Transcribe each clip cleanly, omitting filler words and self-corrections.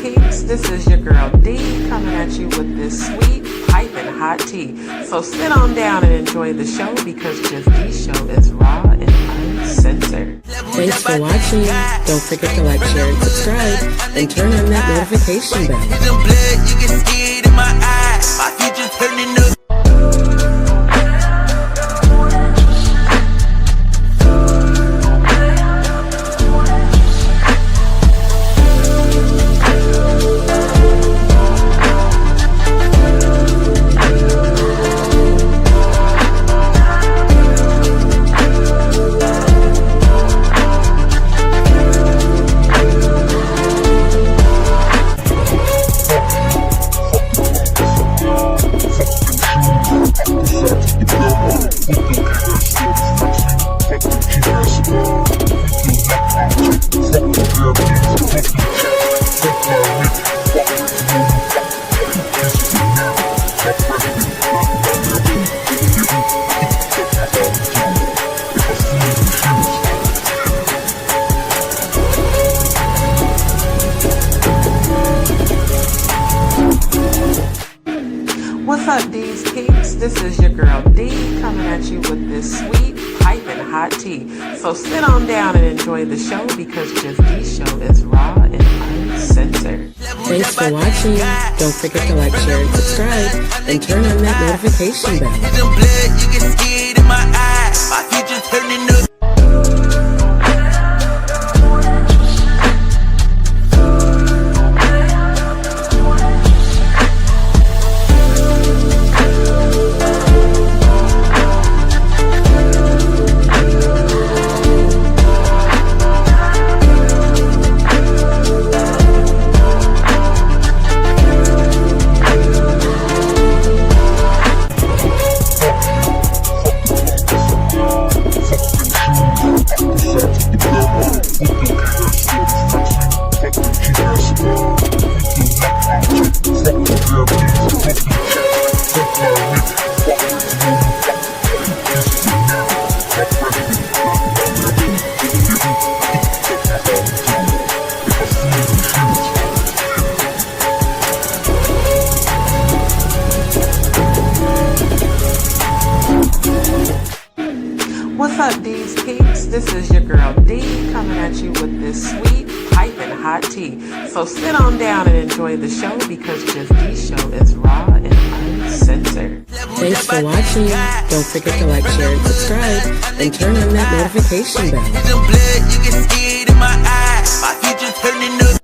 Peeps, this is your girl D coming at you with this sweet, piping hot tea. So sit on down and enjoy the show because Just D Show is raw and uncensored. Thanks for watching. Don't forget to like, share, and subscribe, and turn on that notification bell. You can see it in my eyes. My future turning up. What's up, DzPeepz? This is your girl D coming at you with this sweet, piping hot tea. So sit on down and enjoy the show because Just D Show is raw and uncensored. Thanks for watching. Don't forget to like, share, and subscribe, and turn on that notification bell. You can see it in my eyes. My future turning up. What's up, DzPeepz? This is your girl D coming at you with this sweet, piping hot tea. So sit on down and enjoy the show because Just D Show is raw and uncensored. Thanks for watching. Don't forget to like, share, and subscribe, and turn on that notification bell. You can see it in my eyes. My future turning up.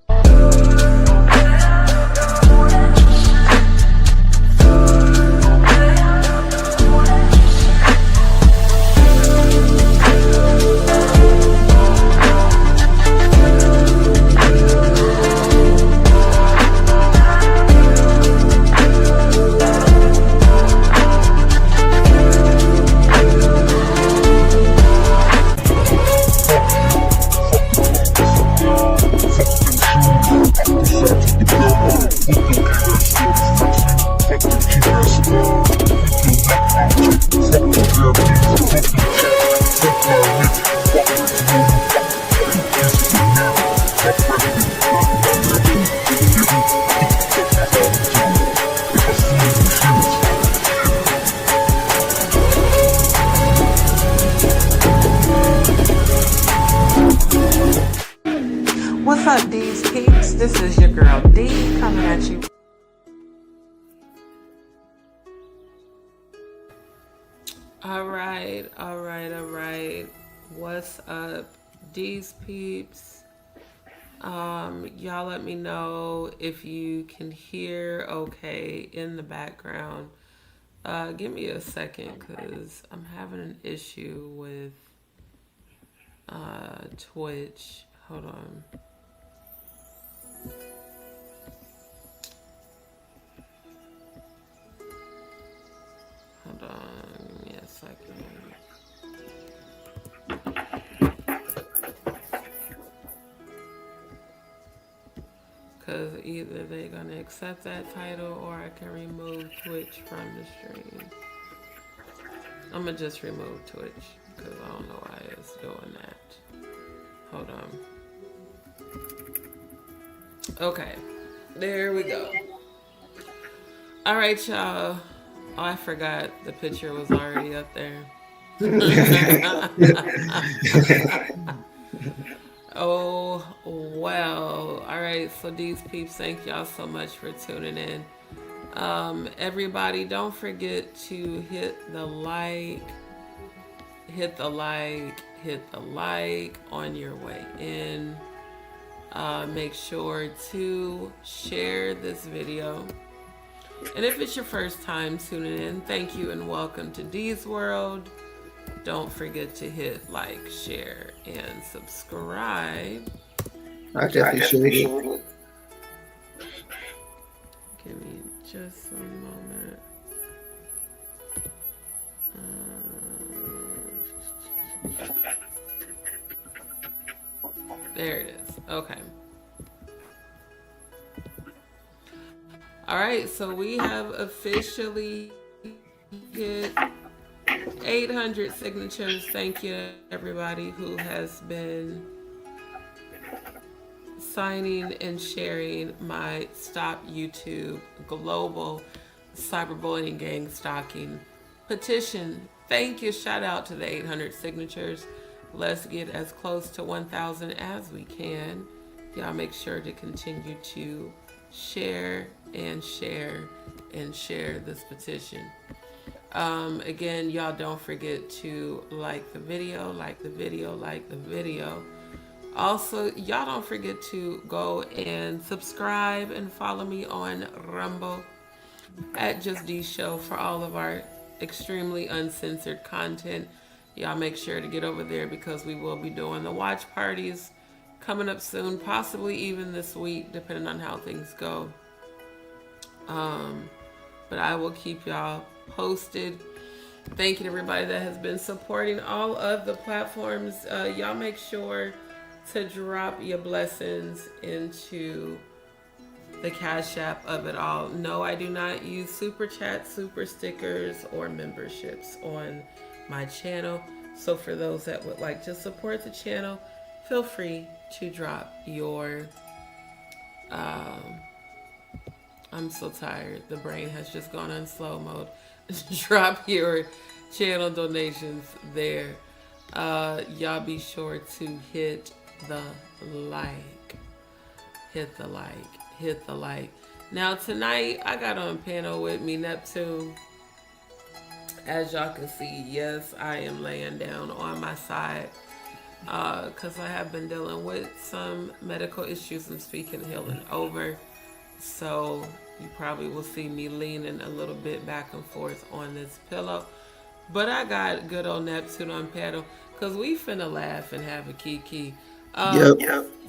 What's up, DzPeepz? This is your girl D coming at you. All right. What's up, DzPeepz? Y'all let me know if you can hear okay in the background. Give me a second because I'm having an issue with Twitch. Hold on. Hold on, give me a second. Because either they're going to accept that title or I can remove Twitch from the stream. I'm going to just remove Twitch because I don't know why it's doing that. Hold on. Okay. There we go. All right, y'all. Oh, I forgot the picture was already up there. Oh, well. All right, so DzPeepz, thank y'all so much for tuning in. Everybody, don't forget to hit the like on your way in. Make sure to share this video. And if it's your first time tuning in, thank you and welcome to D's World. Don't forget to hit like, share, and subscribe. I definitely should. Give me just a moment. There it is. Okay. All right, so we have officially hit 800 signatures. Thank you to everybody who has been signing and sharing my Stop YouTube Global Cyberbullying Gang Stalking petition. Thank you. Shout out to the 800 signatures. Let's get as close to 1,000 as we can. Y'all make sure to continue to share and share and share this petition. Again, y'all don't forget to like the video, like the video, like the video. Also, y'all don't forget to go and subscribe and follow me on Rumble at JustDeeShow for all of our extremely uncensored content. Y'all make sure to get over there because we will be doing the watch parties coming up soon, possibly even this week, depending on how things go. But I will keep y'all posted. Thank you to everybody that has been supporting all of the platforms. Y'all make sure to drop your blessings into the Cash App of it all. No, I do not use super chats, super stickers, or memberships on my channel. So for those that would like to support the channel, feel free to drop your I'm so tired. The brain has just gone on slow mode. Drop your channel donations there. Y'all be sure to hit the like. Hit the like. Hit the like. Now tonight I got on panel with me Neptune. As y'all can see, yes, I am laying down on my side because I have been dealing with some medical issues I'm speaking healing over. So you probably will see me leaning a little bit back and forth on this pillow. But I got good old Neptune on panel because we finna laugh and have a kiki.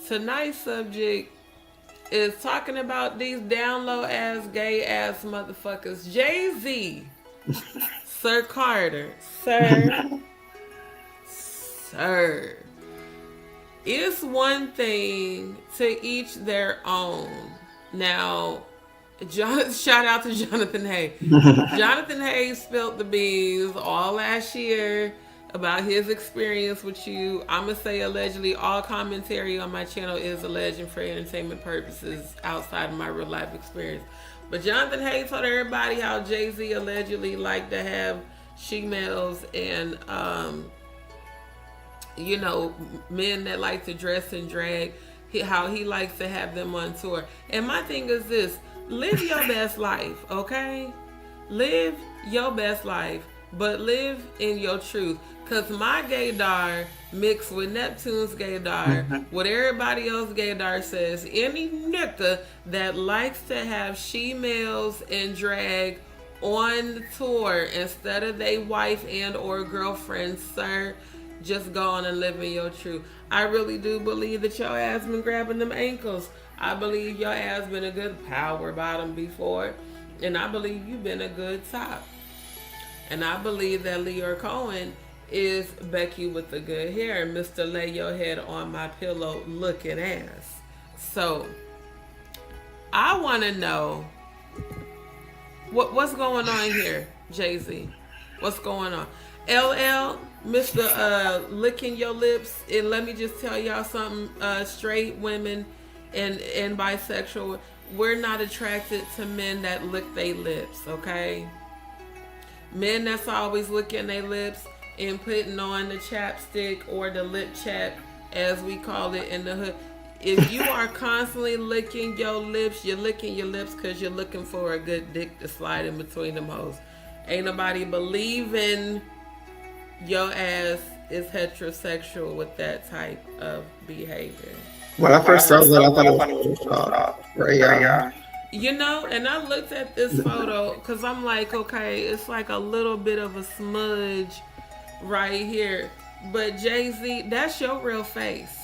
Tonight's subject is talking about these down low ass, gay ass motherfuckers. Jay-Z. Sir Carter. Sir. It's one thing to each their own. Now, shout out to Jonathan Hayes. Jonathan Hayes spilled the beans all last year about his experience with you. I'm going to say allegedly. All commentary on my channel is alleged for entertainment purposes outside of my real life experience. But Jonathan Hayes told everybody how Jay-Z allegedly liked to have she-males and, you know, men that like to dress and drag. How he likes to have them on tour. And my thing is this: live your best life, okay? Live your best life, but live in your truth. Because my gaydar mixed with Neptune's gaydar, what everybody else gaydar says, any nigga that likes to have she-males and drag on tour instead of they wife and or girlfriend, sir, just go on and live in your truth. I really do believe that your ass been grabbing them ankles. I believe your ass been a good power bottom before. And I believe you've been a good top. And I believe that Leor Cohen is Becky with the good hair. Mr. Lay Your Head on My Pillow looking ass. So, I want to know what's going on here, Jay-Z. What's going on? LL, Mr. Licking Your Lips, and let me just tell y'all something, straight women and bisexual, we're not attracted to men that lick their lips, okay? Men that's always licking their lips and putting on the chapstick or the lip chap, as we call it in the hood. If you are constantly licking your lips, you're licking your lips because you're looking for a good dick to slide in between them hoes. Ain't nobody believing your ass is heterosexual with that type of behavior. When I first saw that, I thought it was Photoshopped. You know, and I looked at this photo because I'm like, okay, it's like a little bit of a smudge right here. But Jay-Z, that's your real face.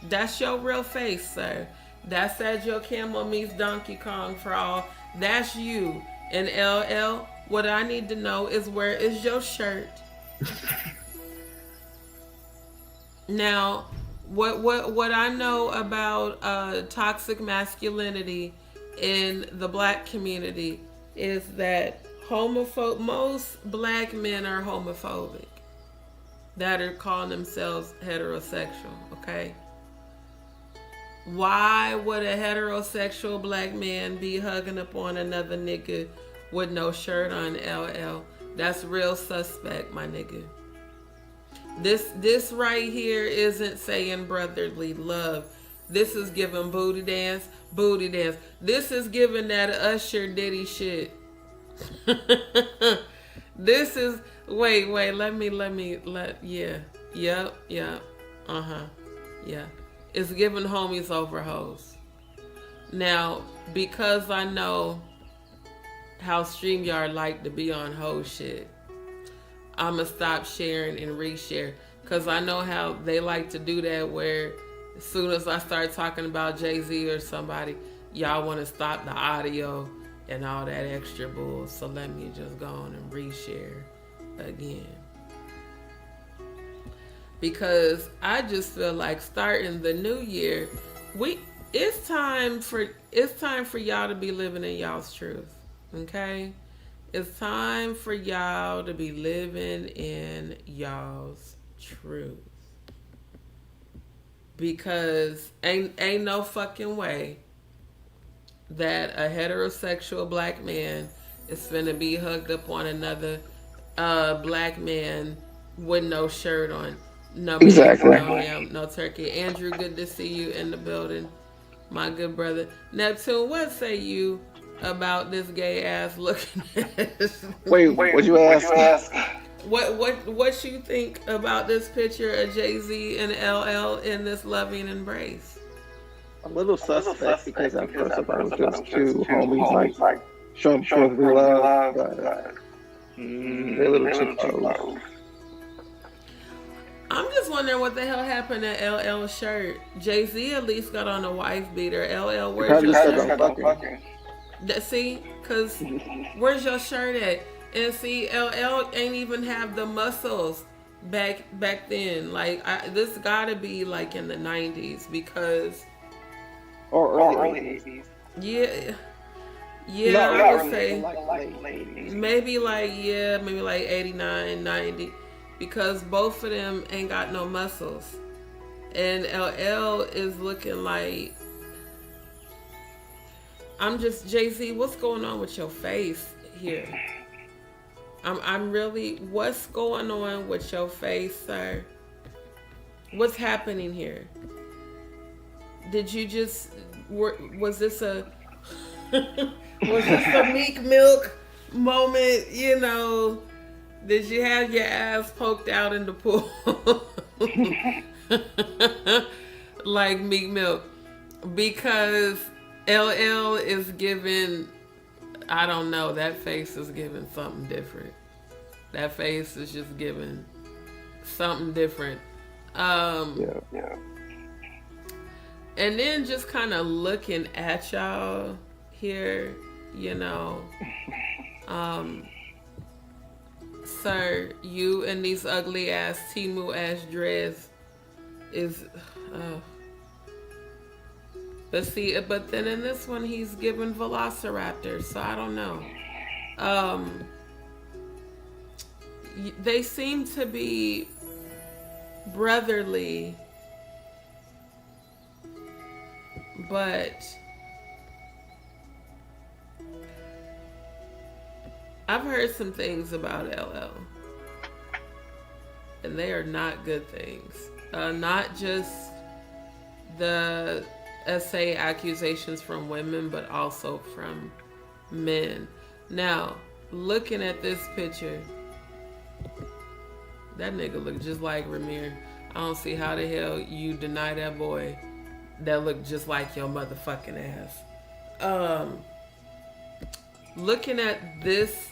That's your real face, sir. That's Sergio Camel meets Donkey Kong for all. That's you. And LL, what I need to know is where is your shirt? Now, what I know about toxic masculinity in the black community is that most black men are homophobic that are calling themselves heterosexual, okay? Why would a heterosexual black man be hugging up on another nigga with no shirt on, LL? That's real suspect, my nigga. This right here isn't saying brotherly love. This is giving booty dance, booty dance. This is giving that Usher Diddy shit. This is wait, yeah. It's giving homies over hoes. Now, because I know how StreamYard like to be on hoe shit, I'ma stop sharing and reshare. Cause I know how they like to do that, where as soon as I start talking about Jay-Z or somebody, y'all want to stop the audio and all that extra bull. So let me just go on and reshare again. Because I just feel like starting the new year, it's time for y'all to be living in y'all's truth. Okay? It's time for y'all to be living in y'all's truth. Because ain't no fucking way that a heterosexual black man is finna be hugged up on another black man with no shirt on. No, exactly. No ham, no turkey. Andrew, good to see you in the building, my good brother. Neptune, what say you about this gay ass looking ass? Wait, what you ask? What you think about this picture of Jay-Z and LL in this loving embrace? A little suspect because at first I thought it was just two homies like showing love, but they're little chick toes. I'm just wondering what the hell happened to LL's shirt. Jay-Z at least got on a wife beater. LL, where's your shirt? See, cause where's your shirt at? And see, LL ain't even have the muscles back then. Like this gotta be like in the 90s because or early 80s. Yeah, I would say maybe like 89, 90. Because both of them ain't got no muscles. And LL is looking like... I'm just... Jay-Z, what's going on with your face here? I'm really... What's going on with your face, sir? What's happening here? Did you just... Was this a... was this a Meek Milk moment, you know... Did you have your ass poked out in the pool? Like Meek Milk. Because LL is giving, I don't know, that face is giving something different. That face is just giving something different. Yeah. And then just kind of looking at y'all here, you know. Sir, you and these ugly ass Timu ass dreads is but then in this one he's giving velociraptor, so I don't know. They seem to be brotherly, but I've heard some things about LL, and they are not good things. Not just the SA accusations from women, but also from men. Now, looking at this picture, that nigga look just like Ramir. I don't see how the hell you deny that boy that look just like your motherfucking ass. Looking at this,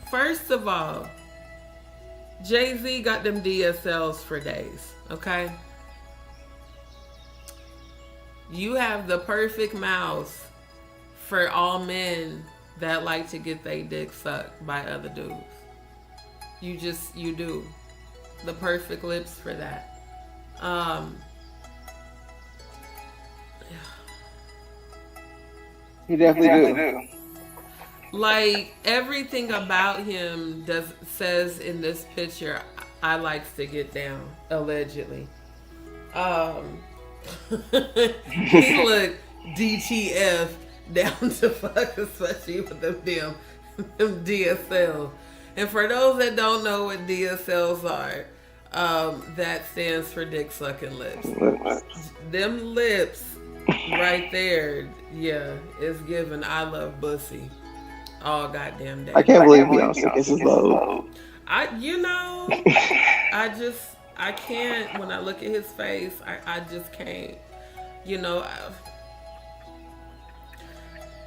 first of all, Jay-Z got them DSLs for days, okay? You have the perfect mouth for all men that like to get their dick sucked by other dudes. You do. The perfect lips for that. He definitely do. Like, everything about him says in this picture, I likes to get down, allegedly. He look DTF down to fuck, especially with them DSLs. And for those that don't know what DSLs are, that stands for dick sucking lips. Them lips right there, yeah, is given I love bussy all goddamn day. I can't believe Beyonce kisses low. I can't, when I look at his face, I just can't,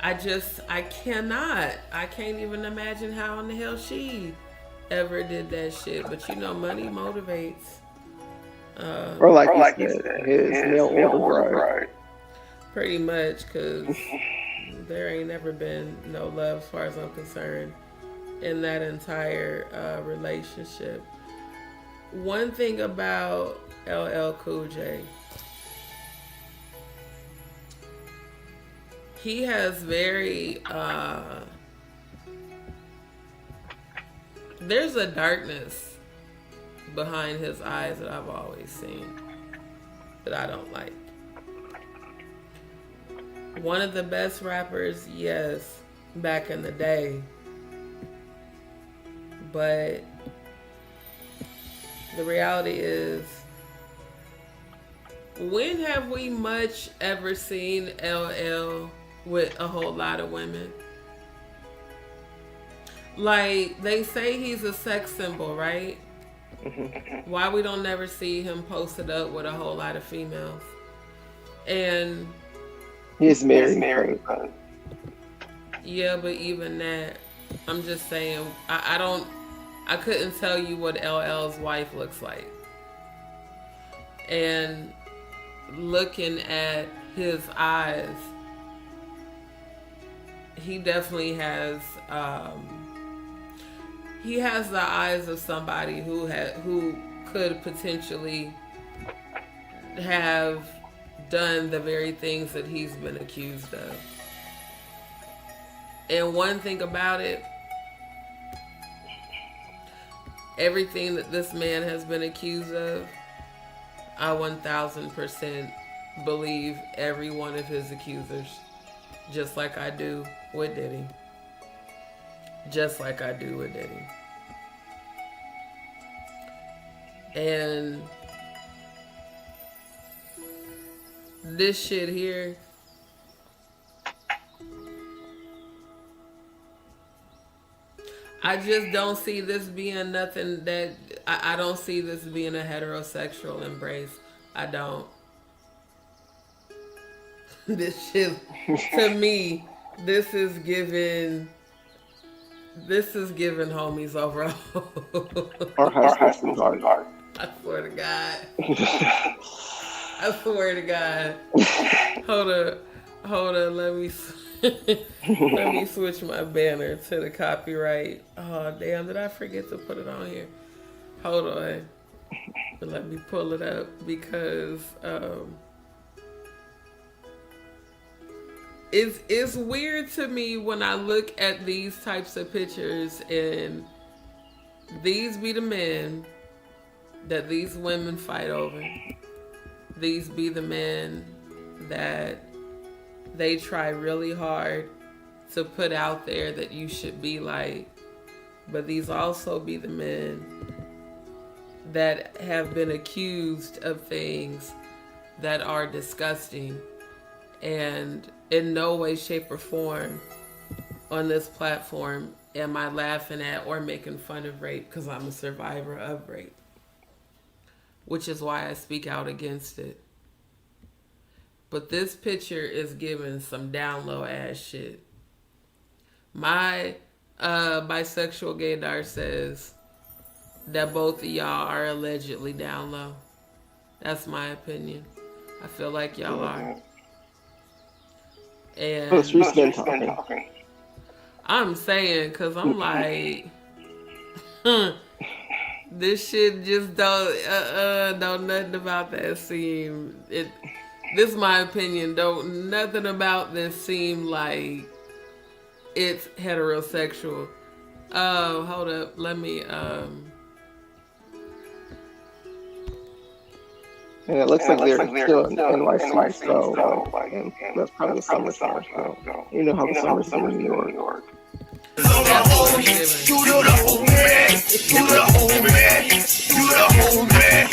I cannot. I can't even imagine how in the hell she ever did that shit. But money motivates. Or like you said, his mail order bride. Pretty much, because there ain't never been no love, as far as I'm concerned, in that entire relationship. One thing about LL Cool J, he has very, there's a darkness behind his eyes that I've always seen that I don't like. One of the best rappers, yes, back in the day. But the reality is, when have we much ever seen LL with a whole lot of women? Like, they say he's a sex symbol, right? Mm-hmm. Why we don't never see him posted up with a whole lot of females? And he's married. Yeah, but even that, I'm just saying, I couldn't tell you what LL's wife looks like. And looking at his eyes, he definitely has, the eyes of somebody who could potentially have done the very things that he's been accused of. And one thing about it, everything that this man has been accused of, I 1000% believe every one of his accusers, just like I do with Diddy. Just like I do with Diddy. And this shit here, I just don't see this being nothing that, I don't see this being a heterosexual embrace. I don't. This shit, to me, this is giving homies over. Or husband's heart. I swear to God. I swear to God. Hold on, let me switch my banner to the copyright. Oh damn, did I forget to put it on here? Hold on. Let me pull it up because it's weird to me when I look at these types of pictures and these be the men that these women fight over. These be the men that they try really hard to put out there that you should be like. But these also be the men that have been accused of things that are disgusting, and in no way, shape, or form on this platform am I laughing at or making fun of rape, because I'm a survivor of rape, which is why I speak out against it. But this picture is giving some down low ass shit. My bisexual Gaydar says that both of y'all are allegedly down low. That's my opinion. I feel like y'all are. And I'm saying, because I'm like, this shit just don't nothing about that seem. This is my opinion. Nothing about this seem like it's heterosexual. Hold up. Let me, And it looks like they're still in NYC, so and that's probably the summer show. You know how the summer's in New York. You the whole man, you the whole man, you the whole man,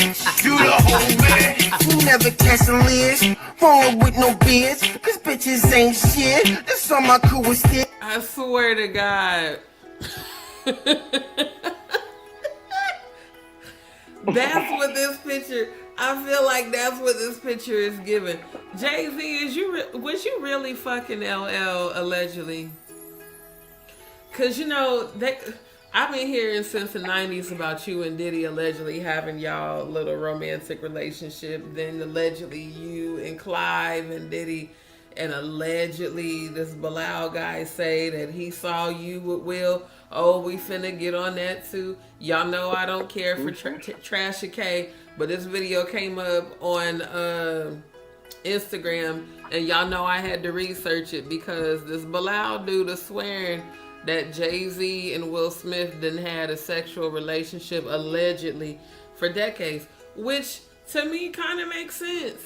you the whole man. You never catch a lid, rolling with no beers, cause bitches ain't shit. That's all my crew is still. I swear to God. That's what this picture, I feel like that's what this picture is giving. Jay-Z, was you really fucking LL allegedly? Cause you know, I've been hearing since the 90s about you and Diddy allegedly having y'all little romantic relationship. Then allegedly you and Clive and Diddy, and allegedly this Bilal guy say that he saw you with Will. Oh, we finna get on that too. Y'all know I don't care for Trashy K, but this video came up on Instagram, and y'all know I had to research it because this Bilal dude is swearing that Jay-Z and Will Smith done had a sexual relationship allegedly for decades, which to me kind of makes sense,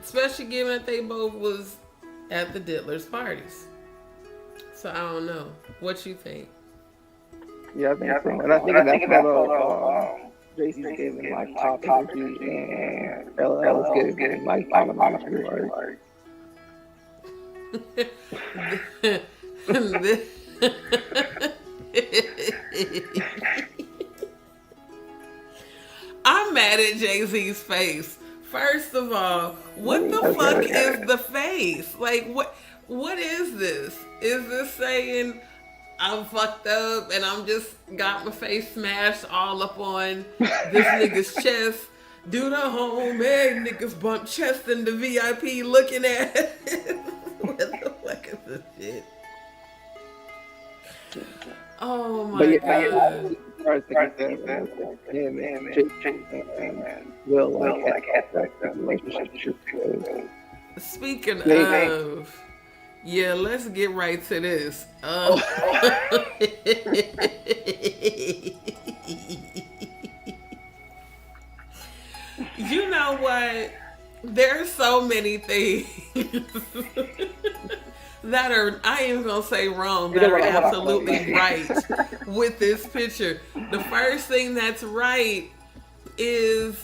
especially given that they both was at the Diddlers parties. So I don't know. What you think? Yeah, I think so. And I think that's about Jason's giving like top interviews and LL is getting like bottom interviews. I'm mad at Jay-Z's face. First of all, what the fuck is the face? Like, what is this? Is this saying I'm fucked up and I'm just got my face smashed all up on this nigga's chest? Do the homemade niggas bump chest in the VIP looking at it? What the fuck is this shit? Oh my god. Speaking of, yeah, let's get right to this. You know what? There's so many things that are, I ain't even gonna say wrong, that are absolutely right with this picture. The first thing that's right is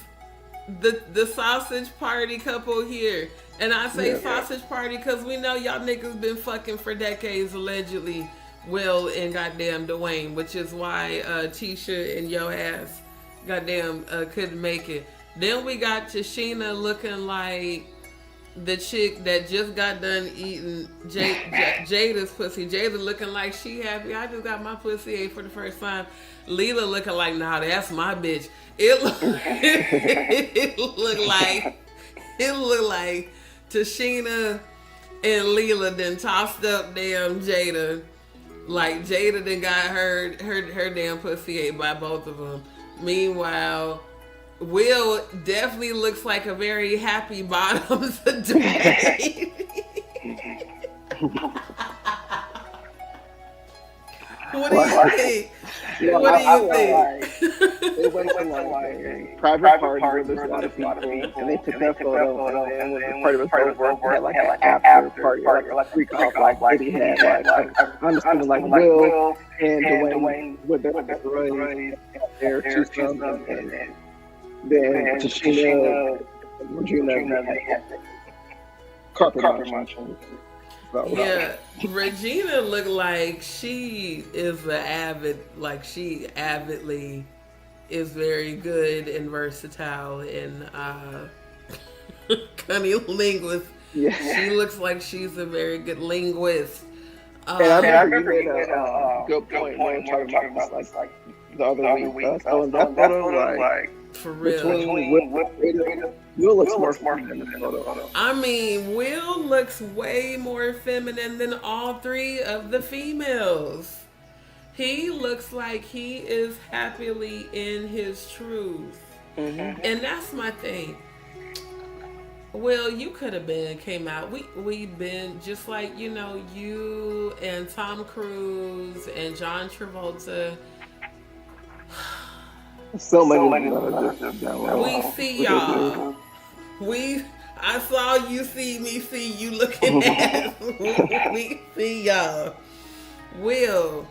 the sausage party couple here. And I say sausage party because we know y'all niggas been fucking for decades, allegedly, Will and goddamn Duane, which is why Tisha and yo ass goddamn couldn't make it. Then we got Tashina looking like the chick that just got done eating Jada's pussy. Jada looking like she happy. I just got my pussy ate for the first time. Leela looking like, nah, that's my bitch. It looked like Tashina and Leela then tossed up damn Jada. Like Jada then got her damn pussy ate by both of them. Meanwhile, Will definitely looks like a very happy bottoms today. What do you think? No, What do I you feel think? like they went to like a private party where there's a lot of people, and they took that photo, and then when the party was over, they had like an after party, or like a freak off, like Diddy had, like, I'm understanding like Will and Duane with their boys, their two sons, and then Tashina and Regina had carpet munching. So, Yeah, Regina looked like she is she avidly is very good and versatile and cunnilingus. yeah. She looks like she's a very good linguist. And I remember you made a good point when talking about this, like the other week. So in that photo, like For real. between Will looks more feminine in the photo. I mean, Will looks way more feminine than all three of the females. He looks like he is happily in his truth. And that's my thing. Will, you could have came out. We've been just like, you and Tom Cruise and John Travolta. So many of them. We see y'all. I saw you see me see you looking at. We see y'all. Will,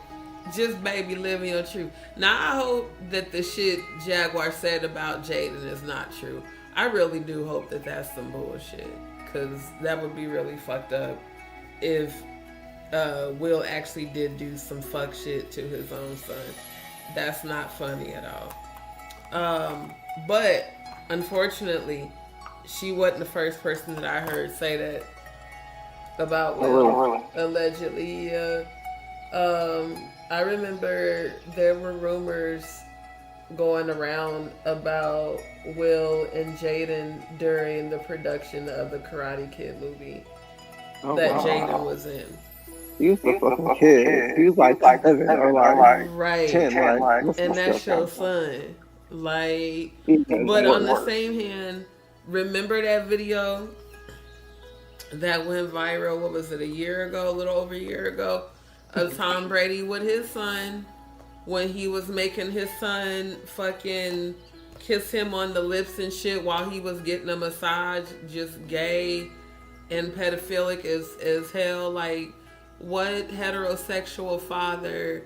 just baby living your truth. Now I hope that the shit Jaguar said about Jaden is not true. I really do hope that that's some bullshit, because that would be really fucked up if Will actually did do some fuck shit to his own son. That's not funny at all. But unfortunately, she wasn't the first person that I heard say that about Will. Allegedly. I remember there were rumors going around about Will and Jaden during the production of the Karate Kid movie that Jaden was in. He was a fucking kid. He was like 7 or like 10. Like, and that's your son. Like, but on the same hand, remember that video that went viral, what was it, a little over a year ago, of Tom Brady with his son, when he was making his son fucking kiss him on the lips and shit while he was getting a massage, just gay and pedophilic as hell. Like, what heterosexual father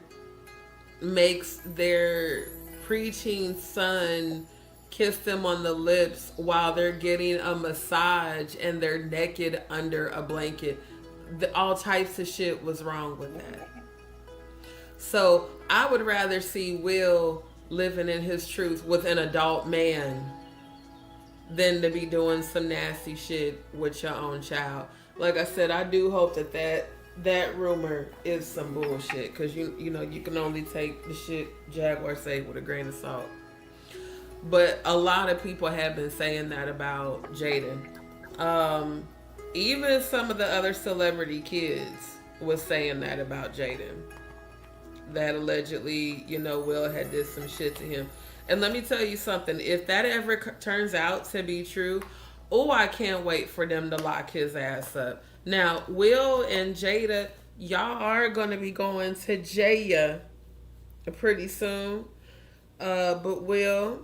makes their preteen son kiss them on the lips while they're getting a massage and they're naked under a blanket? All types of shit was wrong with that. So I would rather see Will living in his truth with an adult man than to be doing some nasty shit with your own child. Like I said, I do hope that rumor is some bullshit, because you know you can only take the shit Jaguar say with a grain of salt. But a lot of people have been saying that about Jaden. Even some of the other celebrity kids was saying that about Jaden. That allegedly, Will had did some shit to him. And let me tell you something. If that ever turns out to be true, I can't wait for them to lock his ass up. Now, Will and Jada, y'all are going to be going to Jaya pretty soon. But Will,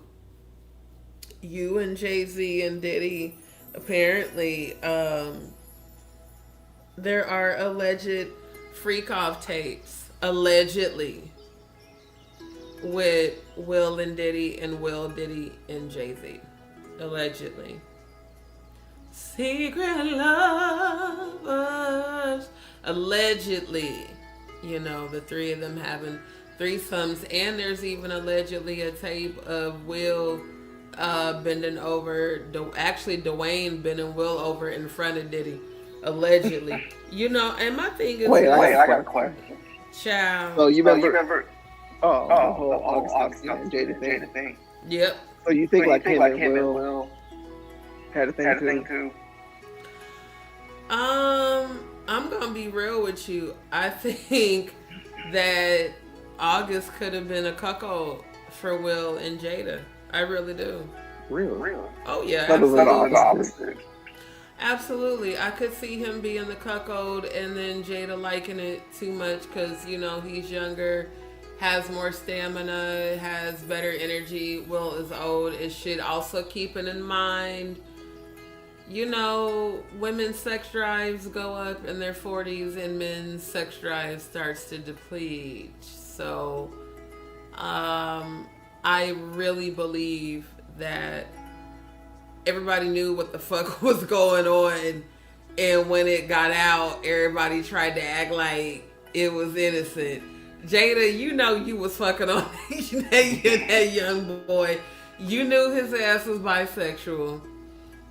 you and Jay-Z and Diddy, apparently, there are alleged freak-off tapes, allegedly, with Will and Diddy and Will, Diddy, and Jay-Z. Allegedly. Secret lovers. Allegedly. The three of them having threesomes. And there's even allegedly a tape of Will bending over, actually Duane bending Will over in front of Diddy. Allegedly. And my thing is... Wait, I got a question. Child. So you remember... the whole August and Jada thing. Yep. So you think like him and Will had a thing too? I'm gonna be real with you. I think that August could have been a cuckold for Will and Jada. I really do. Really? Oh yeah, absolutely. Absolutely. I could see him being the cuckold and then Jada liking it too much because, he's younger. has more stamina, has better energy. Will is old as shit. Also keeping in mind, you know, women's sex drives go up in their 40s and men's sex drive starts to deplete. So, I really believe that everybody knew what the fuck was going on, and when it got out, everybody tried to act like it was innocent. Jada, you know you was fucking on that young boy. You knew his ass was bisexual.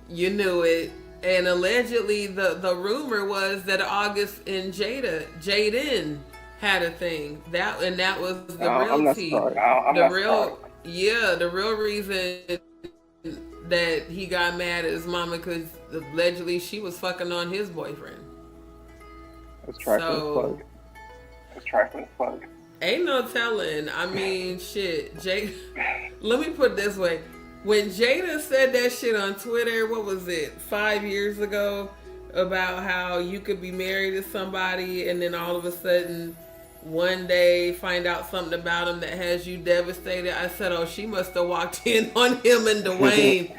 You knew it. And allegedly, the rumor was that August and Jaden had a thing. That was the real tea. The real reason that he got mad at his mama, because allegedly she was fucking on his boyfriend. That's trifling plug. Ain't no telling. I mean, shit. Let me put it this way. When Jada said that shit on Twitter, what was it, 5 years ago, about how you could be married to somebody and then all of a sudden one day find out something about him that has you devastated, I said, oh, she must have walked in on him and Duane.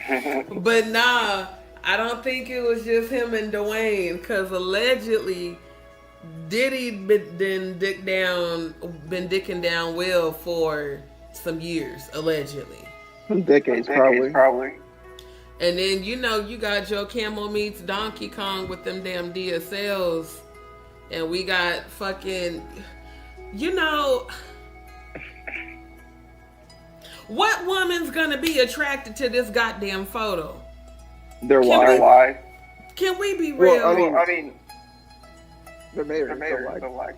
But nah, I don't think it was just him and Duane, because allegedly Diddy been dicking down Will for some years, allegedly. Some decades probably. And then, you know, you got Joe Camel meets Donkey Kong with them damn DSLs. And we got fucking, you know, what woman's gonna be attracted to this goddamn photo? They're wife. Can we be real? Well, I mean, they're married, so like,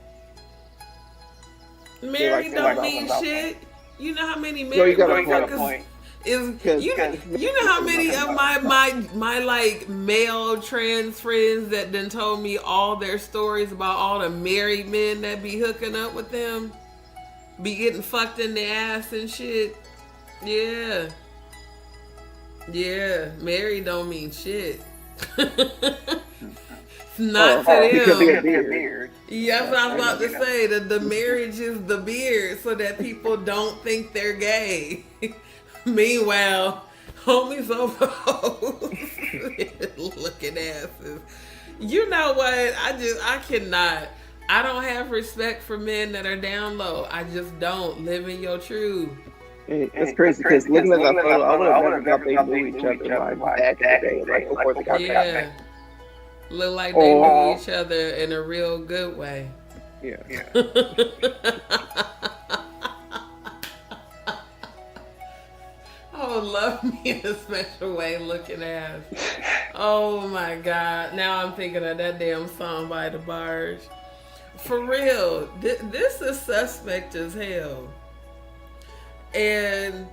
married don't mean shit. You know how many married motherfuckers is, you know how many of my like male trans friends that done told me all their stories about all the married men that be hooking up with them, be getting fucked in the ass and shit. Yeah, married don't mean shit. Not to them. Beard. Yeah, that's what I was about to say. The marriage is the beard, so that people don't think they're gay. Meanwhile, homies over hoes, looking asses. You know what? I cannot. I don't have respect for men that are down low. I just don't. Live in your truth. It's crazy because looking at that photo, I would have never thought they knew each other like back in the day, like before they got back. Look like they knew each other in a real good way. Yeah. Oh, love me in a special way, looking ass. Oh my God! Now I'm thinking of that damn song by The Barge. For real, this is suspect as hell. And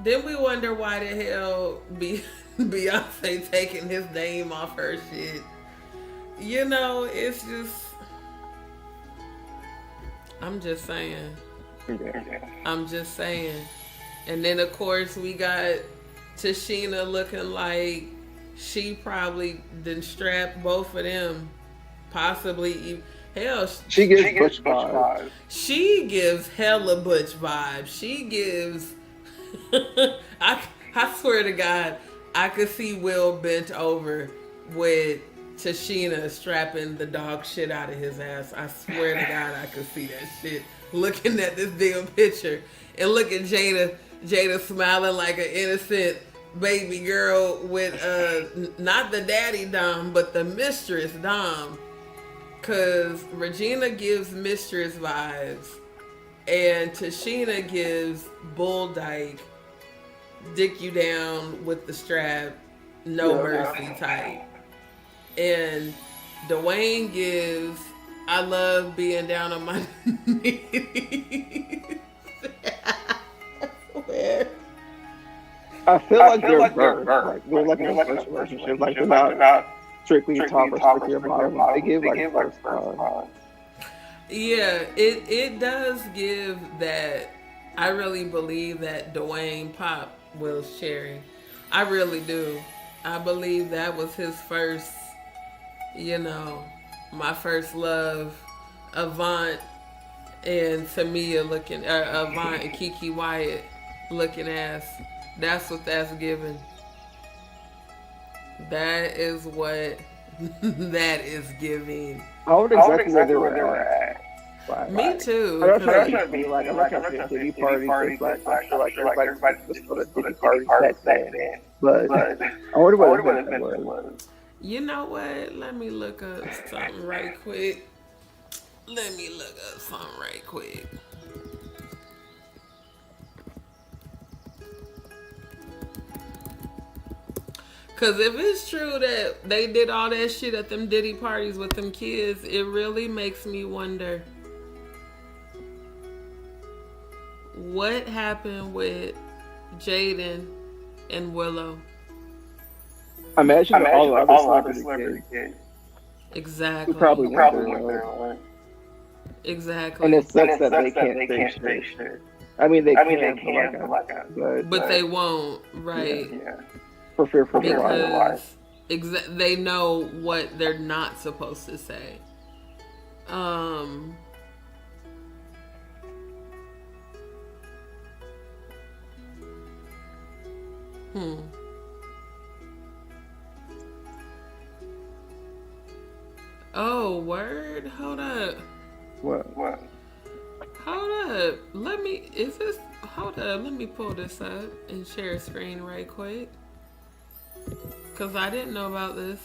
then we wonder why the hell Beyonce taking his name off her shit. You know, it's just, I'm just saying. I'm just saying. And then, of course, we got Tashina looking like she probably done strapped both of them. Possibly, hell. She gives Butch vibes. She gives hella Butch vibes. She gives, I swear to God, I could see Will bent over with Tashina strapping the dog shit out of his ass. I swear to God, I could see that shit. Looking at this damn picture and look at Jada smiling like an innocent baby girl with not the daddy Dom, but the mistress Dom. Cause Regina gives mistress vibes, and Tashina gives bull dyke, dick you down with the strap, no mercy type. And Duane gives, I love being down on my knees. I feel like they're both. Like, they're like in a first relationship. Like, they're not strictly top or strictly bottom. They give like first time. Yeah, it does give that. I really believe that Duane popped Will's cherry. I really do. I believe that was his first, you know, my first love, Avant. and Tamia looking, Vaughn and Kiki Wyatt looking ass. That's what that's giving. That is what that is giving. I would exactly where they were at. Me too. I'm not trying to be like, I'm not trying to say Diddy party, because like, I feel like everybody just go to Diddy parties back then. But I wonder what it was. You know what? Let me look up something right quick. Cause if it's true that they did all that shit at them Diddy parties with them kids, it really makes me wonder what happened with Jaden and Willow. Imagine all other celebrity kids. Exactly. Who probably went there. Exactly. And it sucks that they can't say shit. I mean, they can, but they won't, right? Yeah. For fear for their lives. They know what they're not supposed to say. Oh, word? Hold up. What? Hold up. Let me pull this up and share a screen right quick. Because I didn't know about this.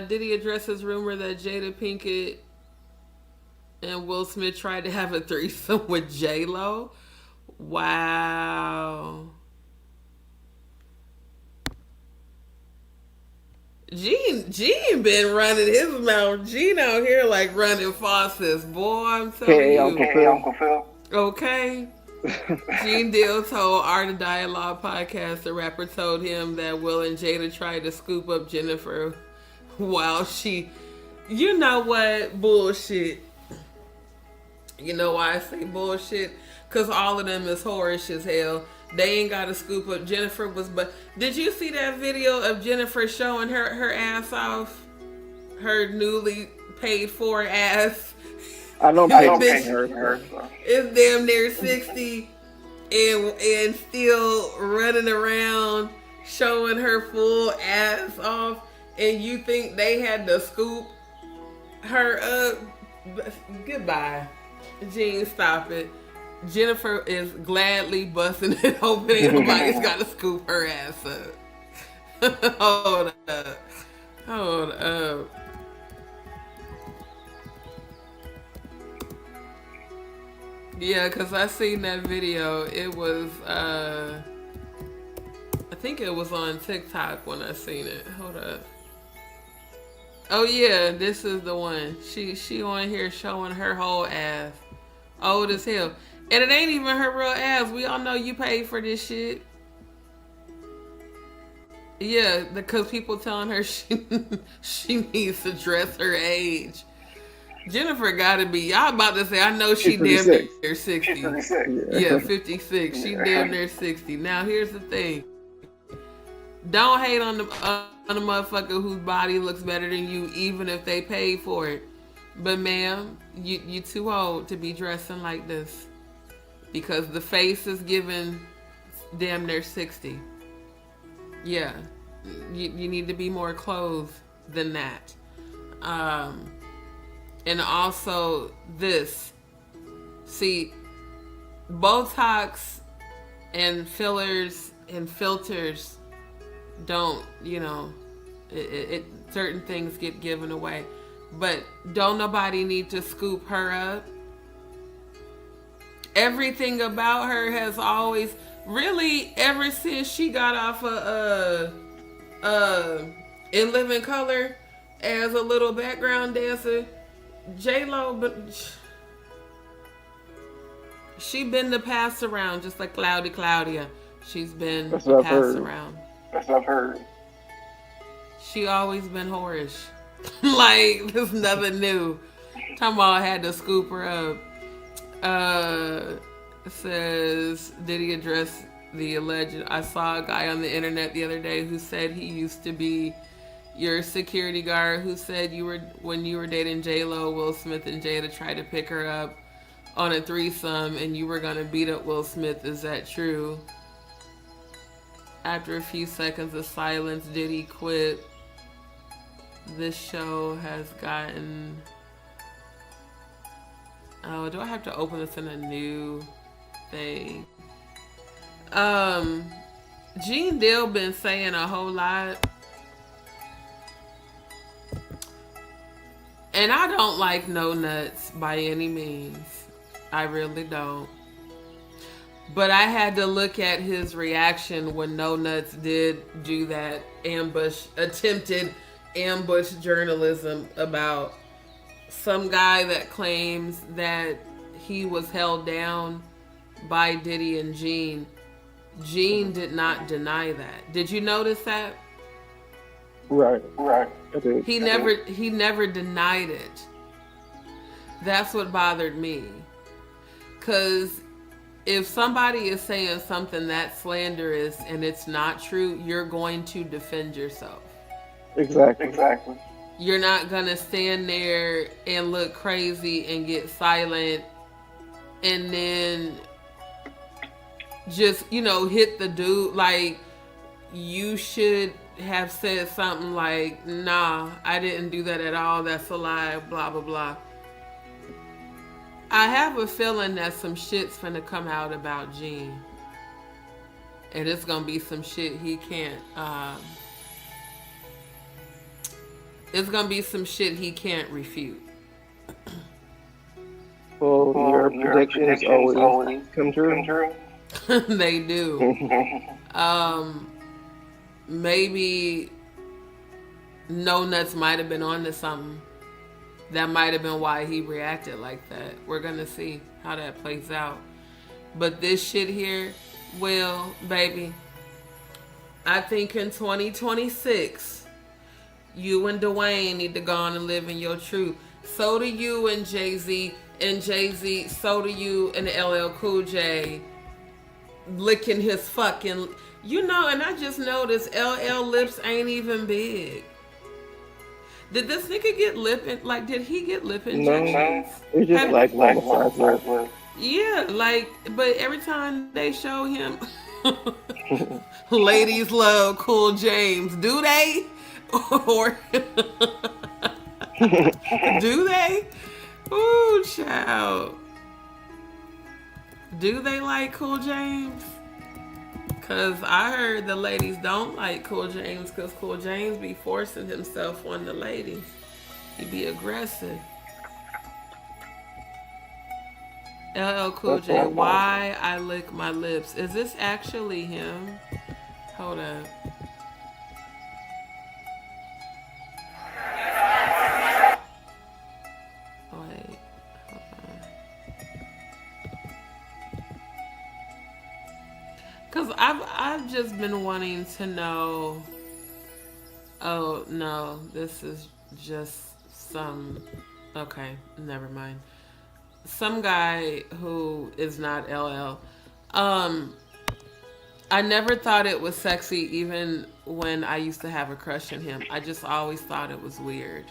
Diddy addresses rumor that Jada Pinkett and Will Smith tried to have a threesome with J-Lo. Wow. Gene been running his mouth. Gene out here like running faucets. Boy, I'm telling you. Hey, Uncle Phil. Okay. Gene Deal told Art of Dialogue podcast the rapper told him that Will and Jada tried to scoop up Jennifer while she... You know what? Bullshit. You know why I say bullshit? Because all of them is whorish as hell. They ain't got to scoop up. Jennifer was... But did you see that video of Jennifer showing her ass off? Her newly paid for ass. I don't pay her. It's damn near 60 and still running around showing her full ass off. And you think they had to scoop her up? Goodbye. Gene, stop it. Jennifer is gladly busting it open. Ain't nobody's got to scoop her ass up. Hold up. Yeah, because I seen that video. It was, I think it was on TikTok when I seen it. Hold up. Oh yeah, this is the one. She on here showing her whole ass. Old as hell. And it ain't even her real ass. We all know you paid for this shit. Yeah, because people telling her she needs to dress her age. Jennifer gotta be, y'all about to say, I know she damn near 60. Yeah, 56. She damn near 60. Now here's the thing. Don't hate on the motherfucker whose body looks better than you, even if they paid for it. But ma'am, you too old to be dressing like this. Because the face is giving damn near 60. Yeah. You need to be more clothed than that. And also this. See, Botox and fillers and filters don't, certain things get given away. But don't nobody need to scoop her up. Everything about her has always, really, ever since she got off In Living Color as a little background dancer, J-Lo, but she been the pass around, just like Claudia. She's been the pass around. That's what I've heard. She always been whorish. Like, there's nothing new. Talking about I had to scoop her up. Says, did he address the alleged... I saw a guy on the internet the other day who said he used to be, your security guard who said when you were dating J-Lo, Will Smith and Jada tried to pick her up on a threesome and you were gonna beat up Will Smith. Is that true? After a few seconds of silence, Diddy quit. This show has gotten... Oh, do I have to open this in a new thing? Gene Deal been saying a whole lot. And I don't like No Nuts by any means. I really don't. But I had to look at his reaction when No Nuts did do that attempted ambush journalism about some guy that claims that he was held down by Diddy and Gene. Gene did not deny that. Did you notice that? Right. I did. He never denied it. That's what bothered me. 'Cause if somebody is saying something that slanderous and it's not true, you're going to defend yourself. Exactly. You're not gonna stand there and look crazy and get silent and then just, hit the dude. Like, you should have said something like, nah, I didn't do that at all. That's a lie, blah, blah, blah. I have a feeling that some shit's finna come out about Gene. And it's gonna be some shit he can't, it's gonna be some shit he can't refute. Well, your predictions always come true. They do. Maybe No Nuts might have been onto something. That might have been why he reacted like that. We're gonna see how that plays out. But this shit here, well, baby, I think in 2026, you and Duane need to go on and live in your truth. So do you and Jay-Z. And Jay-Z, so do you and LL Cool J licking his fucking... and I just noticed LL lips ain't even big. Did this nigga get did he get lip injections? No, it's just like size. Yeah, but every time they show him, ladies love Cool James. Do they? Or do they? Ooh, child. Do they like Cool James? Because I heard the ladies don't like Cool James because Cool James be forcing himself on the ladies. He be aggressive. LL Cool J, why I lick my lips. Is this actually him? Hold up. Wait, hold on. Because I've just been wanting to know. Oh, no, this is just some... Okay, never mind. Some guy who is not LL. I never thought it was sexy even when I used to have a crush on him. I just always thought it was weird.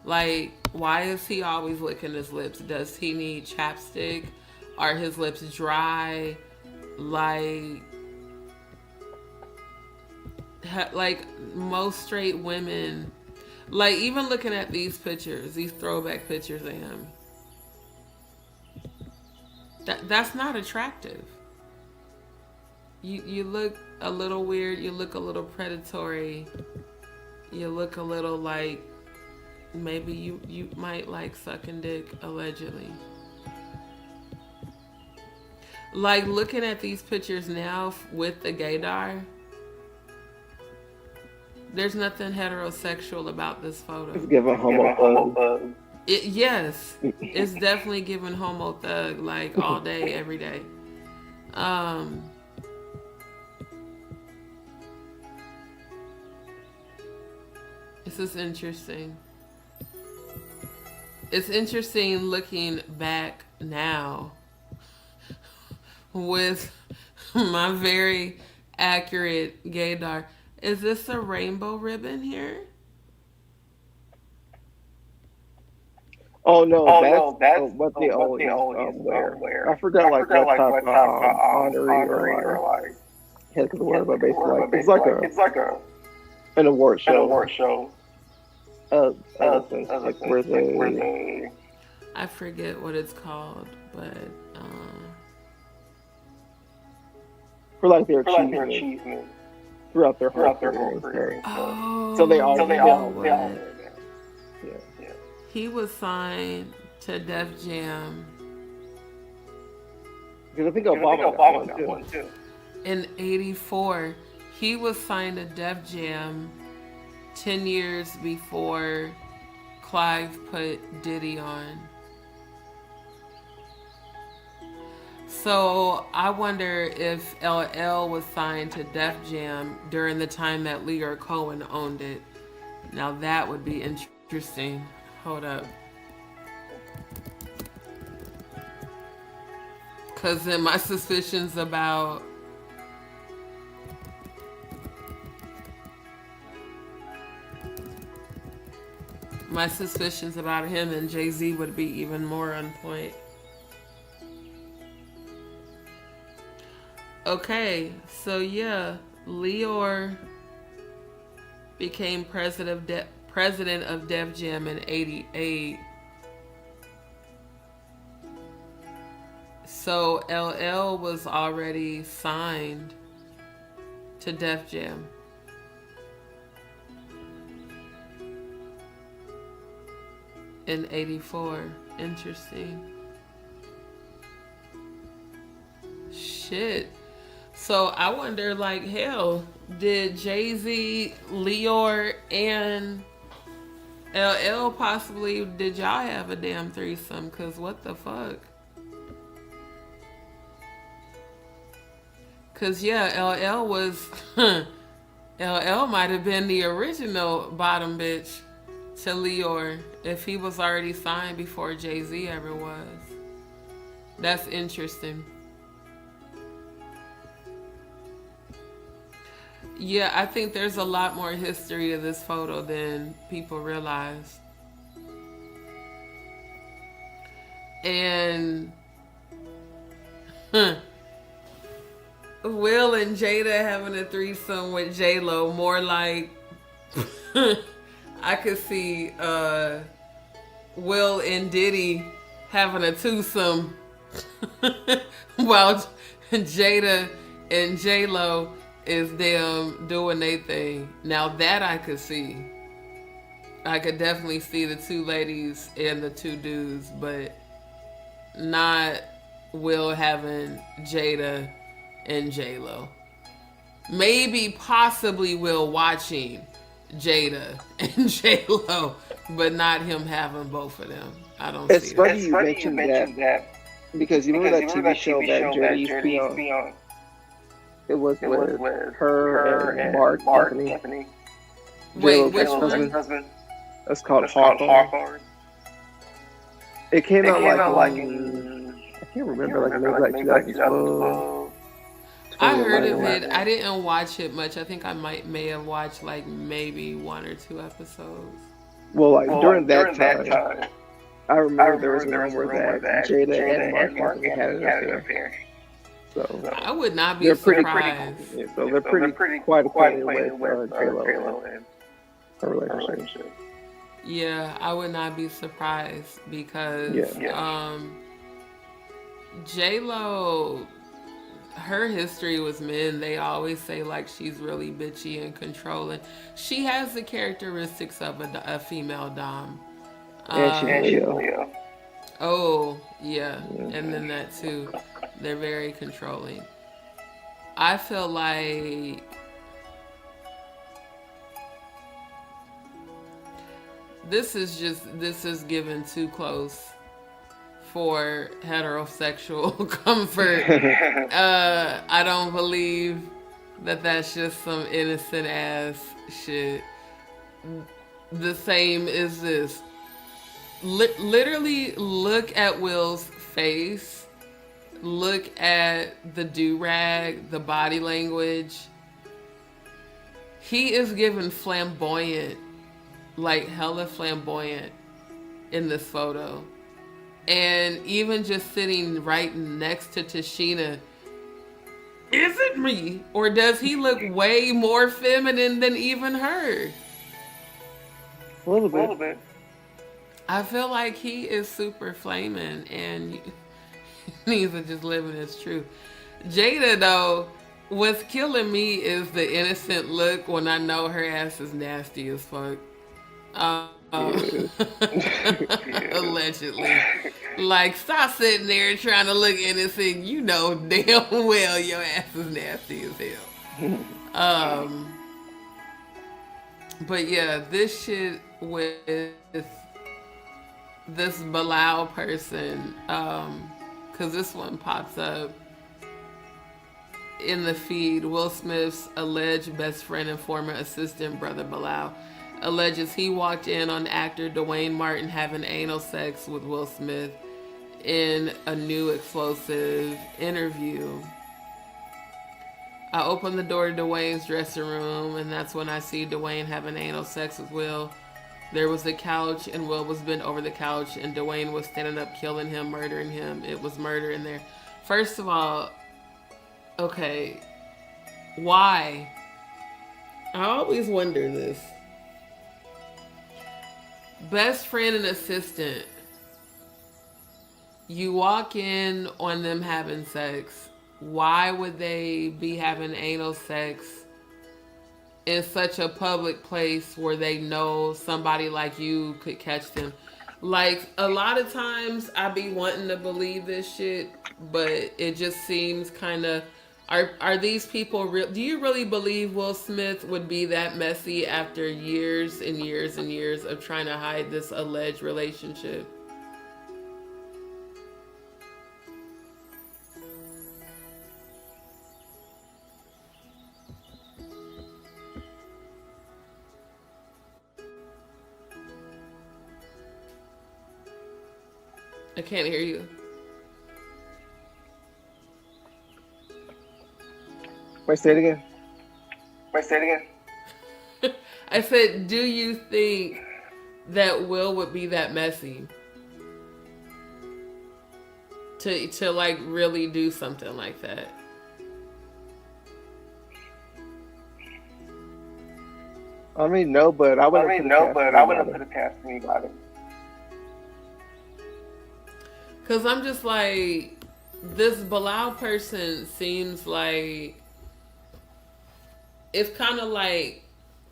Like, why is he always licking his lips? Does he need chapstick? Are his lips dry? Like most straight women, like even looking at these pictures, these throwback pictures of him, that's not attractive. You look a little weird, you look a little predatory, you look a little like maybe you might like sucking dick, allegedly. Like looking at these pictures now with the Gaydar, there's nothing heterosexual about this photo. It's giving homo thug. Yes, it's definitely giving homo thug, like all day, every day. This is interesting. It's interesting looking back now with my very accurate Gaydar. Is this a rainbow ribbon here? Oh no, that's what they always wear. I forgot like what type of honorary or like heck of the word, but basically like it's like a an award show. Sense, like where they I forget what it's called, but for like their achievement throughout their whole career. oh, So they all yeah. Yeah. He was signed to Def Jam Because I think Obama got one too. in '84. He was signed to Def Jam 10 years before Clive put Diddy on. So I wonder if LL was signed to Def Jam during the time that Lear Cohen owned it. Now that would be interesting. Hold up. Because then my suspicions about him and Jay-Z would be even more on point. Okay, so yeah, Leor became president of Def Jam in '88. So LL was already signed to Def Jam. In '84. Interesting. Shit. So I wonder, like, hell, did Jay-Z, Leor, and LL possibly, did y'all have a damn threesome? Because what the fuck? Because, yeah, LL was, LL might have been the original bottom bitch to Leor if he was already signed before Jay-Z ever was. That's interesting. Yeah, I think there's a lot more history of this photo than people realize. And Will and Jada having a threesome with J-Lo, more like I could see Will and Diddy having a twosome while Jada and J-Lo is them doing their thing. Now that I could see. I could definitely see the two ladies and the two dudes, but not Will having Jada and J-Lo. Maybe possibly Will watching Jada and J-Lo, but not him having both of them. I don't It's see funny that. you mentioned that because you remember that TV show that Jada used to be on? It was with her and Mark Anthony. Wait, which husband. one? It's called Hawthorne. It came out like in, I can't remember, like maybe like 2012. I heard of it. I didn't watch it much. I think I may have watched like maybe 1 or 2 episodes. Well, like during that time, I remember there was a rumor that Jada and Mark Anthony had an affair. So I would not be surprised. So they're pretty quite acquainted with J-Lo and her relationship. Yeah, I would not be surprised because J-Lo, her history with men, they always say like she's really bitchy and controlling. She has the characteristics of a female dom. And she's Leo. Oh, yeah. And then that too. They're very controlling. I feel like this is given too close for heterosexual comfort. I don't believe that that's just some innocent ass shit. The same as this. Literally look at Will's face. Look at the do-rag, the body language. He is given flamboyant, like hella flamboyant in this photo. And even just sitting right next to Tashina, is it me? Or does he look way more feminine than even her? A little bit. I feel like he is super flaming and he needs to just live in his truth. Jada, though, what's killing me is the innocent look when I know her ass is nasty as fuck. Allegedly. Like, stop sitting there trying to look innocent. You know damn well your ass is nasty as hell. But yeah, this shit with this Bilal person, because this one pops up in the feed. Will Smith's alleged best friend and former assistant brother Bilal alleges he walked in on actor Duane Martin having anal sex with Will Smith in a new explosive interview. I open the door to Duane's dressing room, and that's when I see Duane having anal sex with Will. There was a couch, and Will was bent over the couch, and Duane was standing up, killing him, murdering him. It was murder in there. First of all, okay, why? I always wonder this. Best friend and assistant. You walk in on them having sex. Why would they be having anal sex in such a public place where they know somebody like you could catch them? Like, a lot of times I be wanting to believe this shit, but it just seems kind of... Are these people real? Do you really believe Will Smith would be that messy after years and years and years of trying to hide this alleged relationship? I can't hear you. Wait, say it again. I said, do you think that Will would be that messy to like really do something like that? I mean, no, but I wouldn't put it past anybody. Cause I'm just like, this Bilal person seems like it's kind of like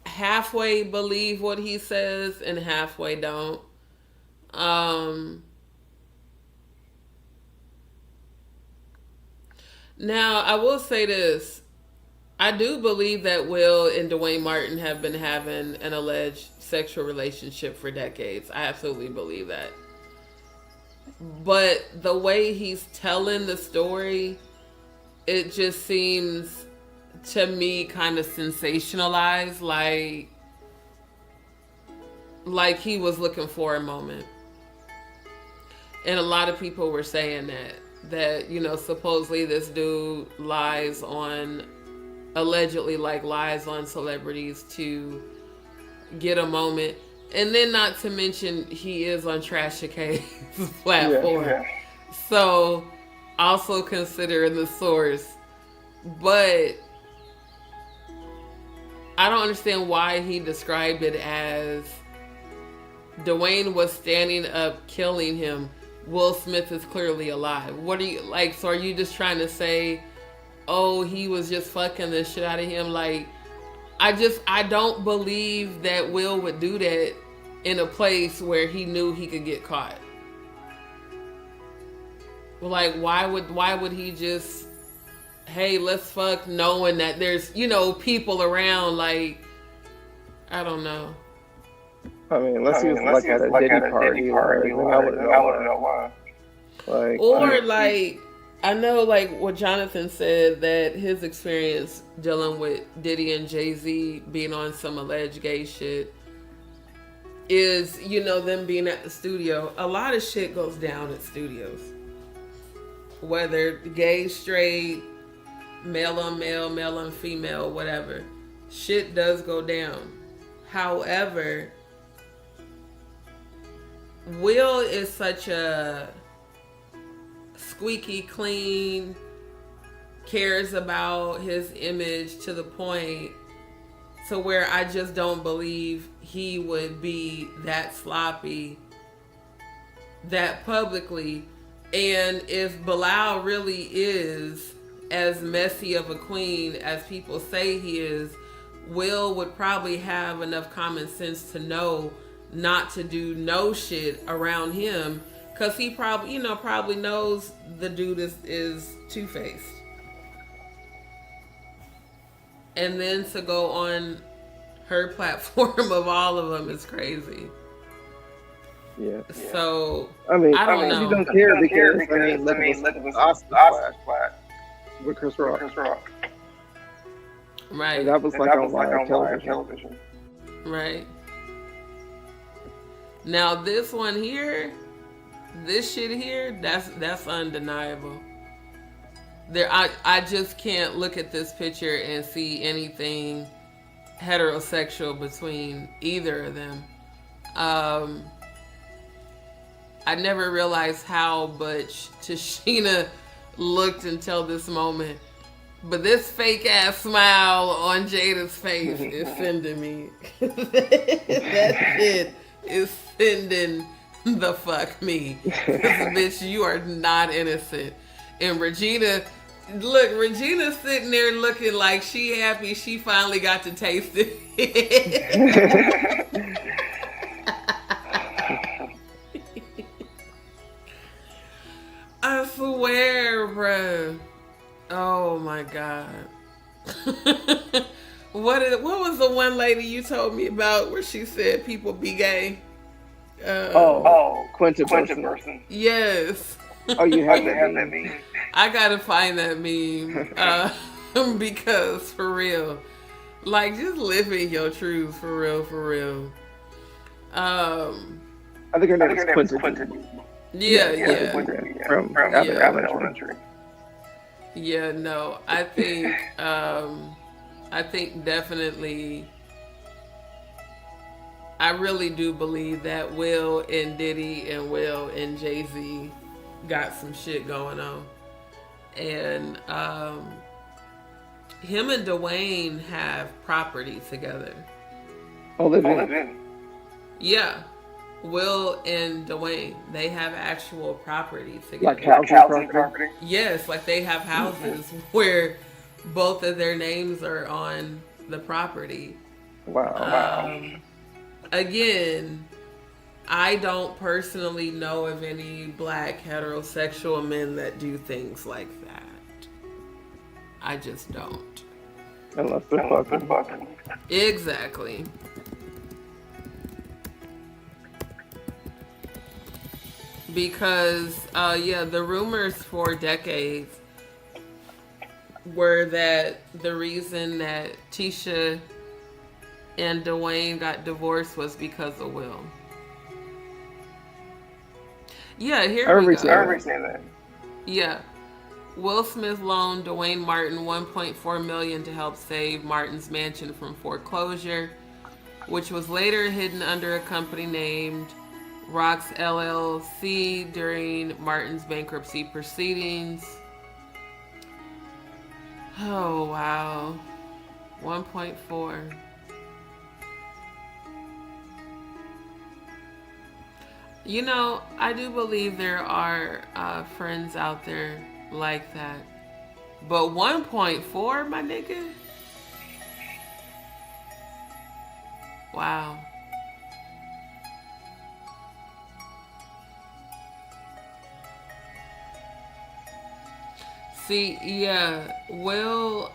halfway believe what he says and halfway don't. Now, I will say this. I do believe that Will and Duane Martin have been having an alleged sexual relationship for decades. I absolutely believe that. But the way he's telling the story, it just seems to me kind of sensationalized, like he was looking for a moment. And a lot of people were saying that, you know, supposedly this dude allegedly lies on celebrities to get a moment. And then not to mention he is on Trash CKED's platform. Yeah. So also consider the source. But I don't understand why he described it as Duane was standing up killing him. Will Smith is clearly alive. What are you like? So are you just trying to say, oh, he was just fucking the shit out of him? Like, I don't believe that Will would do that in a place where he knew he could get caught. Like, why would he just, hey, let's fuck, knowing that there's, you know, people around? Like, I don't know. I mean, unless he was like at a Diddy party, I wouldn't know why. Like, or like, I know, like what Jonathan said, that his experience dealing with Diddy and Jay-Z being on some alleged gay shit is, you know, them being at the studio. A lot of shit goes down at studios. Whether gay, straight, male on male, male on female, whatever. shit does go down. However, Will is such a squeaky clean, cares about his image to the point to where I just don't believe he would be that sloppy that publicly. And if Bilal really is as messy of a queen as people say he is, Will would probably have enough common sense to know not to do no shit around him, because he probably, probably knows the dude is two-faced. And then to go on her platform of all of them is crazy. Yeah. So, I mean, I don't know. You don't care because, look at this Oscar flash with Chris Rock. Right. And that was like on live television. Right. Now this one here, this shit here, that's undeniable. I just can't look at this picture and see anything heterosexual between either of them. I never realized how much Tashina looked until this moment. But this fake ass smile on Jada's face is sending me. That shit is sending the fuck me. Bitch, you are not innocent. And Regina's sitting there looking like she happy she finally got to taste it. I swear, bruh. Oh my God. What was the one lady you told me about where she said people be gay? Quinta person. Yes. Oh, you have that meme? I gotta find that meme. Because for real, like, just living your truth for real. I think her name is Quinta. Yeah. From Elementary. Yeah, no, I think definitely, I really do believe that Will and Diddy and Will and Jay-Z got some shit going on. And him and Duane have property together. Oh, they do? Yeah. Will and Duane, they have actual property together. Like housing property? Yes, like they have houses where both of their names are on the property. Wow. Again, I don't personally know of any black heterosexual men that do things like that. I just don't. Unless they're fucking. Exactly. Because, the rumors for decades were that the reason that Tisha and Duane got divorced was because of Will. Yeah, here we go. I remember saying that. Yeah. Will Smith loaned Duane Martin $1.4 million to help save Martin's mansion from foreclosure, which was later hidden under a company named Rocks LLC during Martin's bankruptcy proceedings. Oh, wow. 1.4. I do believe there are friends out there like that. But 1.4, my nigga? Wow. See, yeah, Will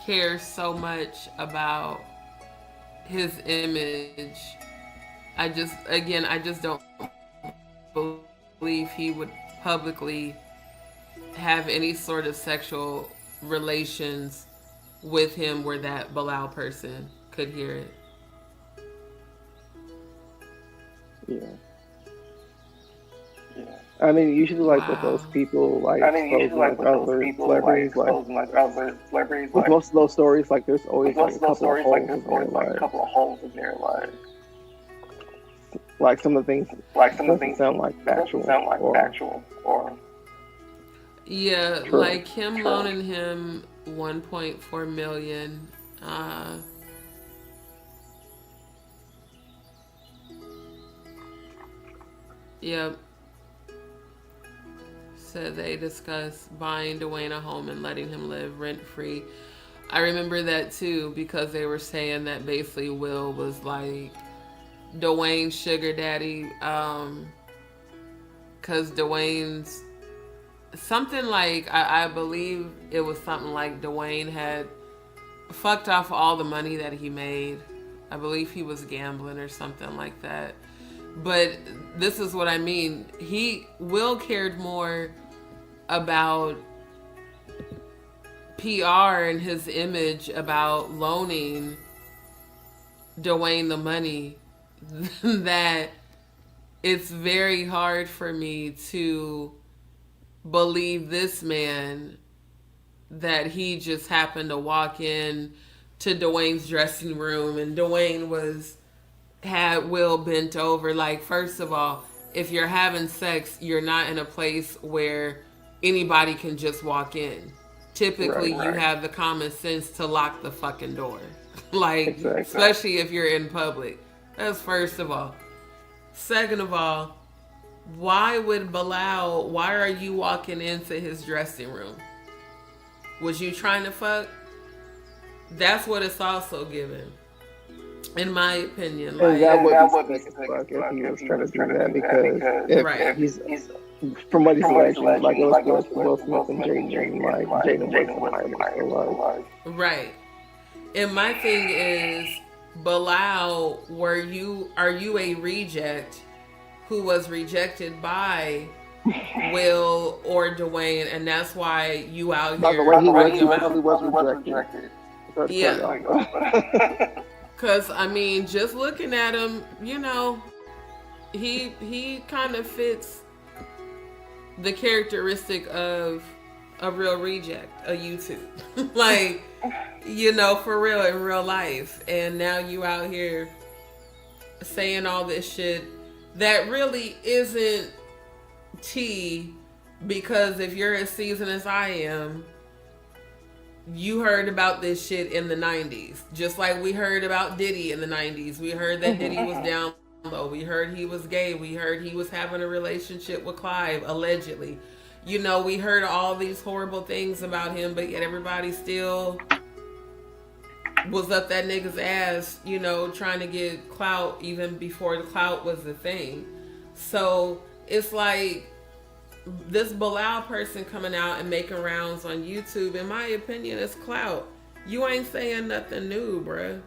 cares so much about his image. I just don't believe he would publicly have any sort of sexual relations with him where that Bilal person could hear it. Yeah. I mean, usually like with Wow. those people like exposing like other celebrities, like with like most of those stories, like there's always most like a of those couple of stories, like holes there's in their always like a life. couple of holes in their life. Like some of the things Like some of the doesn't things sound like doesn't factual sound like or factual or Yeah, true. like him loaning him 1.4 million. Yep. Said they discussed buying Duane a home and letting him live rent free. I remember that too because they were saying that basically Will was like Duane's sugar daddy. Cause Duane's something like I believe it was something like Duane had fucked off all the money that he made. I believe he was gambling or something like that. But this is what I mean. Will cared more about PR and his image about loaning Duane the money that it's very hard for me to believe this man that he just happened to walk in to Duane's dressing room and Duane had Will bent over. Like, first of all, if you're having sex, you're not in a place where anybody can just walk in. Typically, Right. you have the common sense to lock the fucking door. Like, Exactly. especially if you're in public. That's first of all. Second of all, why are you walking into his dressing room? Was you trying to fuck? That's what it's also given. In my opinion, like, And that would be sick as fuck if he was trying to do that because if Right. he's from what he's alleging, like it was Will Smith and Jaden, like Jaden wasn't minor, so like right. And my thing is, Bilal, are you a reject who was rejected by Will or Duane, and that's why you out by here the way he running him out? was rejected. Yeah. Because, I mean, just looking at him, you know, he kind of fits the characteristic of a real reject, a YouTube. Like, you know, for real, in real life. And now you out here saying all this shit that really isn't tea, because if you're as seasoned as I am, you heard about this shit in the 90s. Just like we heard about Diddy in the 90s. We heard that Diddy was down low. We heard he was gay. We heard he was having a relationship with Clive, allegedly. You know, we heard all these horrible things about him, but yet everybody still was up that nigga's ass, you know, trying to get clout even before the clout was the thing. So it's like this Bilal person coming out and making rounds on YouTube, in my opinion, is clout. You ain't saying nothing new, bruh.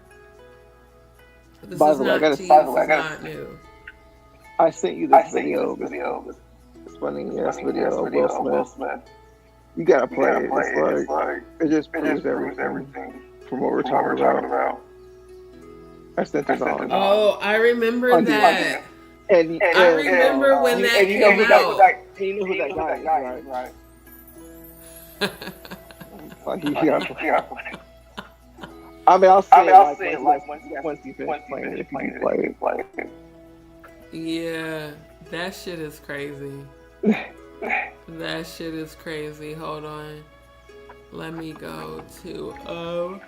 This is not new. I sent you this video. This funny ass video of Will Smith. You gotta play it. It's like it just proves everything from what we're talking about. I sent it on. Oh, I remember that. And I remember when that and you know came who out. you know who that guy is, right? Like, you gotta play it. I mean, I'll say it like once you finish playing it, if you can play it. Yeah, that shit is crazy. That shit is crazy. Hold on. Let me go to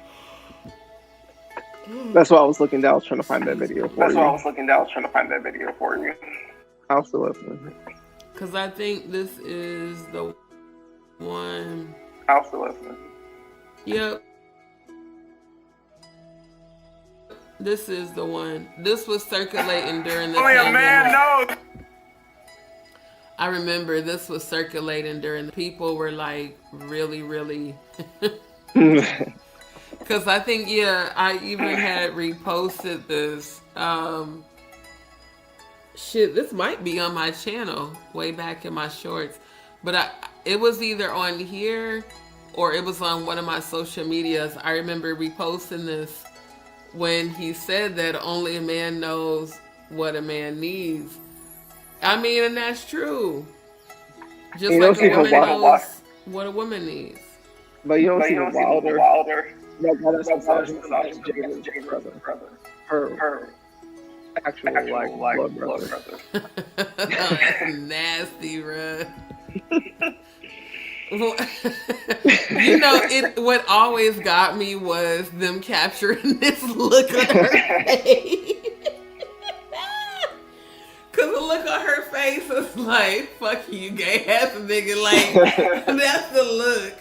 That's why I was looking down. I was trying to find that video for you. I'll still listen. because I think this is the one. Yep. This is the one. This was circulating during the pandemic. man knows. I remember this was circulating during the people were like really, really. Because I think, yeah, I even had reposted this. Shit, this might be on my channel way back in my shorts. But it was either on here or it was on one of my social medias. I remember reposting this when he said that only a man knows what a man needs. I mean, and that's true. You Just don't like see a her woman wild, knows what a woman needs. but you don't see her wilder. Like that's Jada's brother. Her actual like blood brother. That's nasty, bruh. Well, you know, what always got me was them capturing this look on her face. Cause the look on her face is like, fuck you, gay ass nigga. Like, that's the look.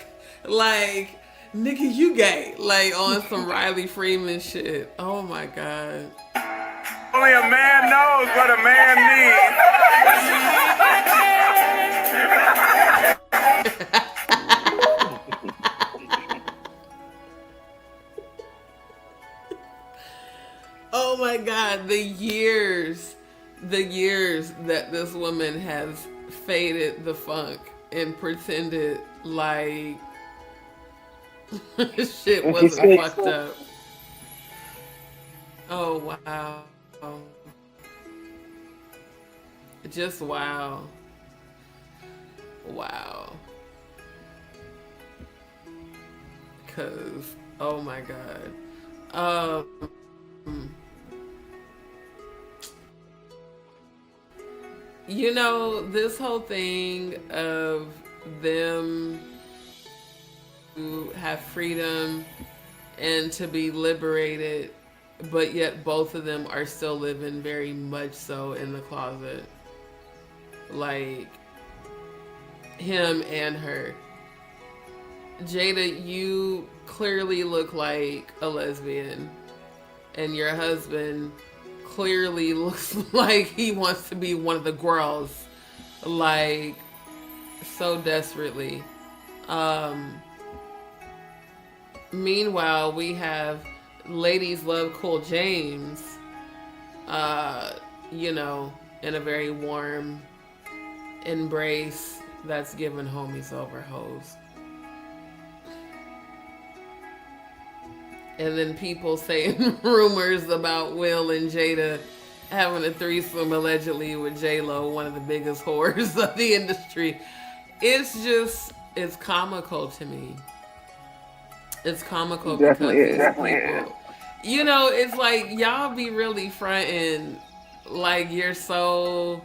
Like, nigga, you gay. Like, on some Riley Freeman shit. Oh my God. Only a man knows what a man Oh my God, the years that this woman has faded the funk and pretended like shit wasn't fucked up. Oh wow. Just wow. Wow. Cause oh my God. You know, this whole thing of them to have freedom and to be liberated, but yet both of them are still living very much so in the closet. Like, him and her. Jada, you clearly look like a lesbian, and your husband clearly looks like he wants to be one of the girls, like, so desperately. Meanwhile, we have Ladies Love Cool James, you know, in a very warm embrace that's giving homies over hoes. And then people saying rumors about Will and Jada having a threesome allegedly with J-Lo, one of the biggest whores of the industry. It's comical to me. It's comical Definitely because is. definitely people, you know, it's like y'all be really fronting like you're so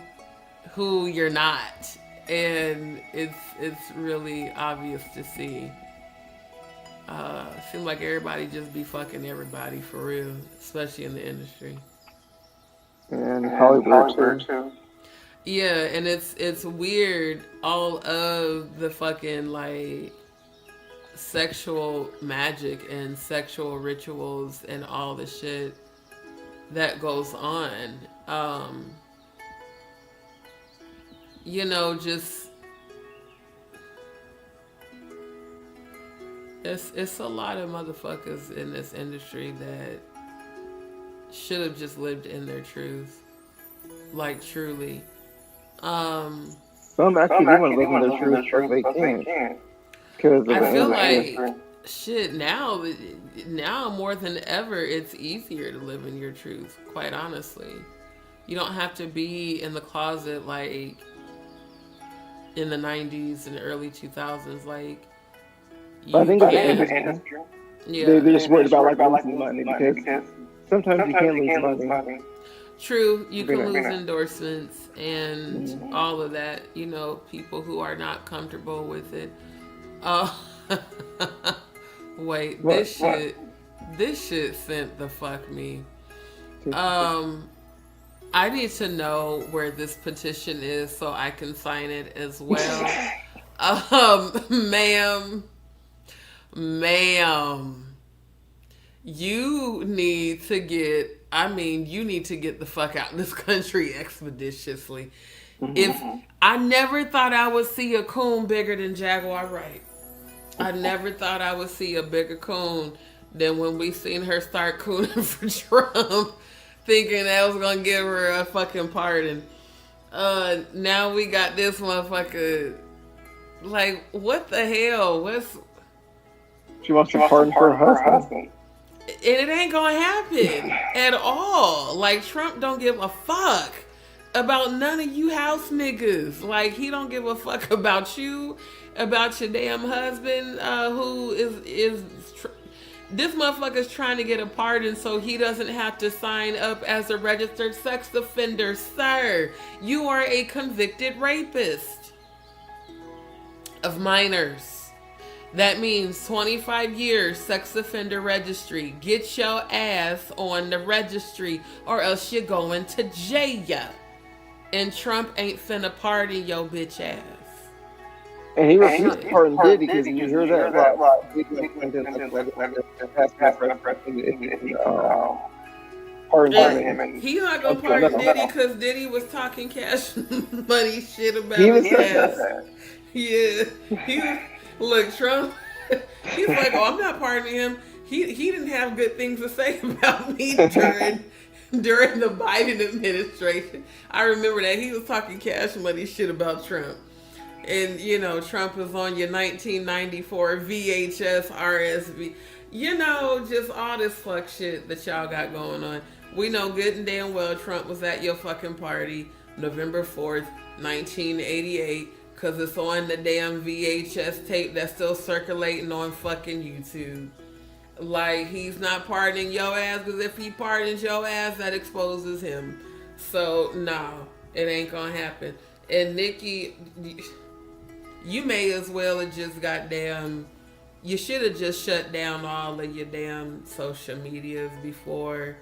who you're not, and it's really obvious to see. Seems like everybody just be fucking everybody for real, especially in the industry. And Hollyweird too. Yeah, and it's weird, all of the fucking like sexual magic and sexual rituals and all the shit that goes on. You know, just it's a lot of motherfuckers in this industry that should have just lived in their truth. Like, truly. Some actually do want to live in their truth, but they can't. Because I feel like, shit, now more than ever, it's easier to live in your truth, quite honestly. You don't have to be in the closet like in the 90s and early 2000s. Like, I think it's the industry. Yeah. They're just worried about like losing money because sometimes you can't lose money. True, you can lose endorsements and all of that. You know, people who are not comfortable with it. Wait, this shit sent the fuck me. I need to know where this petition is so I can sign it as well. Ma'am, you need to get the fuck out of this country expeditiously. If I never thought I would see a coon bigger than Jaguar Wright. I never thought I would see a bigger coon than when we seen her start cooning for Trump, thinking that was gonna give her a fucking pardon. Now we got this motherfucker. Like, what the hell? She wants to pardon for her husband. And it ain't gonna happen at all. Like, Trump don't give a fuck about none of you house niggas. Like, he don't give a fuck about you, about your damn husband, who is this motherfucker's trying to get a pardon so he doesn't have to sign up as a registered sex offender. Sir, you are a convicted rapist of minors. That means 25 years sex offender registry. Get your ass on the registry or else you're going to jail. And Trump ain't finna pardon your bitch ass. And he refused to pardon Diddy because you hear that pardon him. He's not gonna pardon Diddy because Diddy was talking cash money shit about his ass. Yeah. Look, Trump, he's like, oh, I'm not pardoning him. He didn't have good things to say about me during the Biden administration. I remember that. He was talking cash money shit about Trump. And, you know, Trump is on your 1994 VHS RSV. You know, just all this fuck shit that y'all got going on. We know good and damn well Trump was at your fucking party November 4th, 1988, because it's on the damn VHS tape that's still circulating on fucking YouTube. Like, he's not pardoning your ass, because if he pardons your ass, that exposes him. So, no, it ain't gonna happen. And Nikki, you may as well have just you should have just shut down all of your damn social medias before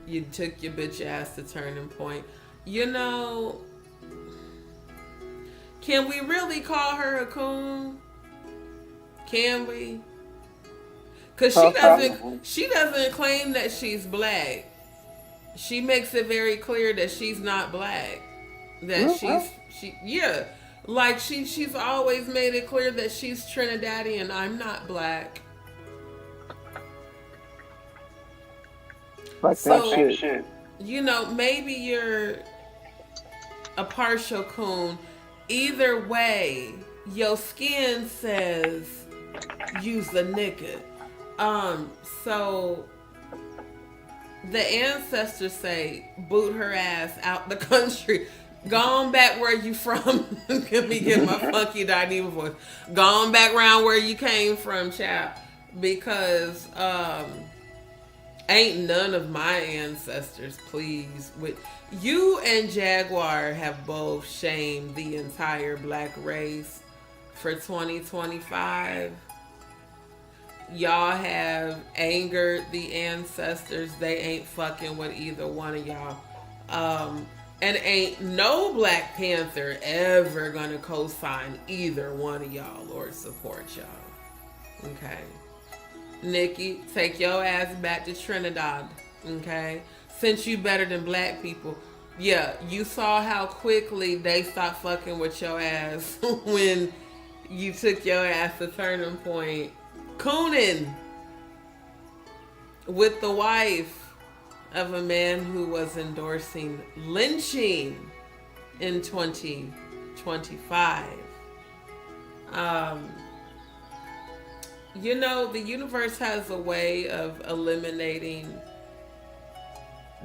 you took your bitch ass to Turning Point. You know, can we really call her a coon? Can we? Because she doesn't claim that she's black. She makes it very clear that she's not black. That yeah. Like, she's always made it clear that she's Trinidadian. I'm not black. Like so, that shit. You know, maybe you're a partial coon. Either way, your skin says use the nigga. So the ancestors say boot her ass out the country. Go on back where you from. Let me get my funky Dineva voice. Go on back around where you came from, chap. Because ain't none of my ancestors pleased with you. And Jaguar have both shamed the entire black race for 2025. Y'all have angered the ancestors. They ain't fucking with either one of y'all. And ain't no Black Panther ever gonna co-sign either one of y'all or support y'all. Okay. Nikki, take your ass back to Trinidad. Okay. Since you better than black people. Yeah, you saw how quickly they stopped fucking with your ass when you took your ass to Turning Point. Cooning with the wife of a man who was endorsing lynching in 2025. You know, the universe has a way of eliminating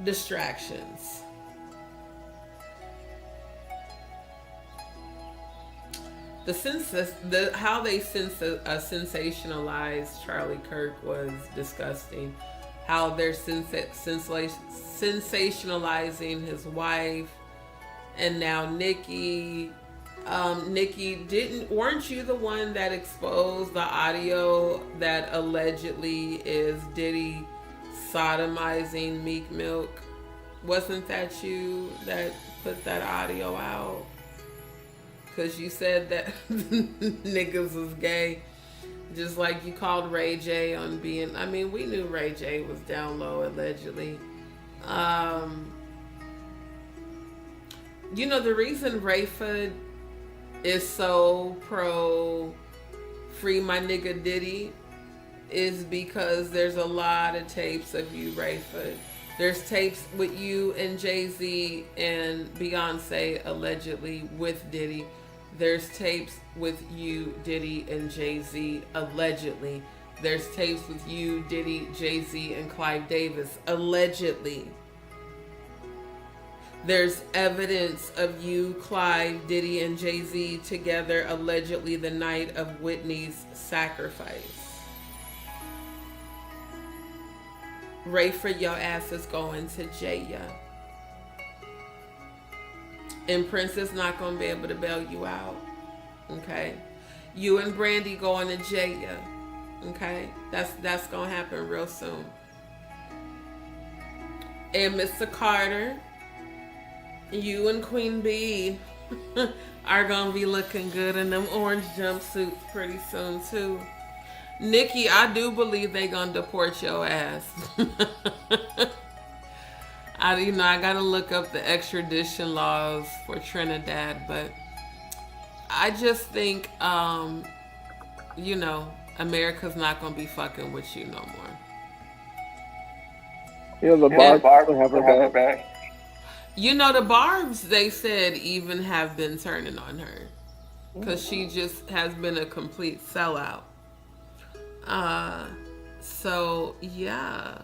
distractions. How they sensationalized Charlie Kirk was disgusting. How they're sensationalizing his wife, and now Nikki. Nikki, weren't you the one that exposed the audio that allegedly is Diddy sodomizing Meek Milk? Wasn't that you that put that audio out? Because you said that niggas was gay. Just like you called Ray J on being... I mean, we knew Ray J was down low, allegedly. You know, the reason Rayford is so pro free my nigga Diddy is because there's a lot of tapes of you, Rayford. There's tapes with you and Jay-Z and Beyonce, allegedly, with Diddy. There's tapes with you, Diddy, and Jay-Z, allegedly. There's tapes with you, Diddy, Jay-Z, and Clive Davis, allegedly. There's evidence of you, Clive, Diddy, and Jay-Z together allegedly the night of Whitney's sacrifice. Rayford, your ass is going to jail. And Prince is not going to be able to bail you out. Okay? You and Brandy going to jail. Okay? That's going to happen real soon. And Mr. Carter, you and Queen Bee are going to be looking good in them orange jumpsuits pretty soon, too. Nikki, I do believe they going to deport your ass. I got to look up the extradition laws for Trinidad, but I just think, America's not going to be fucking with you no more. The Barbs will have her back. The Barbs, they said, even have been turning on her. Because she just has been a complete sellout. So, yeah.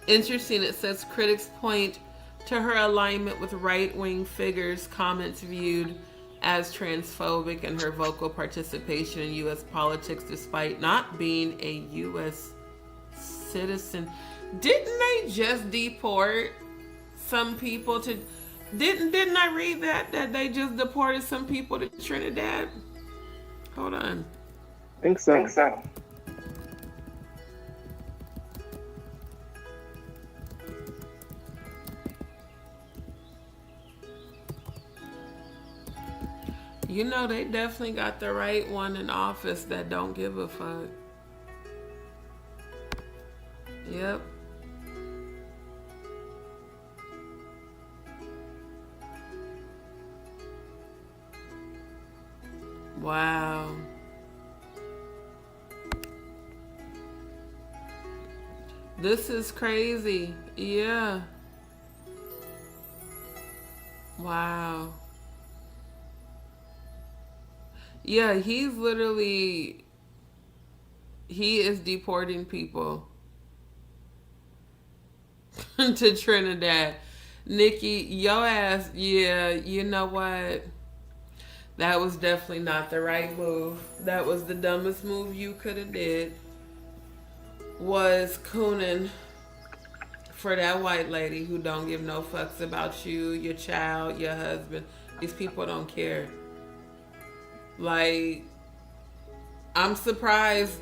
Interesting, it says critics point to her alignment with right-wing figures, comments viewed as transphobic, and her vocal participation in U.S. politics despite not being a U.S. citizen. Didn't they just deport some people to... Didn't I read that they just deported some people to Trinidad? Hold on. I think so. They definitely got the right one in office that don't give a fuck. Yep. Wow. This is crazy. Yeah. Wow. Yeah, he is deporting people to Trinidad. Nikki, your ass, yeah, you know what? That was definitely not the right move. That was the dumbest move you could have did. Was cooning for that white lady who don't give no fucks about you, your child, your husband. These people don't care. Like, I'm surprised.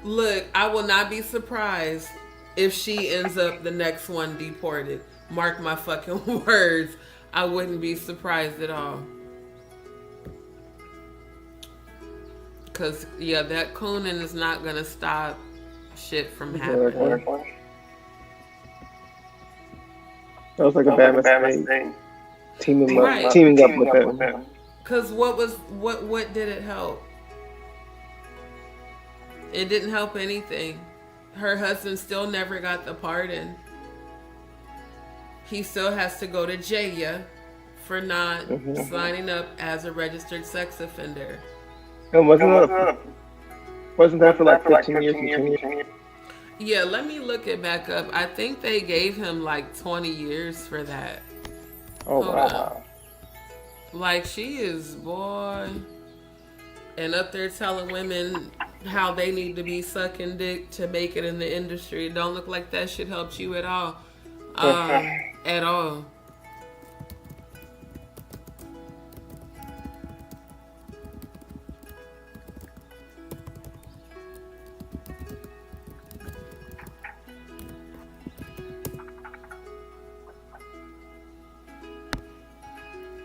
Look, I will not be surprised if she ends up the next one deported. Mark my fucking words. I wouldn't be surprised at all. Because, yeah, that cooning is not going to stop shit from happening. That was like a bad mistake. Teaming up with them. Because what did it help? It didn't help anything. Her husband still never got the pardon. He still has to go to jail for not signing up as a registered sex offender. And wasn't that for like 15 years? Yeah, let me look it back up. I think they gave him like 20 years for that. Oh, wow. Like, she is, boy, and up there telling women how they need to be sucking dick to make it in the industry. It don't look like that shit helped you at all. At all.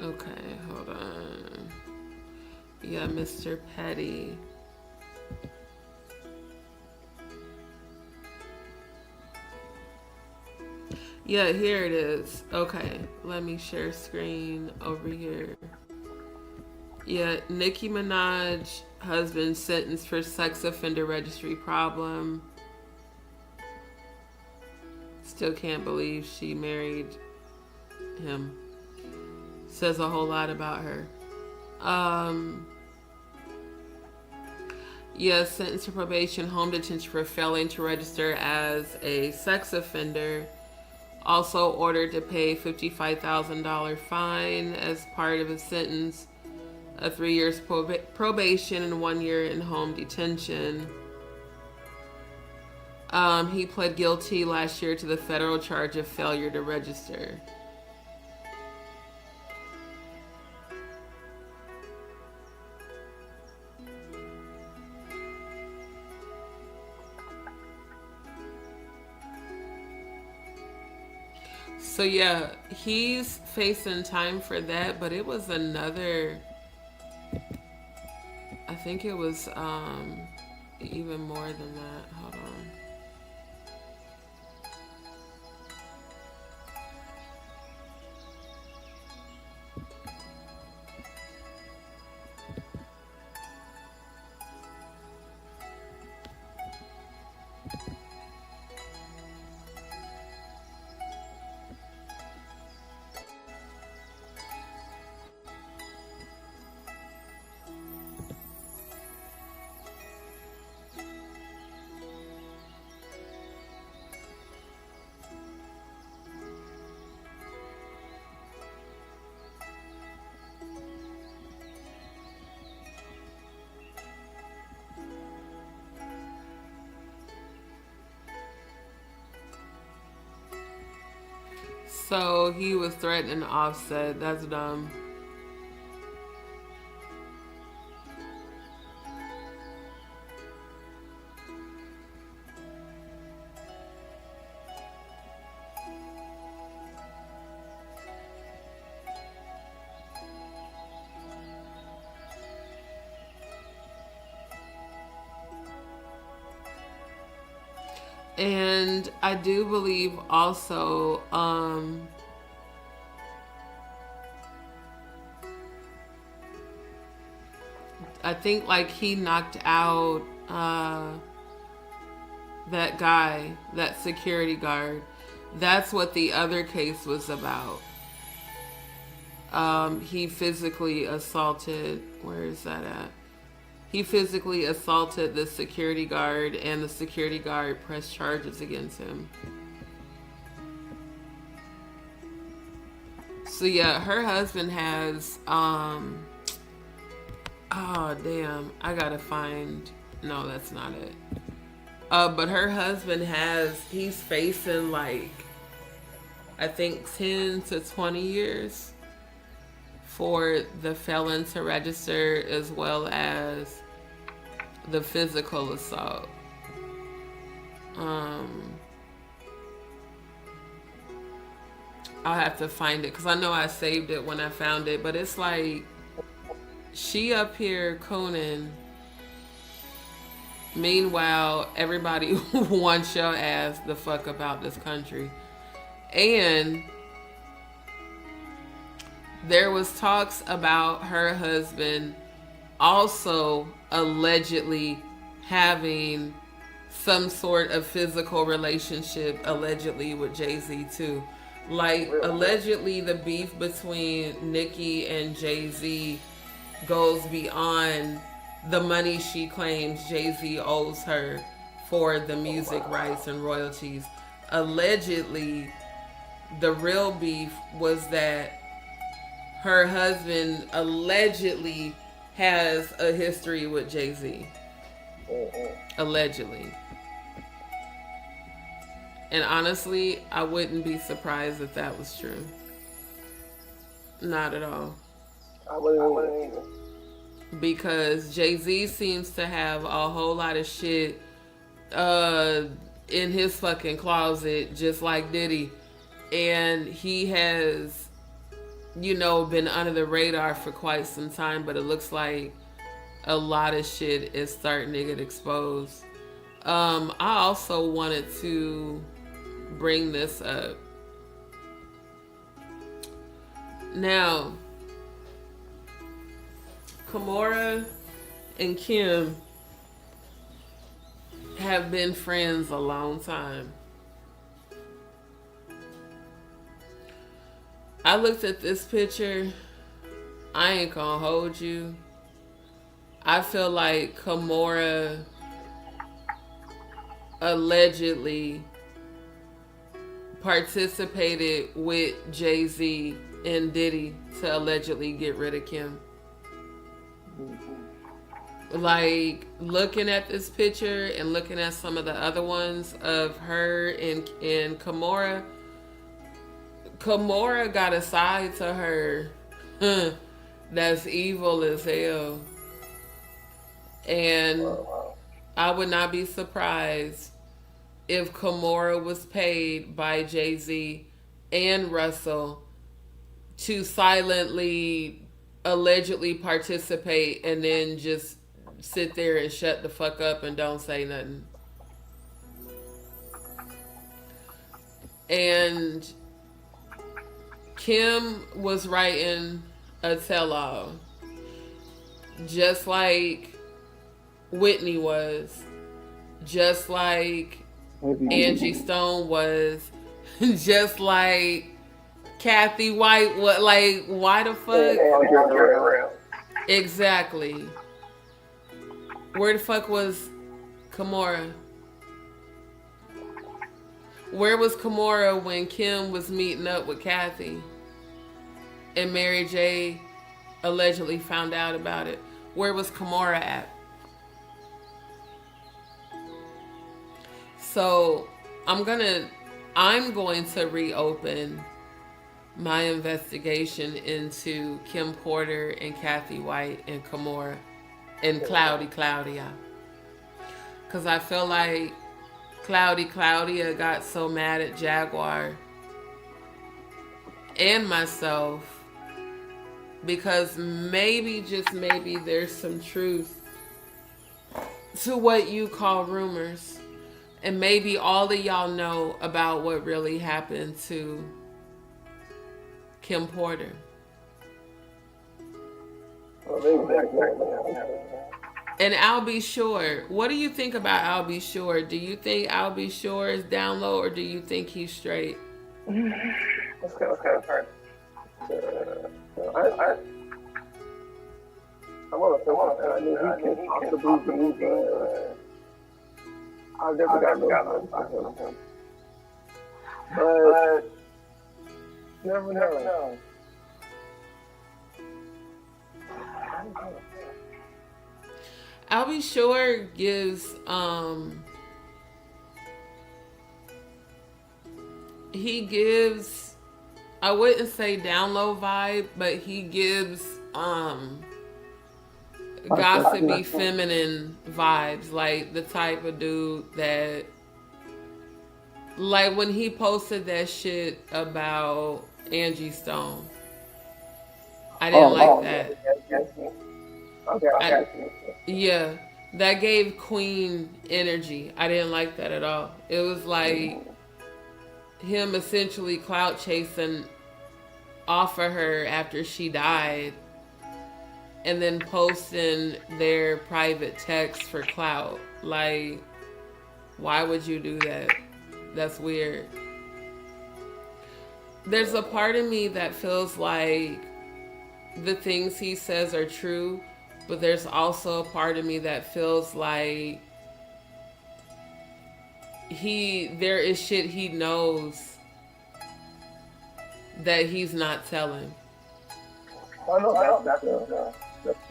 Okay, hold on. Yeah, Mr. Petty. Yeah, here it is. Okay, let me share screen over here. Yeah, Nicki Minaj, husband sentenced for sex offender registry problem. Still can't believe she married him. Says a whole lot about her. Yes, sentenced to probation, home detention for failing to register as a sex offender. Also ordered to pay $55,000 fine as part of his sentence, a 3 years probation and 1 year in home detention. He pled guilty last year to the federal charge of failure to register. So yeah, he's facing time for that, but it was another, I think it was even more than that. Hold on. So he was threatening Offset. That's dumb. And I do believe also, I think like he knocked out that guy, that security guard. That's what the other case was about. He physically assaulted, where is that at? He physically assaulted the security guard, and the security guard pressed charges against him. So yeah, her husband has, oh damn, I gotta find, no, that's not it. But her husband he's facing like, I think 10 to 20 years for the felon to register, as well as the physical assault. I'll have to find it because I know I saved it when I found it, but it's like she up here cooning. Meanwhile, everybody wants your ass the fuck about this country. And there was talks about her husband also allegedly having some sort of physical relationship, allegedly, with Jay-Z too. Like, allegedly the beef between Nicki and Jay-Z goes beyond the money she claims Jay-Z owes her for the music rights and royalties. Allegedly, the real beef was that her husband allegedly has a history with Jay-Z. Allegedly. And honestly, I wouldn't be surprised if that was true. Not at all. I wouldn't either. Because Jay-Z seems to have a whole lot of shit in his fucking closet, just like Diddy. And he has, you know, been under the radar for quite some time, but it looks like a lot of shit is starting to get exposed. I also wanted to bring this up. Now, Kimora and Kim have been friends a long time. I looked at this picture. I ain't gonna hold you. I feel like Kimora allegedly participated with Jay-Z and Diddy to allegedly get rid of Kim. Like, looking at this picture and looking at some of the other ones of her and Kimora, Kimora got a side to her that's evil as hell. And I would not be surprised if Kimora was paid by Jay-Z and Russell to silently, allegedly participate and then just sit there and shut the fuck up and don't say nothing. And Kim was writing a tell-all, just like Whitney was, just like Angie Stone was, just like Kathy White. What? Like, why the fuck? Exactly. Where the fuck was Kimora? Where was Kimora when Kim was meeting up with Kathy and Mary J allegedly found out about it? Where was Kimora at? So I'm going to reopen my investigation into Kim Porter and Kathy White and Kimora and Claudia. Because I feel like Claudia got so mad at Jaguar and myself because maybe, just maybe, there's some truth to what you call rumors. And maybe all of y'all know about what really happened to Kim Porter. And I'll Be Sure. What do you think about I'll Be Sure? Do you think I'll Be Sure is down low, or do you think he's straight? That's kind of hard. I want to say that I knew he could possibly be, I've never gotten no him. But never know. I'll Be Sure gives he gives, I wouldn't say down low vibe, but he gives gossipy feminine vibes, like the type of dude that, like when he posted that shit about Angie Stone, I didn't like that. Yeah, that gave Queen energy. I didn't like that at all. It was like him essentially clout chasing off of her after she died and then posting their private text for clout. Like, why would you do that? That's weird. There's a part of me that feels like the things he says are true, but there's also a part of me that feels like there is shit he knows that he's not telling. I know that's true.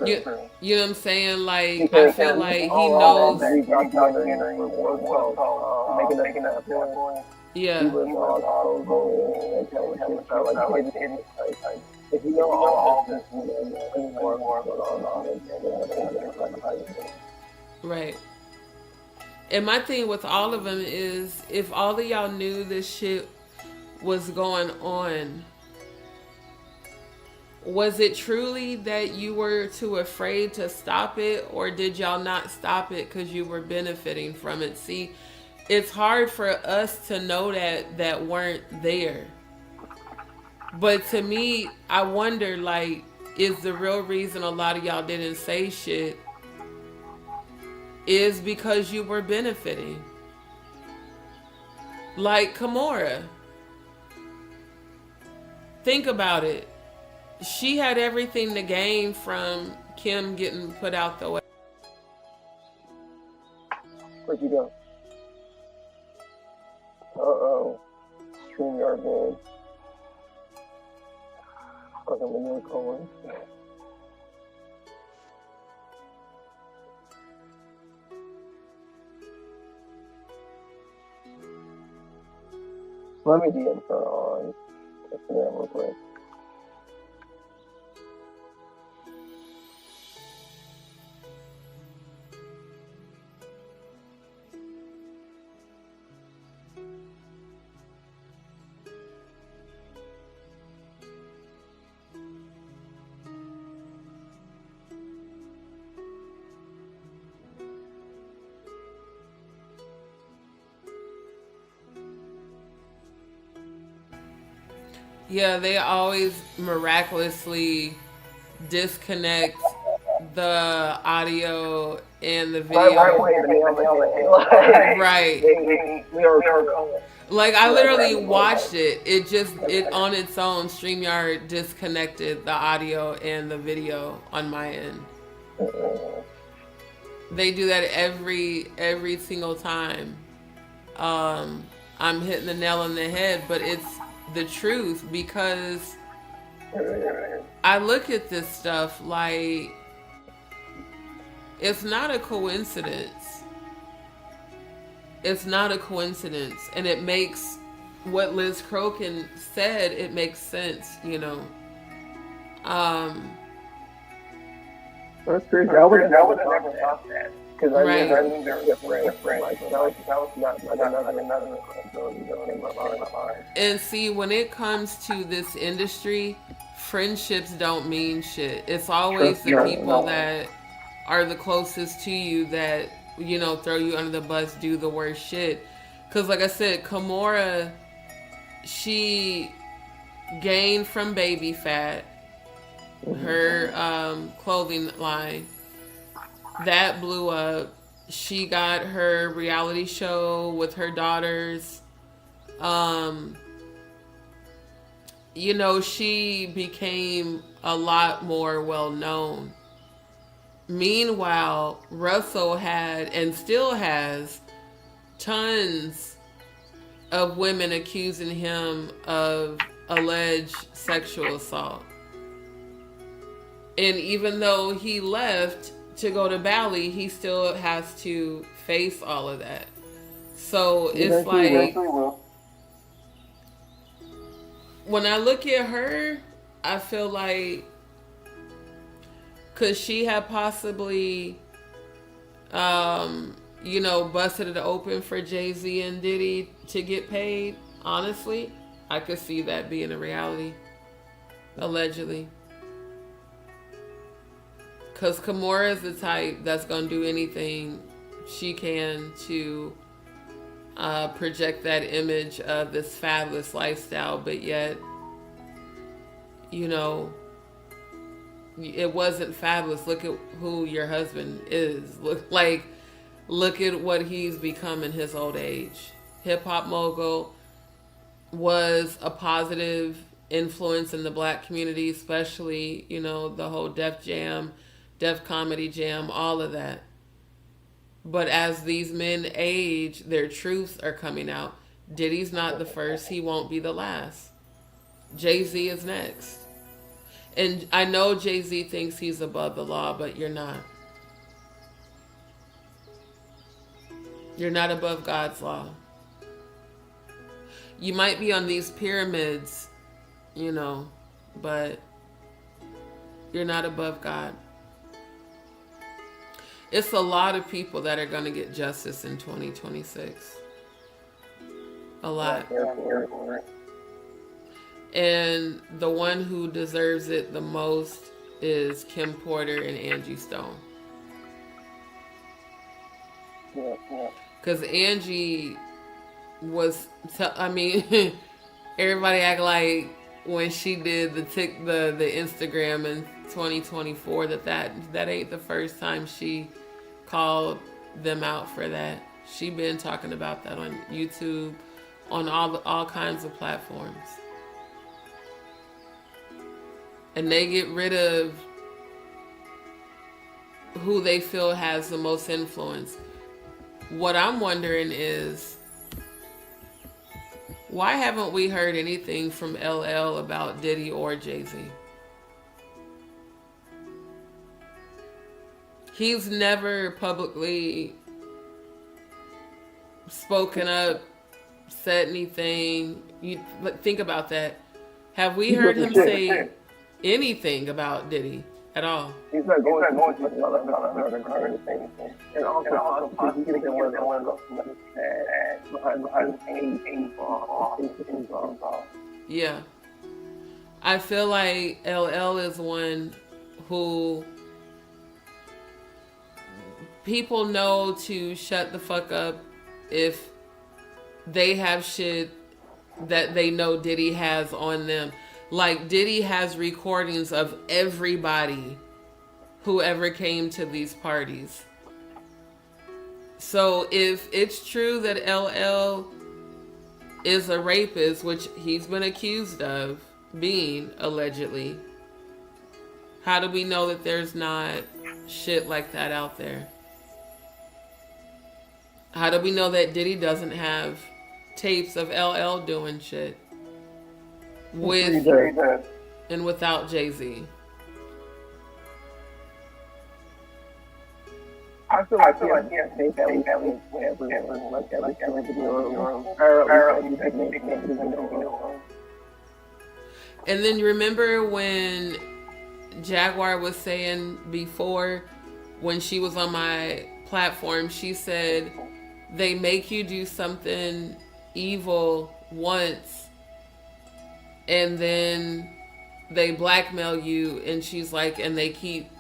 You know what I'm saying? Like, I feel like he knows. Yeah. If you know all this, right. And my thing with all of them is, if all of y'all knew this shit was going on, was it truly that you were too afraid to stop it, or did y'all not stop it because you were benefiting from it? See, it's hard for us to know that weren't there. But to me, I wonder, like, is the real reason a lot of y'all didn't say shit is because you were benefiting? Like Kimora. Think about it. She had everything to gain from Kim getting put out the way. StreamYard man. Fucking Leon Cohen. Let me DM her on Instagram real quick. Yeah, they always miraculously disconnect the audio and the video. Right. Like, I literally watched it. It on its own, StreamYard disconnected the audio and the video on my end. They do that every single time. I'm hitting the nail on the head, but it's the truth, because I look at this stuff like it's not a coincidence. It's not a coincidence, and it makes what Liz Crokin said, it makes sense, you know. That's crazy. I would have never thought that. Because I mean, they're different. Like, that was not another in my mind. And see, when it comes to this industry, friendships don't mean shit. It's always the people that are the closest to you that, you know, throw you under the bus, do the worst shit. Because like I said, Kimora, she gained from baby fat, her clothing line. That blew up. She got her reality show with her daughters. You know, she became a lot more well known. Meanwhile, Russell had and still has tons of women accusing him of alleged sexual assault. And even though he left to go to Bali, he still has to face all of that. So it's like, when I look at her, I feel like, because she had possibly, you know, busted it open for Jay-Z and Diddy to get paid, honestly, I could see that being a reality, allegedly. Because Kimora is the type that's going to do anything she can to project that image of this fabulous lifestyle. But yet, you know, it wasn't fabulous. Look at who your husband is. Look at what he's become in his old age. Hip-hop mogul, was a positive influence in the black community, especially, you know, the whole Def Jam, Def Comedy Jam, all of that. But as these men age, their truths are coming out. Diddy's not the first. He won't be the last. Jay-Z is next. And I know Jay-Z thinks he's above the law, but you're not. You're not above God's law. You might be on these pyramids, you know, but you're not above God. It's a lot of people that are going to get justice in 2026. A lot. And the one who deserves it the most is Kim Porter and Angie Stone. Because Angie was, everybody act like when she did the Instagram in 2024 that ain't the first time she called them out for that. She been talking about that on YouTube, on all kinds of platforms. And they get rid of who they feel has the most influence. What I'm wondering is, Why haven't we heard anything from LL about Diddy or Jay-Z? He's never publicly spoken up, said anything. You think about that. Have we heard him say anything about Diddy at all? He's not going to anything. And also, he's going to one of behind the scenes. Yeah. I feel like LL is one who people know to shut the fuck up if they have shit that they know Diddy has on them. Like, Diddy has recordings of everybody who ever came to these parties. So if it's true that LL is a rapist, which he's been accused of being, allegedly, how do we know that there's not shit like that out there? How do we know that Diddy doesn't have tapes of LL doing shit with and without Jay-Z? I feel like he has tapes that we everyone, like And then you remember when Jaguar was saying before, when she was on my platform, she said, they make you do something evil once and then they blackmail you, and she's like, and they keep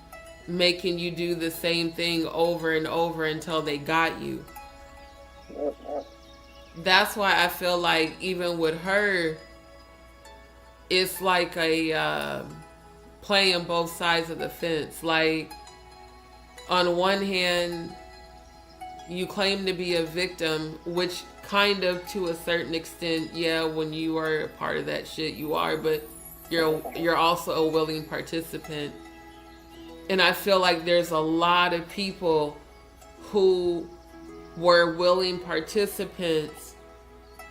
making you do the same thing over and over until they got you. That's why I feel like even with her, it's like a playing both sides of the fence. Like, on one hand, you claim to be a victim, which kind of to a certain extent, yeah, when you are a part of that shit, you are, but you're also a willing participant. And I feel like there's a lot of people who were willing participants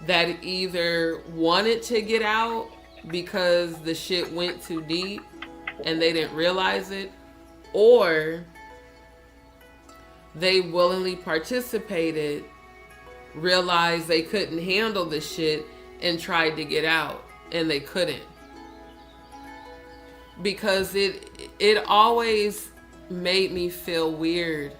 that either wanted to get out because the shit went too deep and they didn't realize it, or they willingly participated, realized they couldn't handle the shit, and tried to get out, and they couldn't. Because it always made me feel weird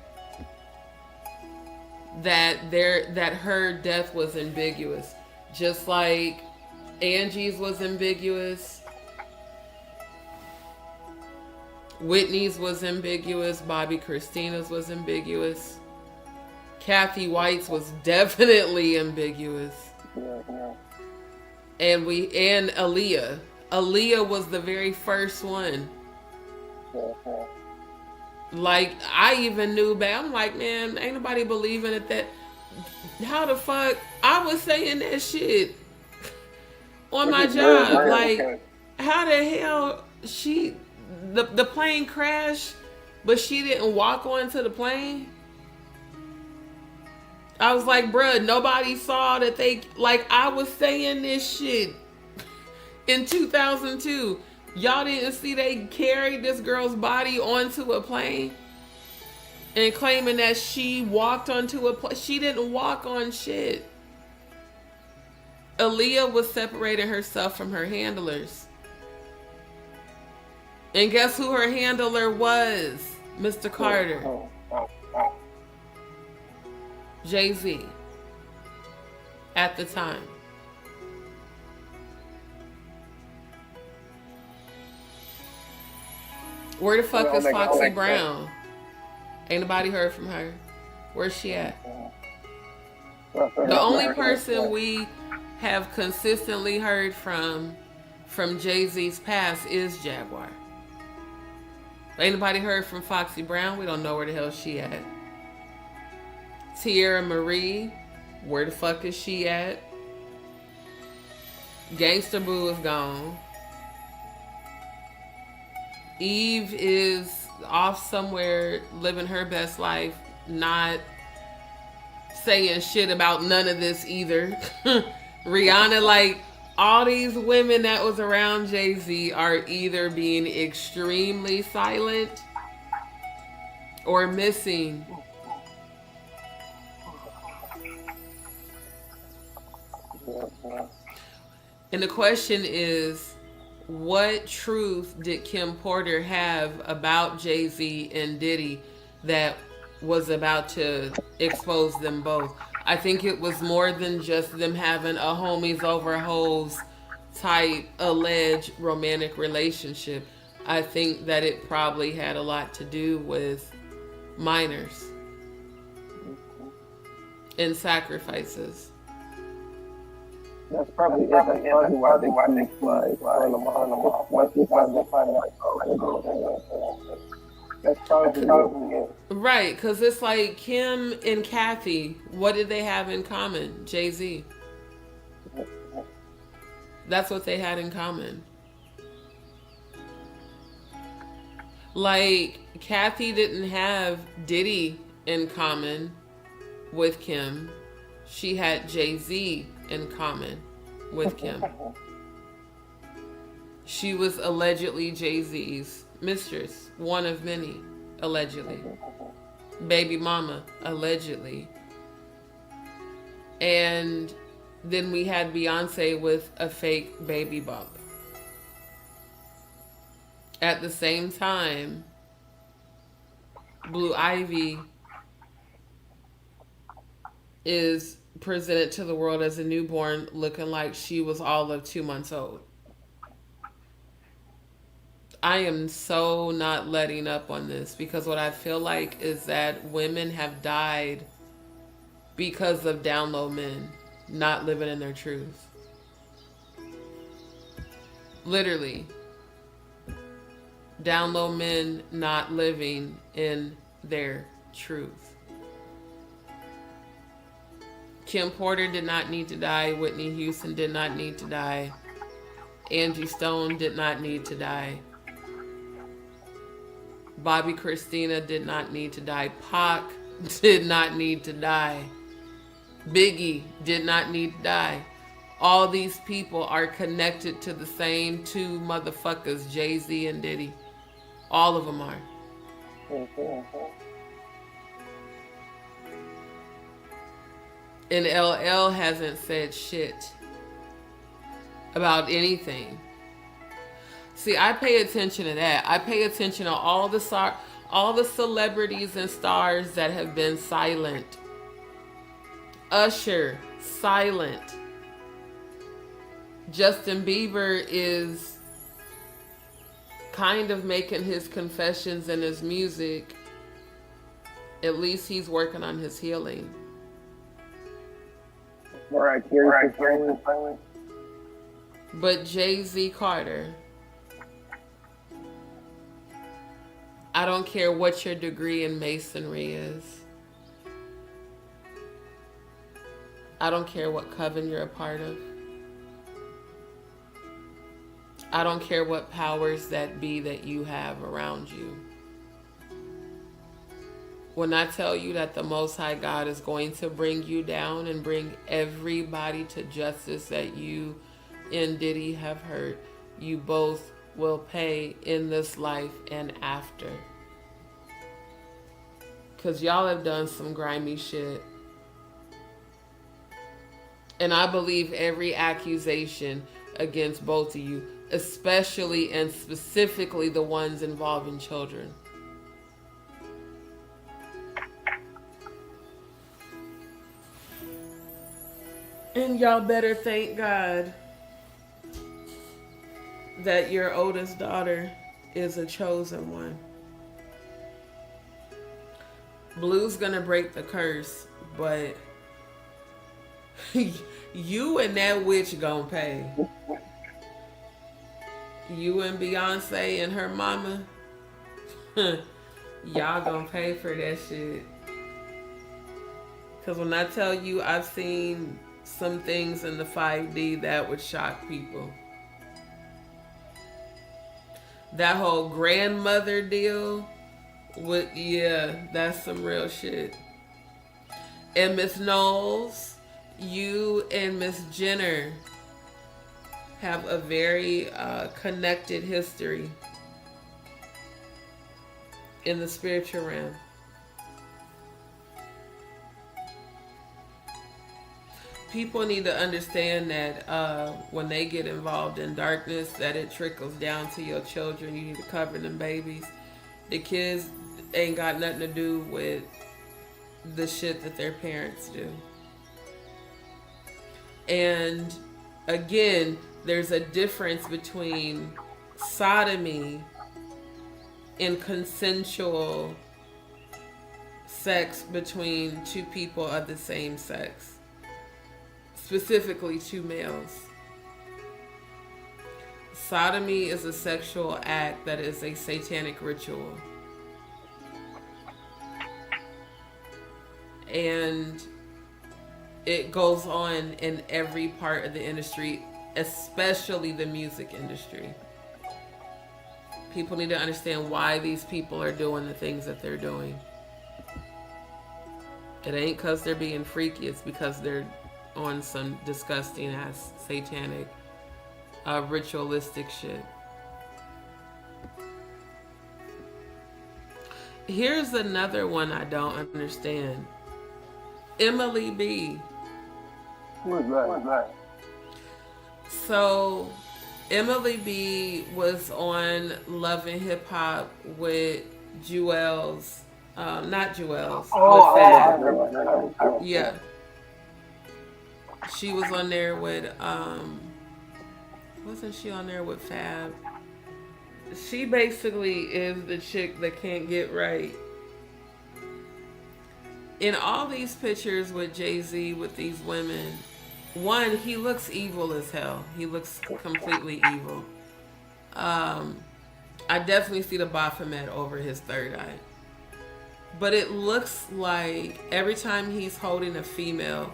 that her death was ambiguous. Just like Angie's was ambiguous, Whitney's was ambiguous, Bobby Christina's was ambiguous, Kathy White's was definitely ambiguous. And Aaliyah. Aaliyah was the very first one. Like, I even knew back, I'm like, man, ain't nobody believing it. That how the fuck I was saying that shit on my job. Like, how the hell the plane crashed, but she didn't walk onto the plane? I was like, bruh, nobody saw that they, like, I was saying this shit in 2002. Y'all didn't see they carried this girl's body onto a plane and claiming that she walked onto a plane. She didn't walk on shit. Aaliyah was separating herself from her handlers. And guess who her handler was? Mr. Carter. Jay-Z. At the time. Where the fuck is Foxy Brown? Ain't nobody heard from her. Where's she at? The only person we have consistently heard from Jay-Z's past is Jaguar. Ain't nobody heard from Foxy Brown. We don't know where the hell she at. Tierra Marie, where the fuck is she at? Gangsta Boo is gone. Eve is off somewhere living her best life, not saying shit about none of this either. Rihanna, like all these women that was around Jay-Z are either being extremely silent or missing. And the question is, what truth did Kim Porter have about Jay-Z and Diddy that was about to expose them both? I think it was more than just them having a homies over hoes type alleged romantic relationship. I think that it probably had a lot to do with minors and sacrifices. That's probably it. That's probably why they keep like once they find out. That's probably it. Right, because it's like Kim and Kathy, what did they have in common? Jay-Z. That's what they had in common. Like, Kathy didn't have Diddy in common with Kim. She had Jay-Z in common with Kim. She was allegedly Jay-Z's mistress, one of many, allegedly. Baby mama, allegedly. And then we had Beyonce with a fake baby bump. At the same time, Blue Ivy is presented to the world as a newborn looking like she was all of 2 months old. I am so not letting up on this because what I feel like is that women have died because of down low men not living in their truth. Literally. Down low men not living in their truth. Kim Porter did not need to die. Whitney Houston did not need to die. Angie Stone did not need to die. Bobby Christina did not need to die. Pac did not need to die. Biggie did not need to die. All these people are connected to the same two motherfuckers, Jay-Z and Diddy. All of them are. And LL hasn't said shit about anything. See, I pay attention to that. I pay attention to all the celebrities and stars that have been silent. Usher, silent. Justin Bieber is kind of making his confessions in his music. At least he's working on his healing. Right, silent. But Jay-Z Carter, I don't care what your degree in masonry is. I don't care what coven you're a part of. I don't care what powers that be that you have around you. When I tell you that the Most High God is going to bring you down and bring everybody to justice that you and Diddy have hurt, you both will pay in this life and after. Because y'all have done some grimy shit. And I believe every accusation against both of you, especially and specifically the ones involving children. And y'all better thank God that your oldest daughter is a chosen one. Blue's gonna break the curse, but you and that witch gonna pay. You and Beyonce and her mama, y'all gonna pay for that shit. Because when I tell you I've seen some things in the 5D that would shock people. That whole grandmother deal, yeah, that's some real shit. And Miss Knowles, you and Miss Jenner have a very connected history in the spiritual realm. People need to understand that when they get involved in darkness, that it trickles down to your children. You need to cover them babies. The kids ain't got nothing to do with the shit that their parents do. And again, there's a difference between sodomy and consensual sex between two people of the same sex, specifically two males. Sodomy is a sexual act that is a satanic ritual. And it goes on in every part of the industry, especially the music industry. People need to understand why these people are doing the things that they're doing. It ain't because they're being freaky, it's because they're on some disgusting ass satanic ritualistic shit. Here's another one I don't understand. Emily B. What's that? So Emily B was on Love and Hip Hop with Jewels, not Jewels, with Fab. Yeah. She was on there with, wasn't she on there with Fab? She basically is the chick that can't get right. In all these pictures with Jay-Z with these women, one, he looks evil as hell. He looks completely evil. I definitely see the Baphomet over his third eye. But it looks like every time he's holding a female,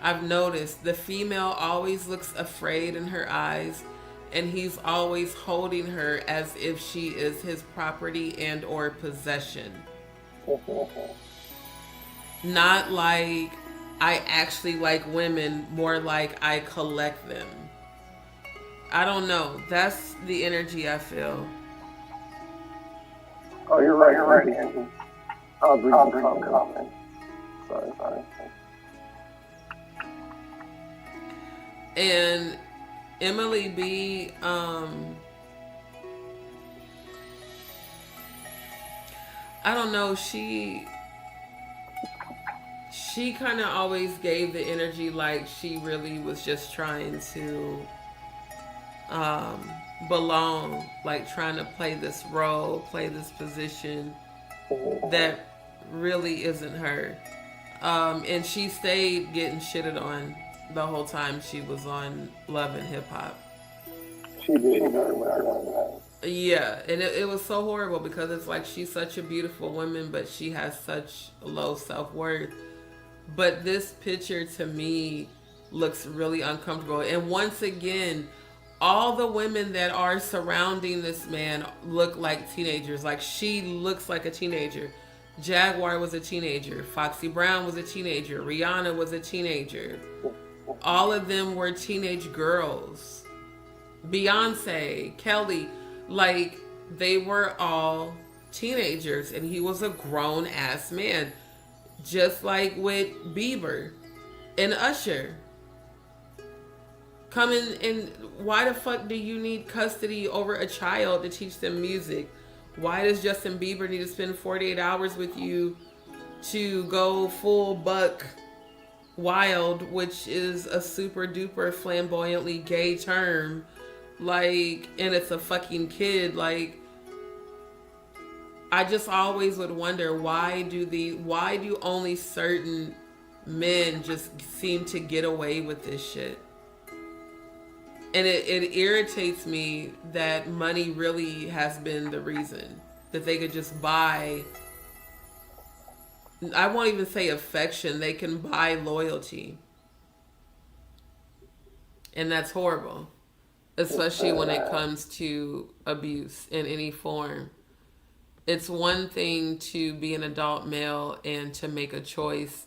I've noticed the female always looks afraid in her eyes, and he's always holding her as if she is his property and or possession. Not like I actually like women, more like I collect them. I don't know. That's the energy I feel. Oh, you're right. I'll read the comment. Sorry. And Emily B, I don't know, she kind of always gave the energy like she really was just trying to belong, like trying to play this role, play this position that really isn't her. And she stayed getting shitted on the whole time she was on Love and Hip Hop. She did very well. Yeah, and it was so horrible because it's like she's such a beautiful woman, but she has such low self-worth. But this picture to me looks really uncomfortable. And once again, all the women that are surrounding this man look like teenagers. Like she looks like a teenager. Jaguar was a teenager. Foxy Brown was a teenager. Rihanna was a teenager. All of them were teenage girls. Beyonce, Kelly, like they were all teenagers, and he was a grown ass man, just like with Bieber and Usher. Coming and why the fuck do you need custody over a child to teach them music? Why does Justin Bieber need to spend 48 hours with you to go full buck wild, which is a super duper flamboyantly gay term, like, and it's a fucking kid? Like, I just always would wonder, why do only certain men just seem to get away with this shit? And it irritates me that money really has been the reason, that they could just buy, I won't even say affection, they can buy loyalty. And that's horrible, especially when it comes to abuse in any form. It's one thing to be an adult male and to make a choice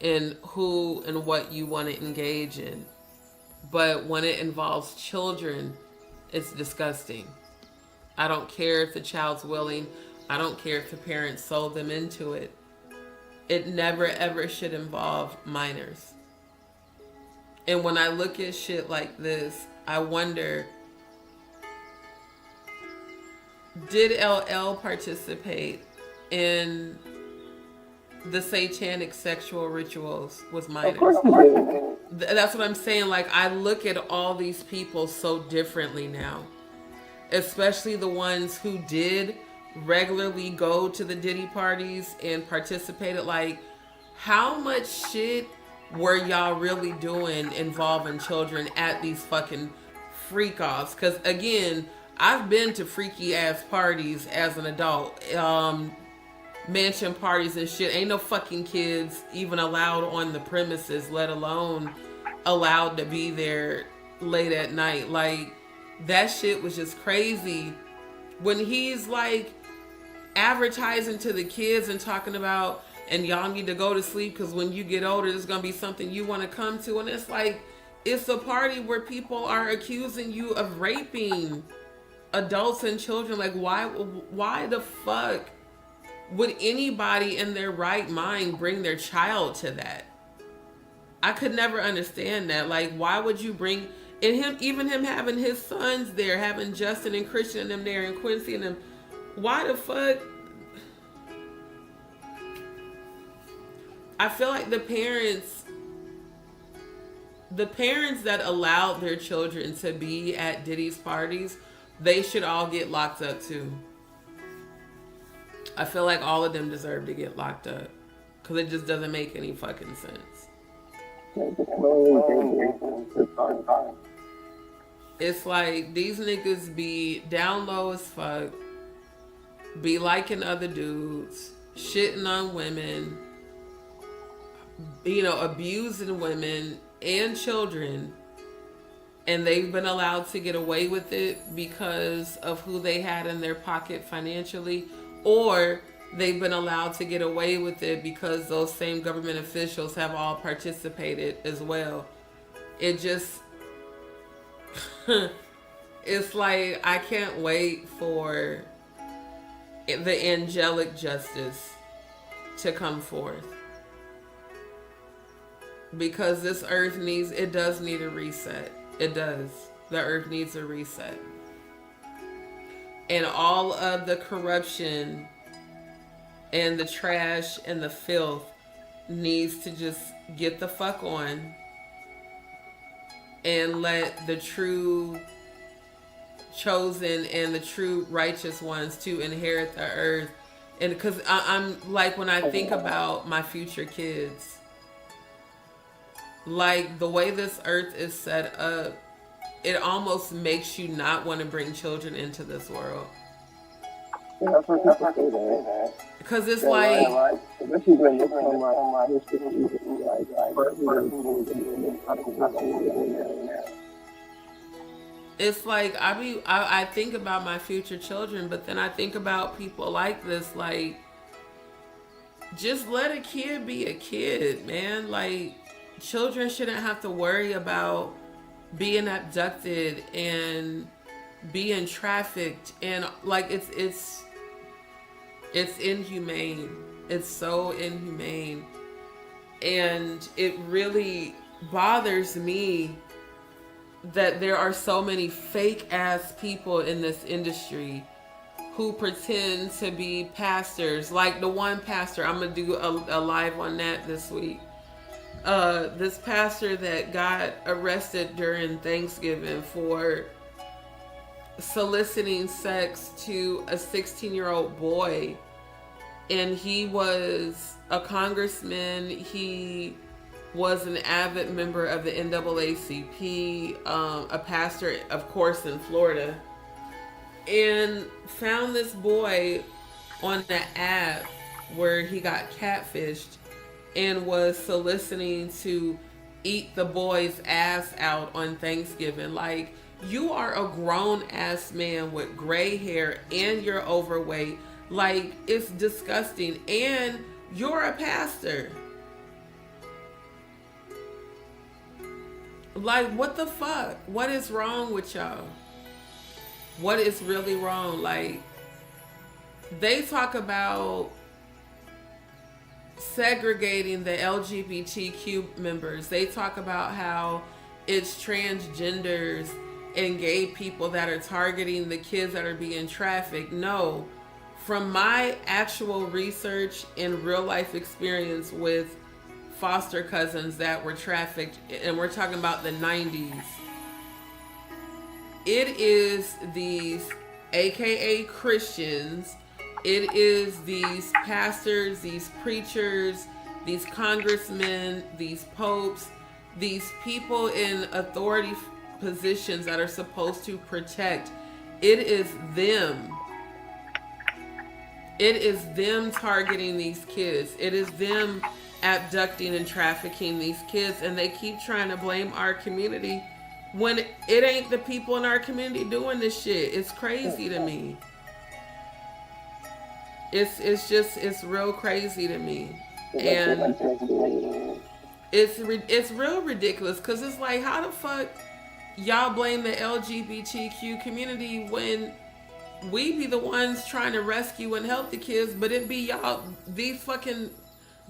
in who and what you want to engage in. But when it involves children, it's disgusting. I don't care if the child's willing. I don't care if the parents sold them into it. It never ever should involve minors. And when I look at shit like this, I wonder, did LL participate in the satanic sexual rituals with minors? Of course he did. That's what I'm saying. Like, I look at all these people so differently now, especially the ones who did regularly go to the Diddy parties and participated. Like, how much shit were y'all really doing involving children at these fucking freak offs? Because again, I've been to freaky ass parties as an adult, mansion parties and shit. Ain't no fucking kids even allowed on the premises, let alone allowed to be there late at night. Like, that shit was just crazy. When he's like advertising to the kids and talking about, and y'all need to go to sleep because when you get older, there's gonna be something you want to come to. And it's like, it's a party where people are accusing you of raping adults and children. Like, why the fuck would anybody in their right mind bring their child to that? I could never understand that. Like, why would you bring, and him, even him having his sons there, having Justin and Christian and them there and Quincy and them, why the fuck? I feel like the parents that allowed their children to be at Diddy's parties, they should all get locked up too. I feel like all of them deserve to get locked up because it just doesn't make any fucking sense. It's like these niggas be down low as fuck, be liking other dudes, shitting on women, you know, abusing women and children, and they've been allowed to get away with it because of who they had in their pocket financially, or they've been allowed to get away with it because those same government officials have all participated as well. It just it's like, I can't wait for the angelic justice to come forth, because this earth does need a reset. It does. The earth needs a reset. And all of the corruption and the trash and the filth needs to just get the fuck on and let the true chosen and the true righteous ones to inherit the earth. And because I'm like, when I think about my future kids, like the way this earth is set up, it almost makes you not want to bring children into this world. Because it's like, it's like I think about my future children, but then I think about people like this. Like, just let a kid be a kid, man. Like, children shouldn't have to worry about being abducted and being trafficked, and like it's inhumane. It's so inhumane, and it really bothers me that there are so many fake ass people in this industry who pretend to be pastors. Like the one pastor, I'm gonna do a live on that this week. This pastor that got arrested during Thanksgiving for soliciting sex to a 16-year-old boy, and he was a congressman. He was an avid member of the NAACP, a pastor, of course, in Florida, and found this boy on the app where he got catfished and was soliciting to eat the boy's ass out on Thanksgiving. Like, you are a grown ass man with gray hair and you're overweight. Like, it's disgusting. And you're a pastor. Like, what the fuck? What is wrong with y'all? What is really wrong? Like, they talk about segregating the LGBTQ members. They talk about how it's transgenders and gay people that are targeting the kids that are being trafficked. No. From my actual research and real life experience with foster cousins that were trafficked, and we're talking about the 90s, it is these AKA Christians, it is these pastors, these preachers, these congressmen, these popes, these people in authority positions that are supposed to protect. It is them. It is them targeting these kids. It is them abducting and trafficking these kids, and they keep trying to blame our community when it ain't the people in our community doing this shit. It's crazy to me. It's real crazy to me. And it's real ridiculous, because it's like, how the fuck y'all blame the LGBTQ community when we be the ones trying to rescue and help the kids, but it be y'all, these fucking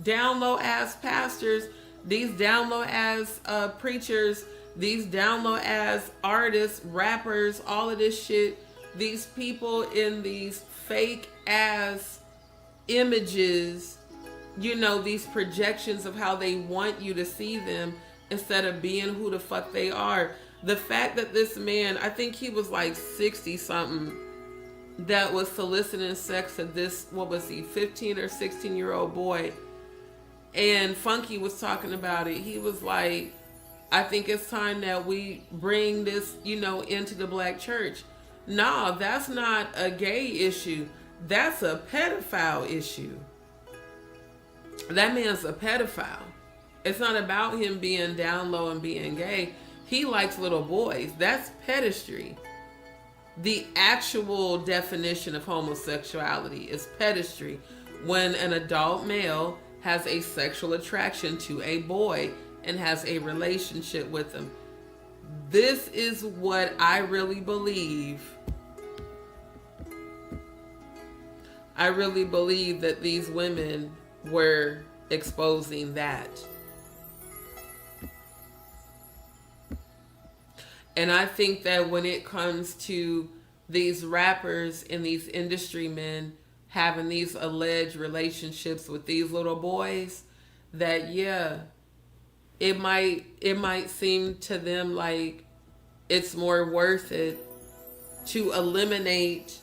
down low ass pastors, these down low ass preachers, these down low ass artists, rappers, all of this shit, these people in these fake ass images, you know, these projections of how they want you to see them instead of being who the fuck they are. The fact that this man, I think he was like 60 something, that was soliciting sex to this, what was he, 15 or 16-year-old boy. And Funky was talking about it. He was like, I think it's time that we bring this, you know, into the black church. Nah, that's not a gay issue. That's a pedophile issue. That man's a pedophile. It's not about him being down low and being gay. He likes little boys. That's pedestry. The actual definition of homosexuality is pedestry, when an adult male has a sexual attraction to a boy and has a relationship with him. This is what I really believe. I really believe that these women were exposing that. And I think that when it comes to these rappers and these industry men having these alleged relationships with these little boys, that yeah, it might seem to them like it's more worth it to eliminate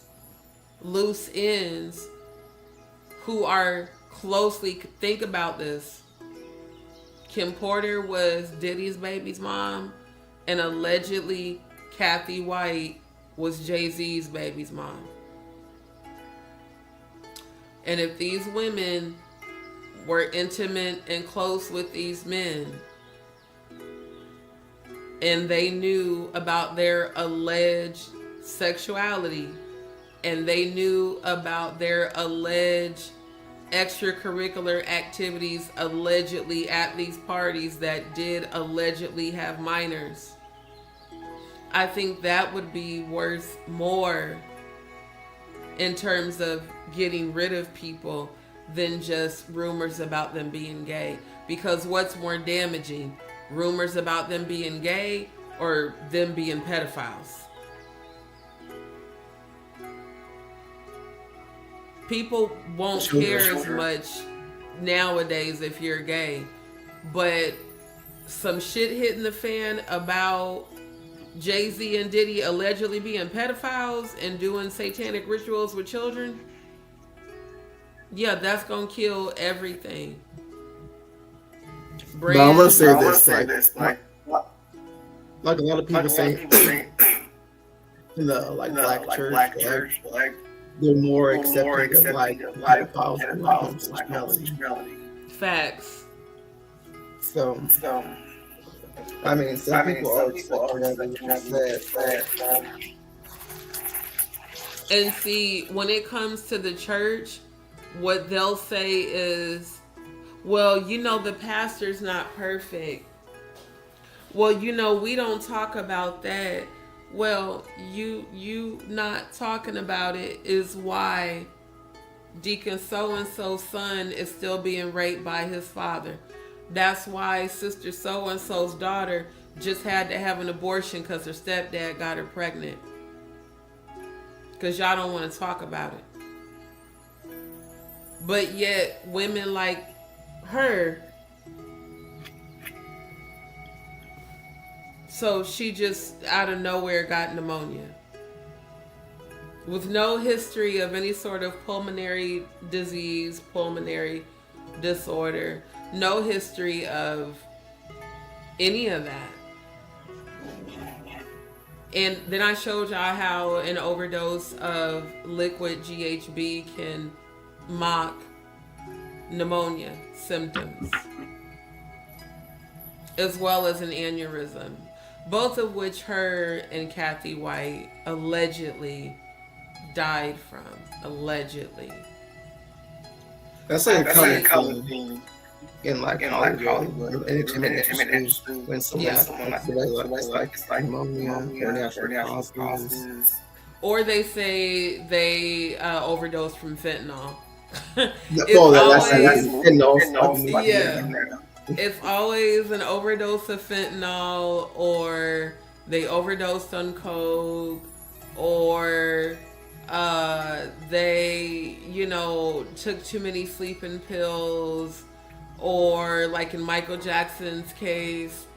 loose ends who are closely, think about this. Kim Porter was Diddy's baby's mom, and allegedly Kathy White was Jay-Z's baby's mom. And if these women were intimate and close with these men, and they knew about their alleged sexuality, and they knew about their alleged extracurricular activities allegedly at these parties that did allegedly have minors, I think that would be worth more in terms of getting rid of people than just rumors about them being gay. Because what's more damaging, rumors about them being gay or them being pedophiles? People won't care as much nowadays if you're gay, but some shit hitting the fan about Jay-Z and Diddy allegedly being pedophiles and doing satanic rituals with children, yeah, that's gonna kill everything. But I'm gonna say this, like a lot of people say in the like black church, like they're more accepting of like pedophiles and homosexuality. Facts. So I mean, some people are accepting that. And see, when it comes to the church, what they'll say is, well, you know, the pastor's not perfect. Well, you know, we don't talk about that. Well, you not talking about it is why Deacon so and so's son is still being raped by his father. That's why Sister so and so's daughter just had to have an abortion because her stepdad got her pregnant. Because y'all don't want to talk about it. But yet, women like her, so she just out of nowhere got pneumonia. With no history of any sort of pulmonary disease, pulmonary disorder, no history of any of that. And then I showed y'all how an overdose of liquid GHB can mock pneumonia symptoms, as well as an aneurysm, both of which her and Kathy White allegedly died from. Allegedly. That's like a common thing in like Hollywood, entertainment industry, when someone like pneumonia or natural causes. Or they say they overdosed from fentanyl. It's always an overdose of fentanyl, or they overdosed on coke, or they, you know, took too many sleeping pills, or like in Michael Jackson's case,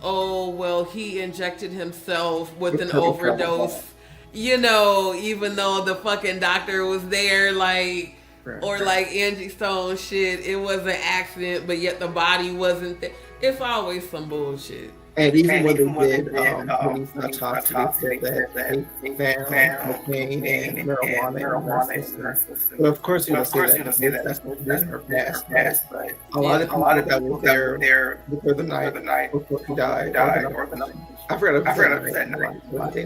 oh, well, he injected himself with an overdose, you know, even though the fucking doctor was there, like, or like Angie Stone shit, it was an accident, but yet the body wasn't there. It's always some bullshit. And even when they did police autopsy, they said that they found cocaine and marijuana in her system. But of course, you don't say that that's her past. But a lot of people that were there before the night before she died, or the night. I forgot that night. They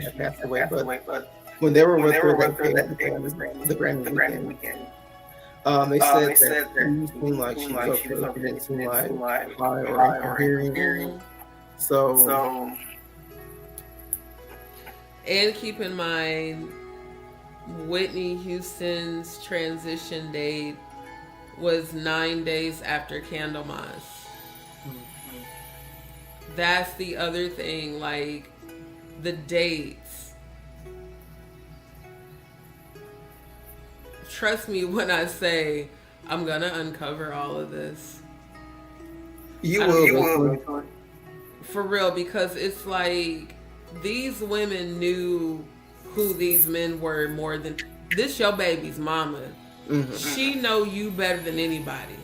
had passed away, but when they were with her the Grammy weekend, they said that it seemed like she was okay. It didn't seem like high or hearing. So, and keep in mind, Whitney Houston's transition date was 9 days after Candlemas. Mm-hmm. That's the other thing, like the dates. Trust me when I say I'm gonna uncover all of this. You will. For real, because it's like these women knew who these men were more than this. Your baby's mama. Mm-hmm. She know you better than anybody.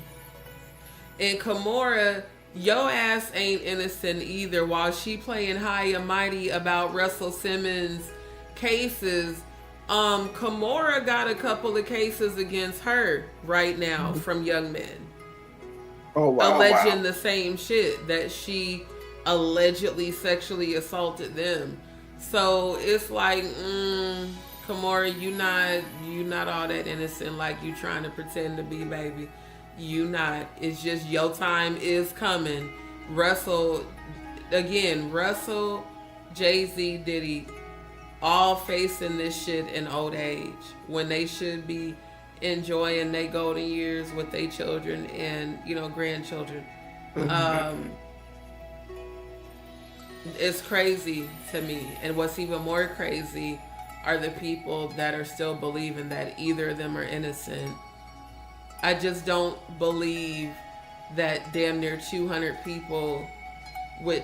And Kimora, your ass ain't innocent either. While she playing high and mighty about Russell Simmons cases, Kimora got a couple of cases against her right now from young men. Oh wow! Alleging the same shit, that she allegedly sexually assaulted them. So it's like, Kimora, you not all that innocent like you trying to pretend to be, baby. You not. It's just your time is coming. Russell, Jay-Z, Diddy, all facing this shit in old age when they should be enjoying their golden years with their children and, you know, grandchildren. It's crazy to me. And what's even more crazy are the people that are still believing that either of them are innocent. I just don't believe that damn near 200 people with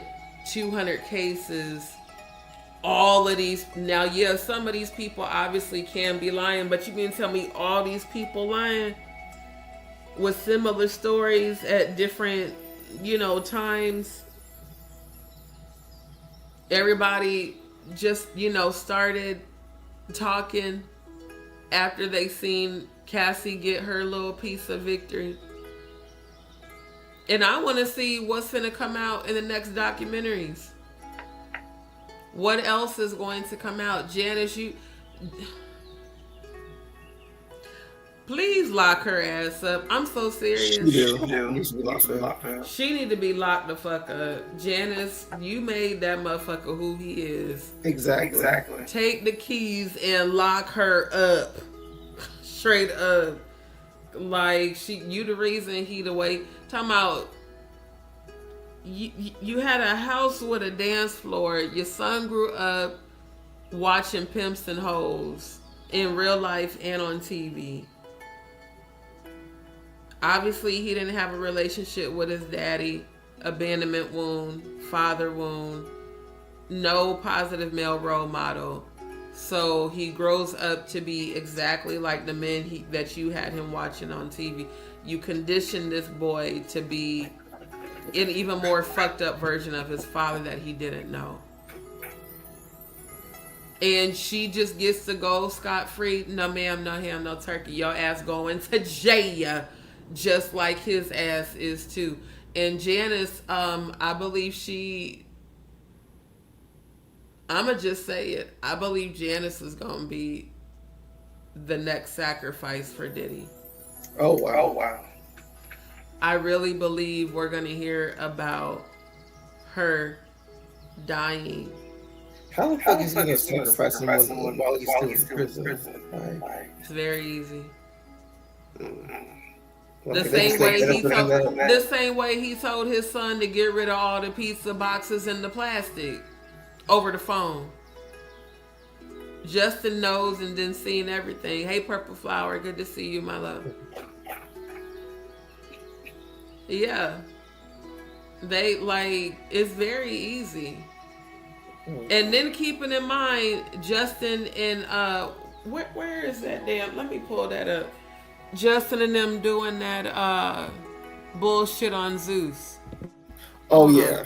200 cases, all of these, now yeah, some of these people obviously can be lying, but you mean tell me all these people lying with similar stories at different, you know, times? Everybody just, you know, started talking after they seen Cassie get her little piece of victory. And I want to see what's finna come out in the next documentaries. What else is going to come out? Janice, Please lock her ass up. I'm so serious. She do. Needs to be locked up. She need to be locked the fuck up. Janice, you made that motherfucker who he is. Exactly. Take the keys and lock her up. Straight up. Like, you the reason he the way. Talking about, you had a house with a dance floor. Your son grew up watching Pimps and Hoes in real life and on TV. Obviously, he didn't have a relationship with his daddy. Abandonment wound, father wound, no positive male role model. So he grows up to be exactly like the men that you had him watching on TV. You conditioned this boy to be an even more fucked up version of his father that he didn't know. And she just gets to go scot-free. No ma'am, no ham, no turkey. Your ass going to jail. Just like his ass is too. And Janice, I believe I'ma just say it. I believe Janice is gonna be the next sacrifice for Diddy. Oh wow. I really believe we're gonna hear about her dying. How the fuck is he gonna sacrifice someone while he's still in prison? It's very easy. Like, The same way he told his son to get rid of all the pizza boxes and the plastic over the phone. Justin knows and then seen everything. Hey, Purple Flower, good to see you, my love. Yeah. They, like, it's very easy. And then keeping in mind, Justin and, where is that damn? Let me pull that up. Justin and them doing that bullshit on Zeus. Oh yeah.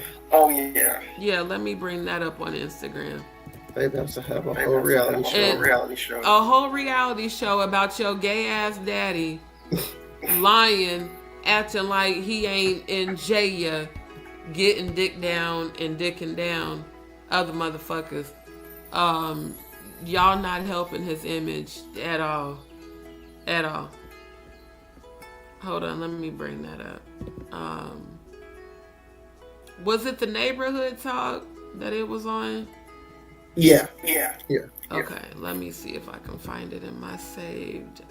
Yeah, let me bring that up on Instagram. They have to have a whole reality show. A whole reality show about your gay ass daddy lying, acting like he ain't in jail, getting dick down and dicking down other motherfuckers. Y'all not helping his image at all. Hold on, let me bring that up. Was it the neighborhood talk that it was on? Yeah. Okay, let me see if I can find it in my saved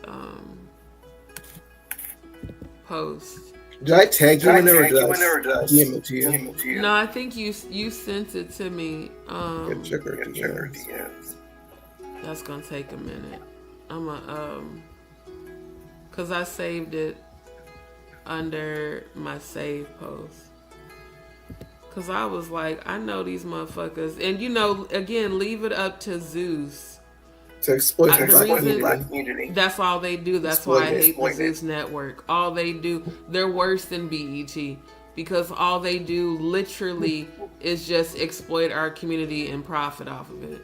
post. Did I tag you whenever it does? DM it to you. No, I think you sent it to me. Check her DMs. That's gonna take a minute. I'm a cause I saved it under my save post. Cause I was like, I know these motherfuckers, and you know, again, leave it up to Zeus to exploit the black community. That's all they do. That's why I hate the Zeus network. All they do, they're worse than BET because all they do literally is just exploit our community and profit off of it.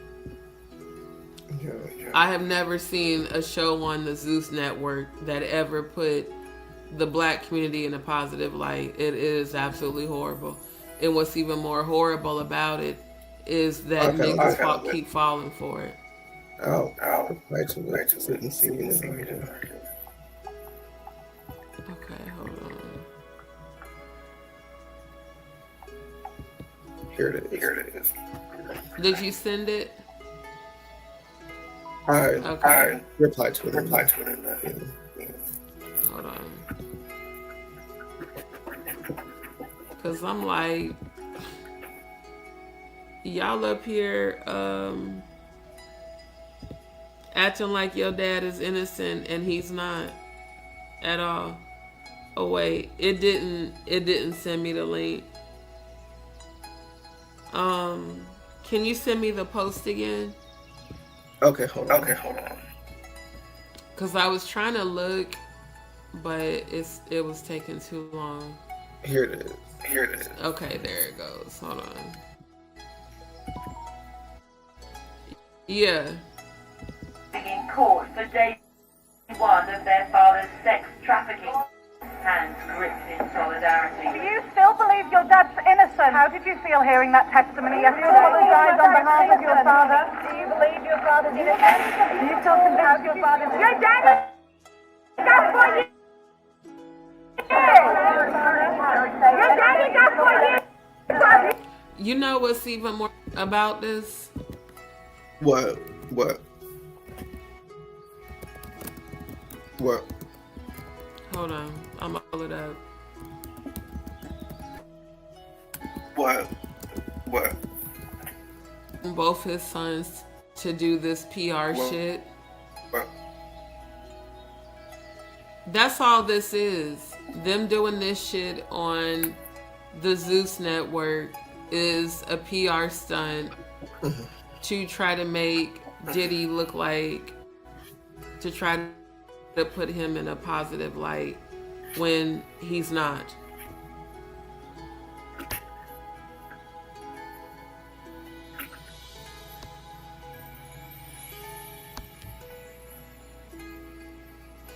I have never seen a show on the Zeus network that ever put the black community in a positive light. It is absolutely horrible. And what's even more horrible about it is that niggas keep falling for it. Oh, right to sit and see it. Okay, hold on. Here it is. Did you send it? I replied to it. Hold on. Cause I'm like, y'all up here acting like your dad is innocent and he's not at all. Oh wait, it didn't send me the link. Can you send me the post again? Okay, hold on. Cause I was trying to look, but it was taking too long. Here it is. Okay, there it goes. Hold on. Yeah. In court for day one of their father's sex trafficking. Hands gripped in solidarity. Do you still believe your dad's innocent? How did you feel hearing that testimony yesterday? Do you apologize on behalf of your father? Do you believe your father's innocent? Do you still convinced your father's innocent? Your dad You know what's even more about this? What? What? What? Hold on, I'm gonna pull it up. What? What? Both his sons to do this PR shit. What? That's all this is. Them doing this shit on the Zeus network is a PR stunt to try to make Diddy look like, to try to put him in a positive light when he's not.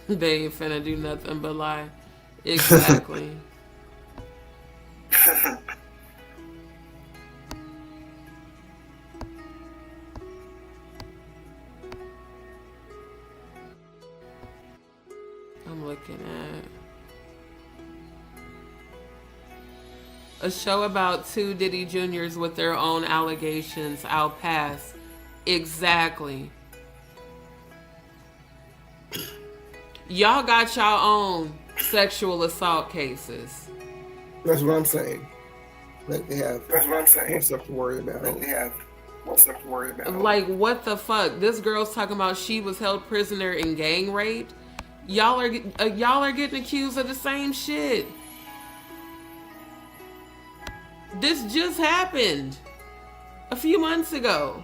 They ain't finna do nothing but lie. Exactly. I'm looking at a show about two Diddy Juniors with their own allegations. I'll pass. Exactly. Y'all got y'all own sexual assault cases. That's what I'm saying. Like they have. That's what I'm saying. More stuff to worry about. Like they have more stuff to worry about. Like what the fuck? This girl's talking about she was held prisoner in gang rape. Y'all are getting accused of the same shit. This just happened a few months ago.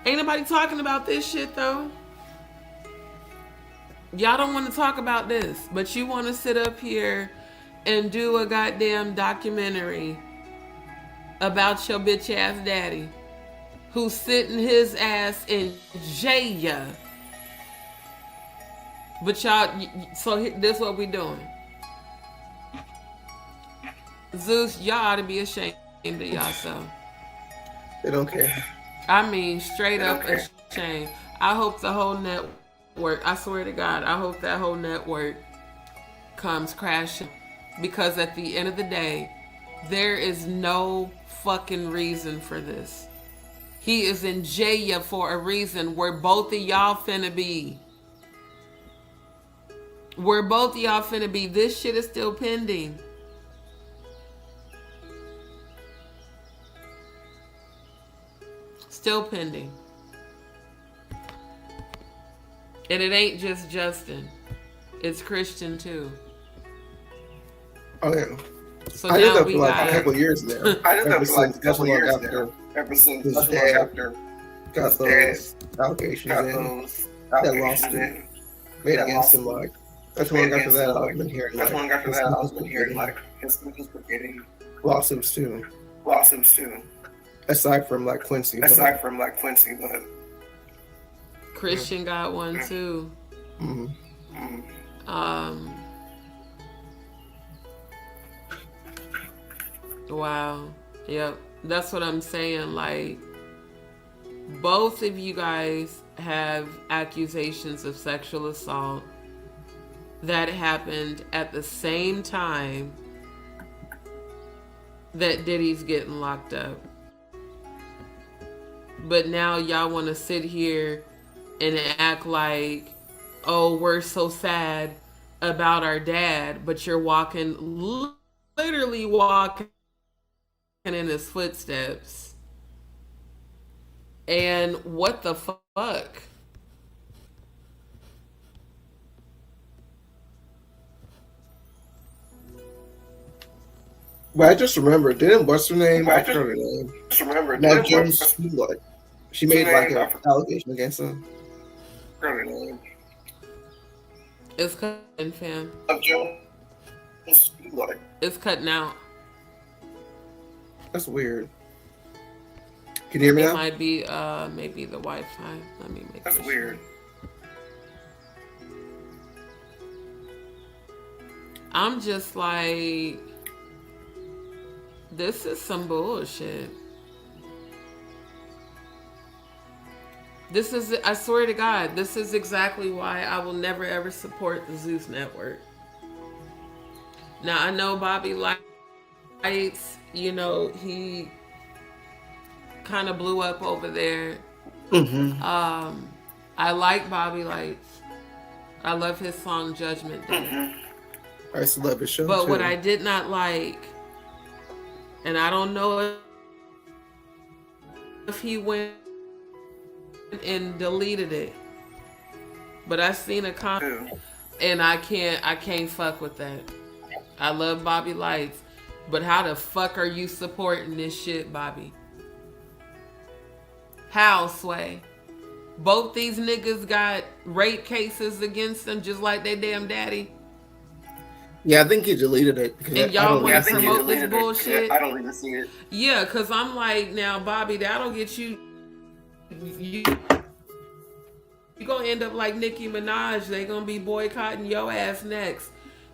Ain't nobody talking about this shit though. Y'all don't want to talk about this, but you want to sit up here and do a goddamn documentary about your bitch ass daddy who's sitting his ass in jail. But y'all, so this what we doing. Zeus, y'all ought to be ashamed of y'allself. They don't care. I mean, straight up ashamed. I hope the whole network, I swear to God, I hope that whole network comes crashing. Because at the end of the day, there is no fucking reason for this. He is in jail for a reason where both of y'all finna be. Where both of y'all finna be. This shit is still pending. Still pending. And it ain't just Justin. It's Christian too. Oh yeah. So I did now that we for like got a couple of years now. I did that for like a couple of years now. Ever since his dad got those allegations that lawsuit made against him. Like that's when after that I've been hearing. That's when after that I've been hearing like his getting lawsuits too. Aside from like Quincy. But Christian got one too. Wow. Yep. That's what I'm saying. Like, both of you guys have accusations of sexual assault that happened at the same time that Diddy's getting locked up. But now y'all want to sit here and act like, oh, we're so sad about our dad, but you're literally walking in his footsteps. And what the fuck? But I just remember, didn't what's her name? I forgot her name. Now Jones, like, she made like an allegation against him. It's cutting, fam. It's cutting out. That's weird. Can you hear me now? It might be maybe the Wi-Fi. Let me make That's this weird. I'm just like, this is some bullshit. This is, I swear to God, this is exactly why I will never ever support the Zeus Network. Now, I know Bobby Lights, you know, he kind of blew up over there. I like Bobby Lights. I love his song Judgment Day. I used to love his show But too. what I did not like, and I don't know if he went and deleted it, but I seen a comment and I can't fuck with that. I love Bobby Lights, but how the fuck are you supporting this shit, Bobby? How, Sway? Both these niggas got rape cases against them just like they damn daddy. Yeah, I think he deleted it because And y'all want to promote this it. bullshit? I don't even see it. Yeah, because I'm like, now, Bobby, that'll get you... You gonna end up like Nicki Minaj. They gonna be boycotting your ass next.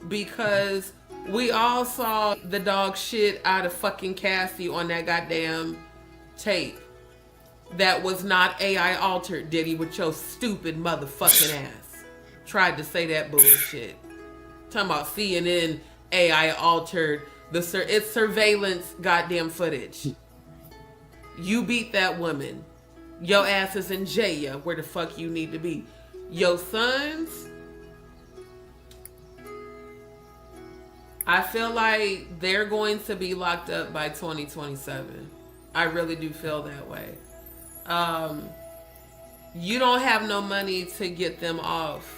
Because we all saw the dog shit out of fucking Cassie on that goddamn tape. That was not AI altered, Diddy, with your stupid motherfucking ass. Tried to say that bullshit. Talking about CNN AI altered it's surveillance goddamn footage. You beat that woman. Your ass is in jail where the fuck you need to be. Your sons, I feel like they're going to be locked up by 2027. I really do feel that way. You don't have no money to get them off.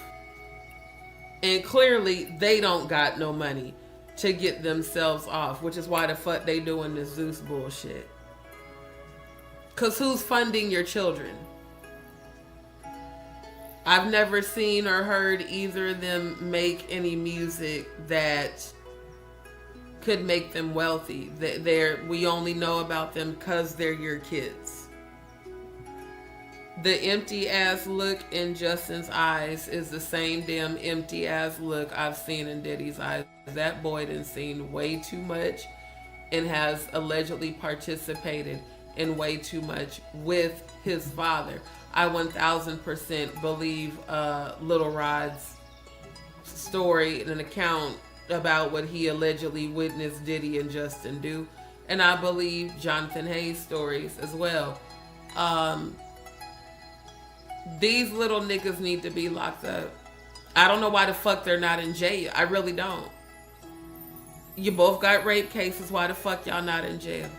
And clearly, they don't got no money to get themselves off, which is why the fuck they doing this Zeus bullshit. Because who's funding your children? I've never seen or heard either of them make any music that could make them wealthy. We only know about them because they're your kids. The empty ass look in Justin's eyes is the same damn empty ass look I've seen in Diddy's eyes. That boy done seen way too much and has allegedly participated in way too much with his father. I 1000% believe Little Rod's story and an account about what he allegedly witnessed Diddy and Justin do. And I believe Jonathan Hayes' stories as well. These little niggas need to be locked up. I don't know why the fuck they're not in jail. I really don't. You both got rape cases. Why the fuck y'all not in jail?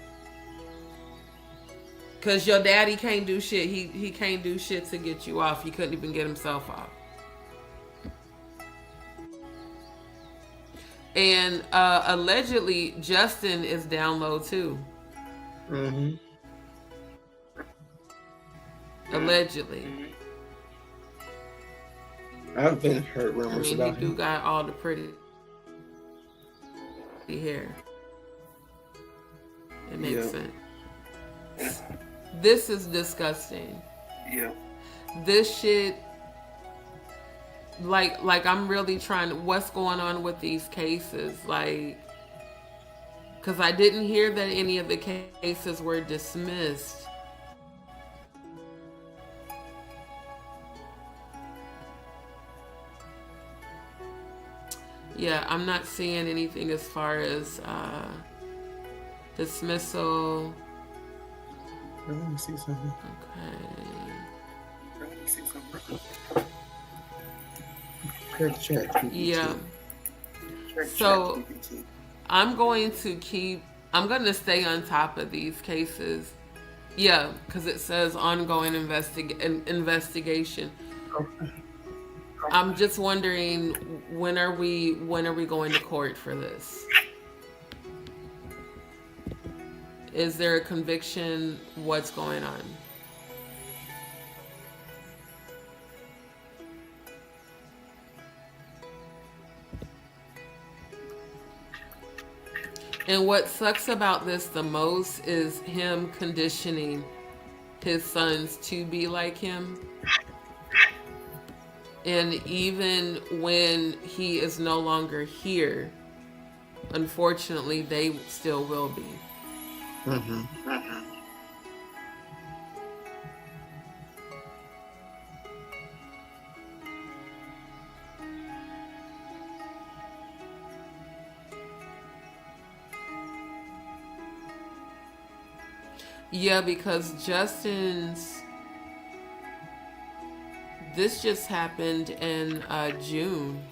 Because your daddy can't do shit. He can't do shit to get you off. He couldn't even get himself off. And allegedly, Justin is down low too. Mm-hmm. Allegedly. I haven't heard rumors about he do him. got all the pretty hair. It makes sense. This is disgusting. Yeah. This shit, like I'm really trying to, what's going on with these cases? Like, because I didn't hear that any of the cases were dismissed. Yeah, I'm not seeing anything as far as dismissal. Let me see something. Okay. Yeah. So I'm going to stay on top of these cases. Yeah, because it says ongoing investigation. Okay. I'm just wondering, when are we going to court for this? Is there a conviction? What's going on? And what sucks about this the most is him conditioning his sons to be like him. And even when he is no longer here, unfortunately, they still will be. Mm-hmm. Yeah, because this just happened in June.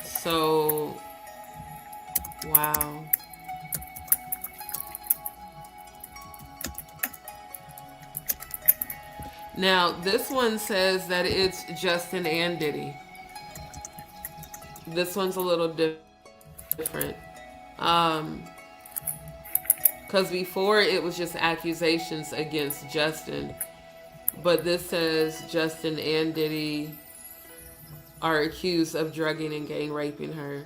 So, wow. Now, this one says that it's Justin and Diddy. This one's a little different. Because before it was just accusations against Justin. But this says Justin and Diddy are accused of drugging and gang raping her.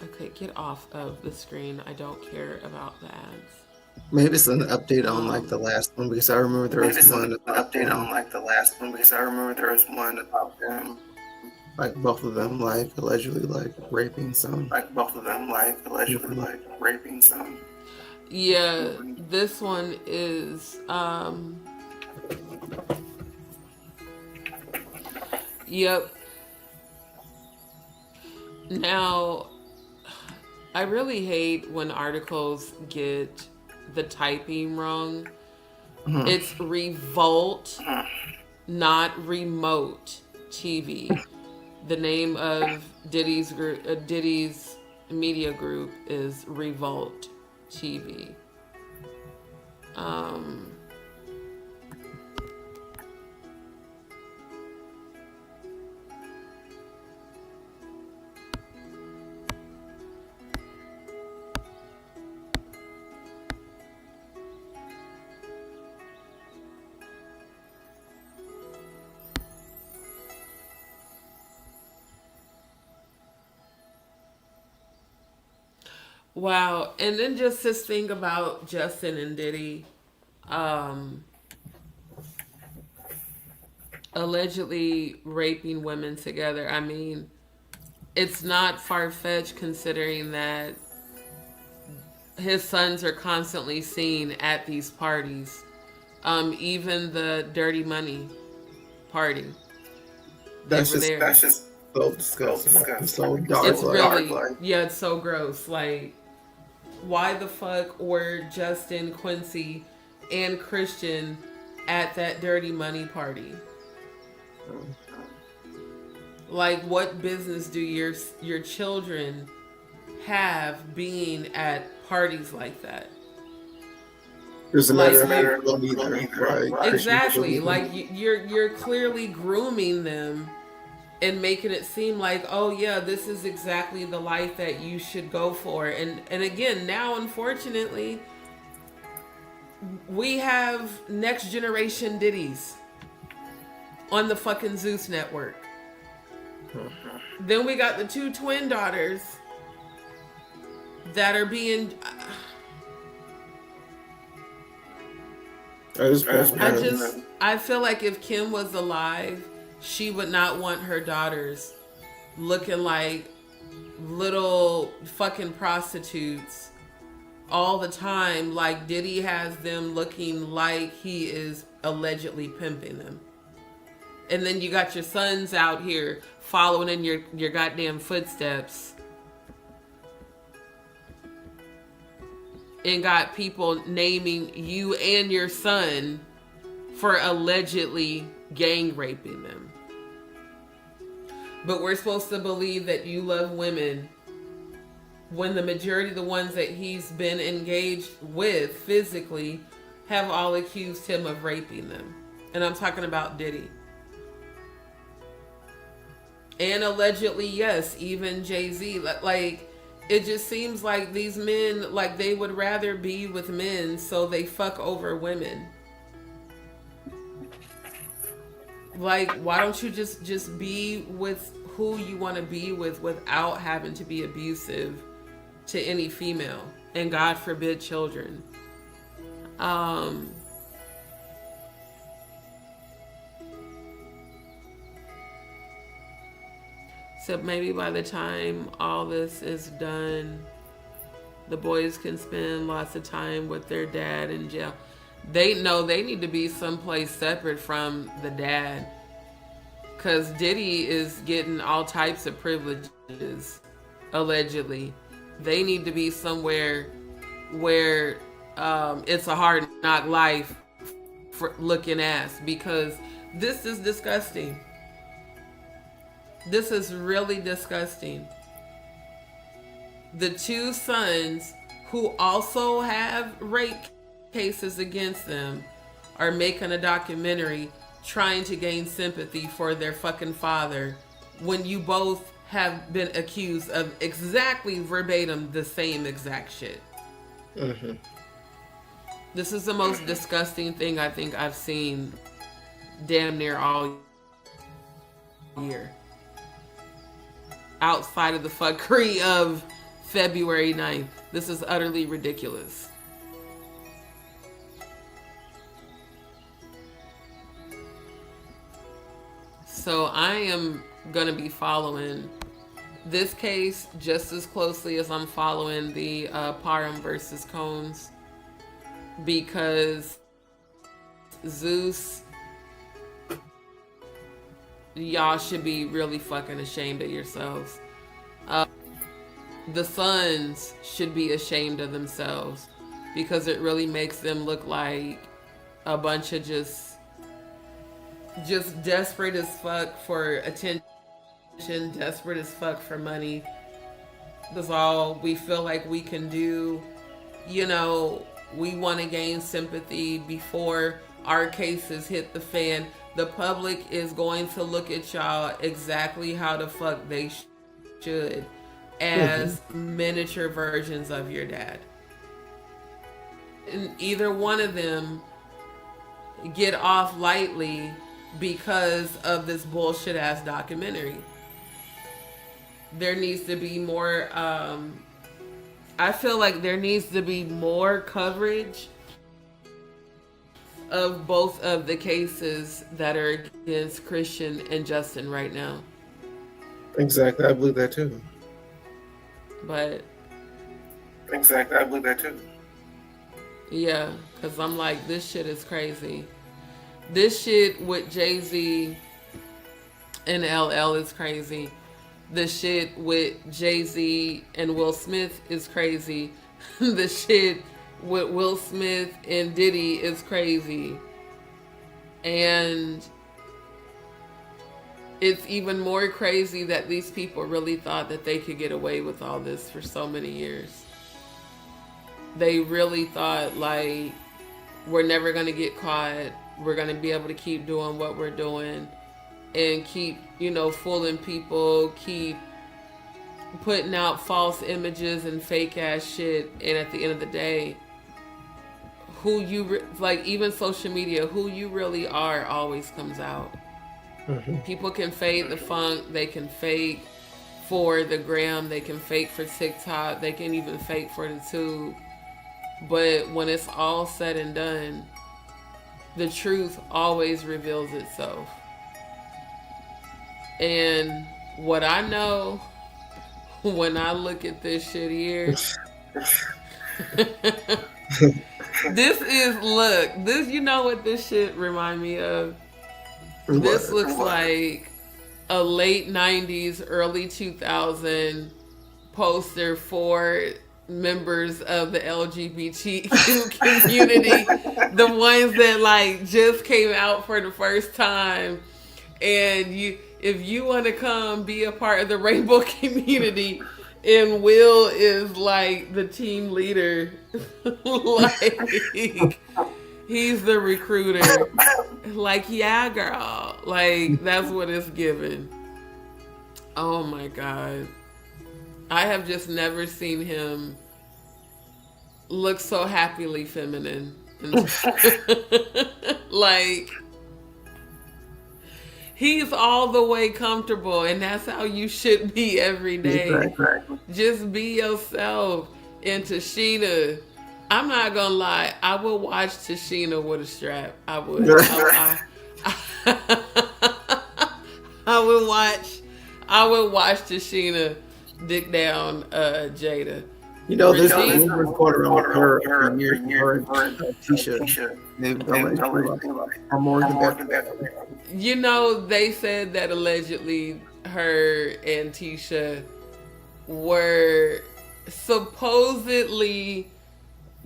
Okay, get off of the screen. I don't care about the ads. Maybe it's an update on like the last one because I remember there was one about Update on like the last one because I remember there was one about them. like both of them like allegedly like raping some. Like both of them like allegedly like raping some. Yeah, this one is yep. Now, I really hate when articles get the typing wrong. It's Revolt, not Remote TV. The name of Diddy's media group is Revolt TV. Wow. And then just this thing about Justin and Diddy allegedly raping women together. I mean, it's not far-fetched considering that his sons are constantly seen at these parties. Even the Dirty Money party. That's just so disgusting. It's so dark. It's really, yeah, it's so gross. Like, why the fuck were Justin, Quincy, and Christian at that Dirty Money party? Like, what business do your children have being at parties like that? There's a matter of right? Exactly. Like, you're clearly grooming them and making it seem like, oh yeah, this is exactly the life that you should go for. And again, now unfortunately, we have next generation Diddies on the fucking Zeus network. Then we got the two twin daughters that are being I feel like if Kim was alive, she would not want her daughters looking like little fucking prostitutes all the time. Like Diddy has them looking like he is allegedly pimping them. And then you got your sons out here following in your goddamn footsteps. And got people naming you and your son for allegedly gang raping them. But we're supposed to believe that you love women when the majority of the ones that he's been engaged with physically have all accused him of raping them. And I'm talking about Diddy. And allegedly, yes, even Jay-Z. Like, it just seems like these men, like, they would rather be with men, so they fuck over women. Like, why don't you just be with who you want to be with without having to be abusive to any female, and God forbid children. So maybe by the time all this is done, the boys can spend lots of time with their dad in jail. They know they need to be someplace separate from the dad, because Diddy is getting all types of privileges allegedly. They need to be somewhere where it's a hard knock life for looking ass, because this is disgusting. This is really disgusting. The two sons who also have rape cases against them are making a documentary trying to gain sympathy for their fucking father when you both have been accused of exactly verbatim the same exact shit. Mm-hmm. This is the most disgusting thing I think I've seen damn near all year. Outside of the fuckery of February 9th. This is utterly ridiculous. So I am going to be following this case just as closely as I'm following the Parham versus Combs, because Zeus, y'all should be really fucking ashamed of yourselves. The sons should be ashamed of themselves, because it really makes them look like a bunch of just desperate as fuck for attention, desperate as fuck for money. That's all we feel like we can do. You know, we want to gain sympathy before our cases hit the fan. The public is going to look at y'all exactly how the fuck they should, as miniature versions of your dad. And either one of them get off lightly because of this bullshit ass documentary. There needs to be more, I feel like there needs to be more coverage of both of the cases that are against Christian and Justin right now. Exactly, I believe that too. But exactly, I believe that too. Yeah, because I'm like, this shit is crazy. This shit with Jay-Z and LL is crazy. The shit with Jay-Z and Will Smith is crazy. The shit with Will Smith and Diddy is crazy. And it's even more crazy that these people really thought that they could get away with all this for so many years. They really thought, like, we're never going to get caught. We're going to be able to keep doing what we're doing and keep, you know, fooling people, keep putting out false images and fake ass shit. And at the end of the day, who you, like, even social media, who you really are always comes out. Mm-hmm. People can fake the funk, they can fake for the gram, they can fake for TikTok, they can even fake for the tube. But when it's all said and done, the truth always reveals itself. And what I know when I look at this shit here, this is, look, this, you know what this shit remind me of? This looks like a late 90s, early 2000 poster for members of the LGBTQ community, the ones that like just came out for the first time, and if you want to come be a part of the rainbow community, and Will is like the team leader, like he's the recruiter, like, yeah girl, like that's what it's given. Oh my god, I have just never seen him look so happily feminine. Like, he's all the way comfortable, and that's how you should be every day. Exactly. Just be yourself. And Tashina, I'm not gonna lie, I would watch Tashina with a strap. I would. I would watch Tashina dick down Jada. You know, there's been reported on her for years. Her and Tisha. Are more than that. You know, they said that allegedly her and Tisha were supposedly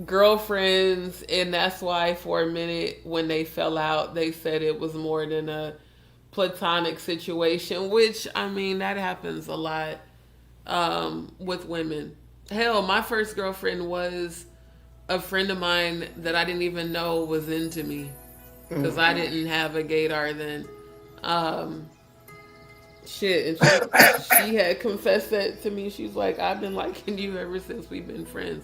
girlfriends, and that's why for a minute when they fell out, they said it was more than a platonic situation, which, I mean, that happens a lot with women. Hell, my first girlfriend was a friend of mine that I didn't even know was into me because I didn't have a gaydar then. Shit, and she had confessed that to me. She's like, I've been liking you ever since we've been friends.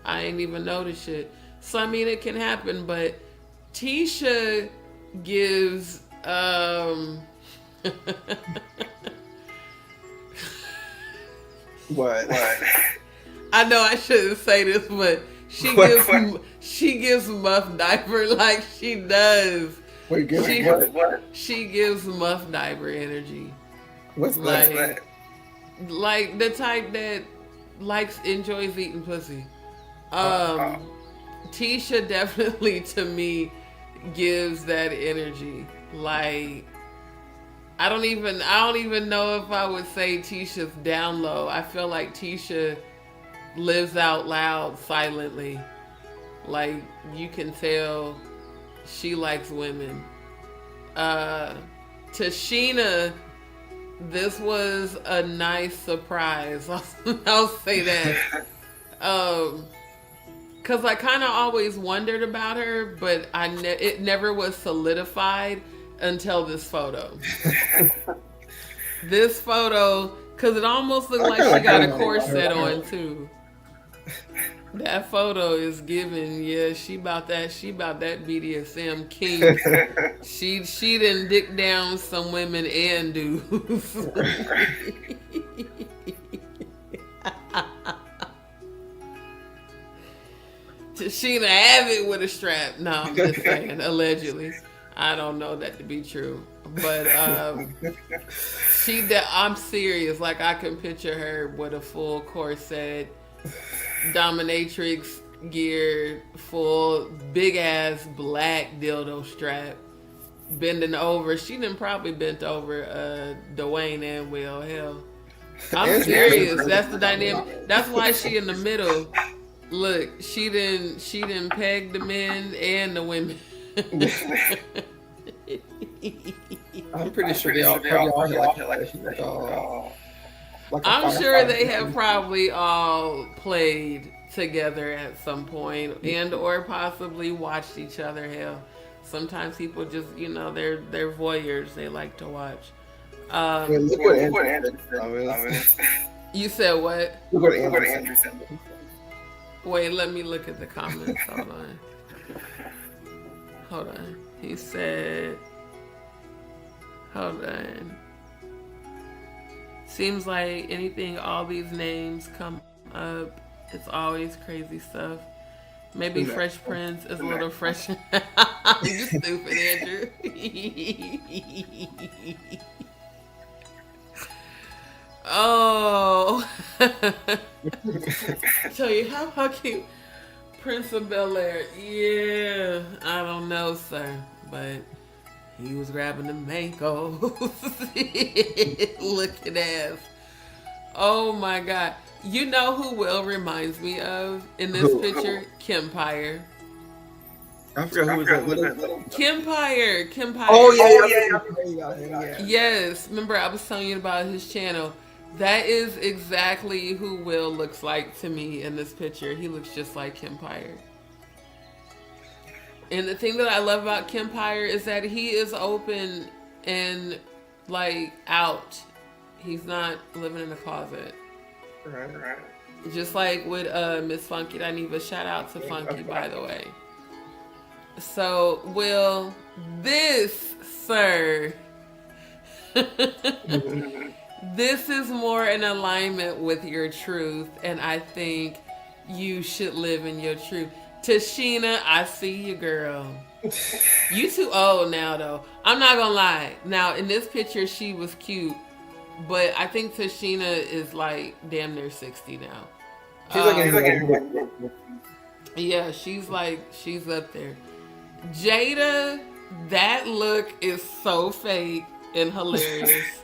I ain't even know this shit. So, I mean, it can happen, but Tisha gives, What? I know I shouldn't say this, but she gives Muff Diaper like she does. Wait, She gives Muff Diaper energy. What's that? Like the type that enjoys eating pussy. Tisha definitely to me gives that energy. Like I don't even know if I would say Tisha's down low. I feel like Tisha lives out loud silently. Like you can tell she likes women. Tashina, this was a nice surprise. I'll say that. Cause I kind of always wondered about her, but it never was solidified until this photo. This photo, cause it almost looked like she got a corset on too. That photo is giving, yeah, she about that BDSM king. she done dick down some women and dudes. She'd have it with a strap. No, I'm just saying, allegedly. I don't know that to be true. But I'm serious. Like, I can picture her with a full corset, dominatrix gear, full big-ass black dildo strap, bending over. She done probably bent over Duane and Will. Hell. I'm serious. That's the dynamic. That's why she in the middle. Look, she didn't peg the men and the women. I'm pretty sure they all like I'm sure they have probably all played together at some point and or possibly watched each other. Hell, sometimes people just, they're voyeurs. They like to watch. Look what Andrew said. You said what? Look what Andrew said. Wait, let me look at the comments. Hold on. He said, hold on. Seems like anything, all these names come up, it's always crazy stuff. Maybe Fresh Prince is a little fresh. You stupid, Andrew. Oh. Tell you how cute. Prince of Bel-Air. Yeah, I don't know, sir, but he was grabbing the mangoes. Looking ass. Oh my God. You know who Will reminds me of in this picture? Kempire. I forgot who was that. Kempire. Oh yeah. Yes. Remember I was telling you about his channel. That is exactly who Will looks like to me in this picture. He looks just like Kempire. And the thing that I love about Kempire is that he is open and like out. He's not living in a closet. Right. Just like with Miss Funky Dineva. Shout out to Funky, by the way. So, Will, this, sir, this is more in alignment with your truth, and I think you should live in your truth. Tashina, I see you, girl. You too old now, though. I'm not gonna lie. Now, in this picture, she was cute, but I think Tashina is like damn near 60 now. Yeah, she's up there. Jada, that look is so fake and hilarious.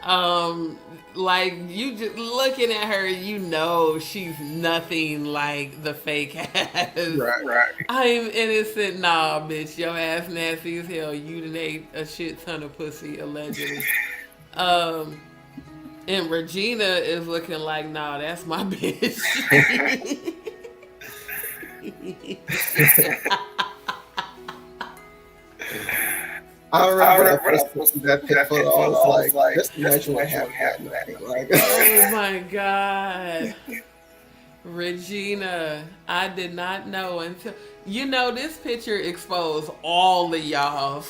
Like you just looking at her, you know she's nothing like the fake ass. Right. I'm innocent. Nah, bitch, your ass nasty as hell. You done ate a shit ton of pussy allegedly. um, and Regina is looking like, nah, that's my bitch. I remember when I first posted that pic photo, I was like, that's imagine what happened. Like, Oh my God. Regina, I did not know until, you know, this picture exposed all of y'all.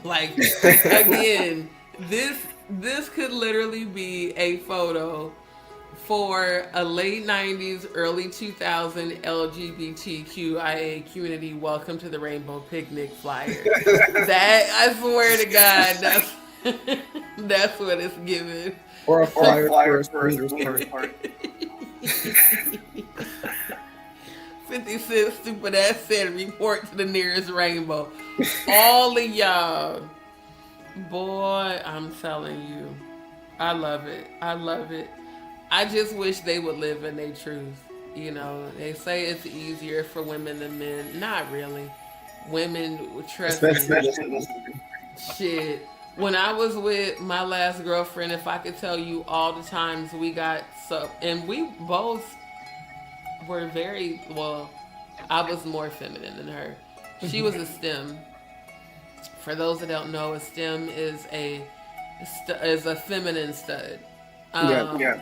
Like, again, this could literally be a photo for a late 90s, early 2000 LGBTQIA community welcome to the Rainbow Picnic flyer. That, I swear to God, that's what it's given. or a flyer for a swingers party. 50 Cent stupid ass said report to the nearest rainbow. All of y'all. Boy, I'm telling you. I love it. I love it. I just wish they would live in their truth. You know, they say it's easier for women than men. Not really. Women, trust me. Shit. When I was with my last girlfriend, if I could tell you all the times we got and we both were very, well, I was more feminine than her. She was a STEM. For those that don't know, a STEM is a feminine stud. Yeah.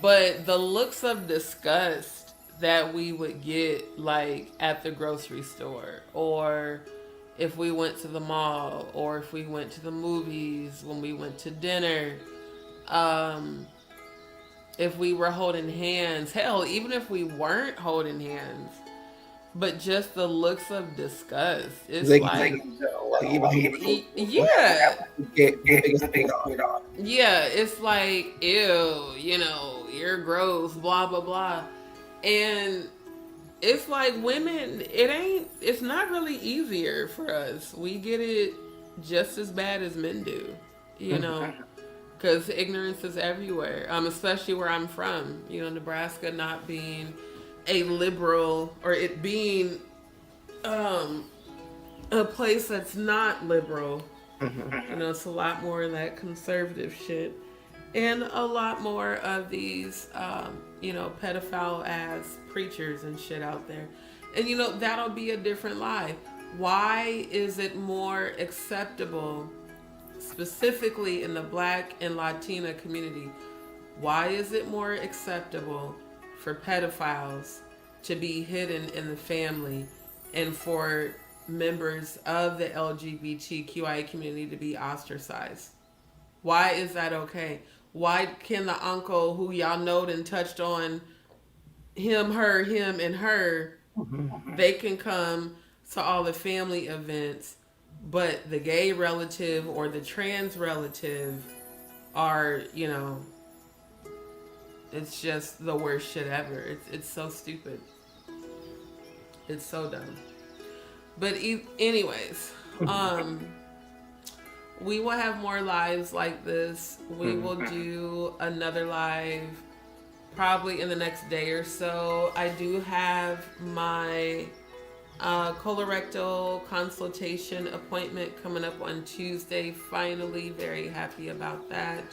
But the looks of disgust that we would get, like at the grocery store, or if we went to the mall, or if we went to the movies, when we went to dinner, if we were holding hands, hell, even if we weren't holding hands, but just the looks of disgust. It's yeah, it's like, ew, you know, you're gross, blah, blah, blah. And it's like women, it's not really easier for us. We get it just as bad as men do, you know, because ignorance is everywhere, especially where I'm from, you know, Nebraska not being a liberal, or it being a place that's not liberal. You know, it's a lot more of that conservative shit, and a lot more of these, you know, pedophile ass preachers and shit out there. And you know, that'll be a different life. Why is it more acceptable, specifically in the Black and Latina community? Why is it more acceptable for pedophiles to be hidden in the family, and for members of the LGBTQIA community to be ostracized? Why is that okay? Why can the uncle who y'all know and touched on him, and her, they can come to all the family events, but the gay relative or the trans relative are, you know, it's just the worst shit ever. It's so stupid. It's so dumb. But anyways, we will have more lives like this. We will do another live probably in the next day or so. I do have my colorectal consultation appointment coming up on Tuesday. Finally, very happy about that.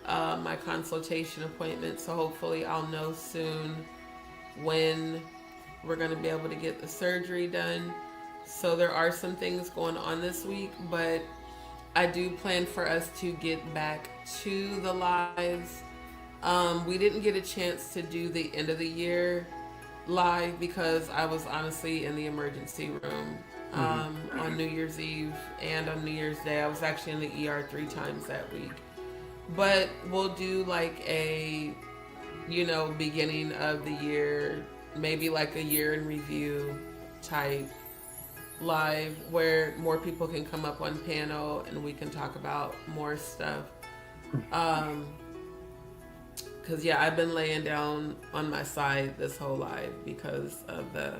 My consultation appointment. So hopefully I'll know soon when we're going to be able to get the surgery done. So there are some things going on this week, but I do plan for us to get back to the lives. We didn't get a chance to do the end of the year live because I was honestly in the emergency room on New Year's Eve and on New Year's Day. I was actually in the ER 3 times that week. But we'll do like a, you know, beginning of the year, maybe like a year in review type live where more people can come up on panel and we can talk about more stuff. Because yeah, I've been laying down on my side this whole live because of the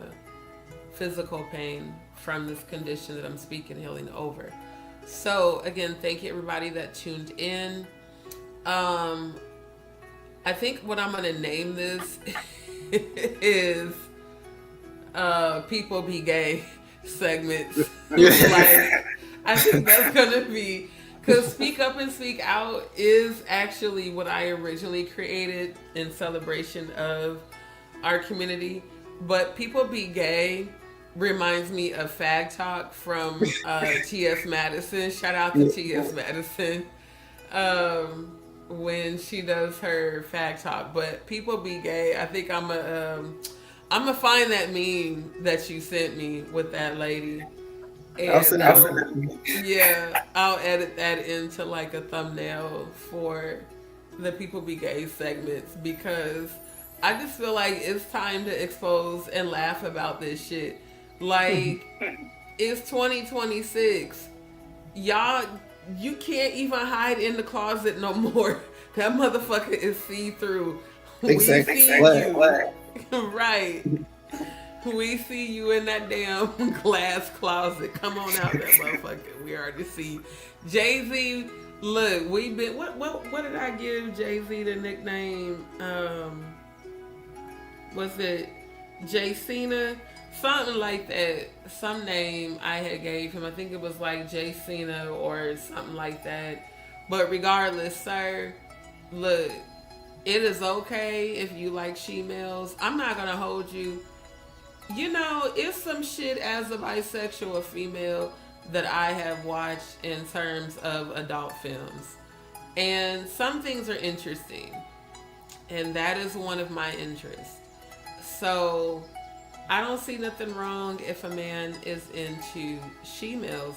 physical pain from this condition that I'm speaking healing over. So again, thank you everybody that tuned in. I think what I'm gonna name this is People Be Gay segments. Like, I think that's gonna be, because Speak Up and Speak Out is actually what I originally created in celebration of our community. But People Be Gay reminds me of Fag Talk from T.S. Madison. Shout out to T.S. Madison. When she does her Fag Talk. But People Be Gay, I think I'm gonna find that meme that you sent me with that lady. And I'll edit that into like a thumbnail for the People Be Gay segments, because I just feel like it's time to expose and laugh about this shit. Like, it's 2026. Y'all, you can't even hide in the closet no more. That motherfucker is see-through. Exactly. We see you. Right. We see you in that damn glass closet. Come on out there, motherfucker. We already see you. Jay-Z, look, we've been, what did I give Jay-Z the nickname? Was it Jay-Cena? Something like that. Some name I had gave him. I think it was like Jay-Cena or something like that. But regardless, sir, look, it is okay if you like she-males. I'm not going to hold you. You know, it's some shit as a bisexual female that I have watched in terms of adult films. And some things are interesting. And that is one of my interests. So I don't see nothing wrong if a man is into she-males.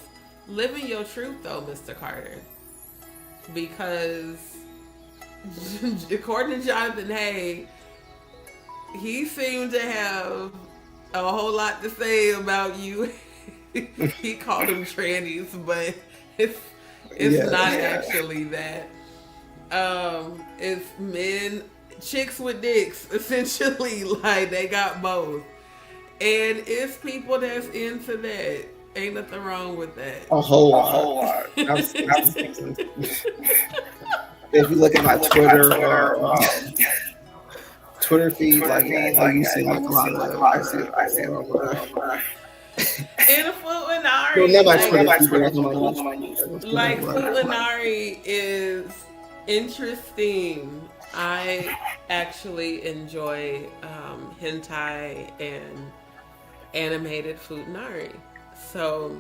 Living your truth though, Mr. Carter. Because according to Jonathan Hay, he seemed to have a whole lot to say about you. He called them trannies, but it's not actually that. It's men, chicks with dicks, essentially. Like, they got both. And it's people that's into that. Ain't nothing wrong with that. A whole lot. If you look at my Twitter feed, like you see like a lot of I see it And Futanari, like Futanari is interesting. I actually enjoy hentai and animated Futanari. So,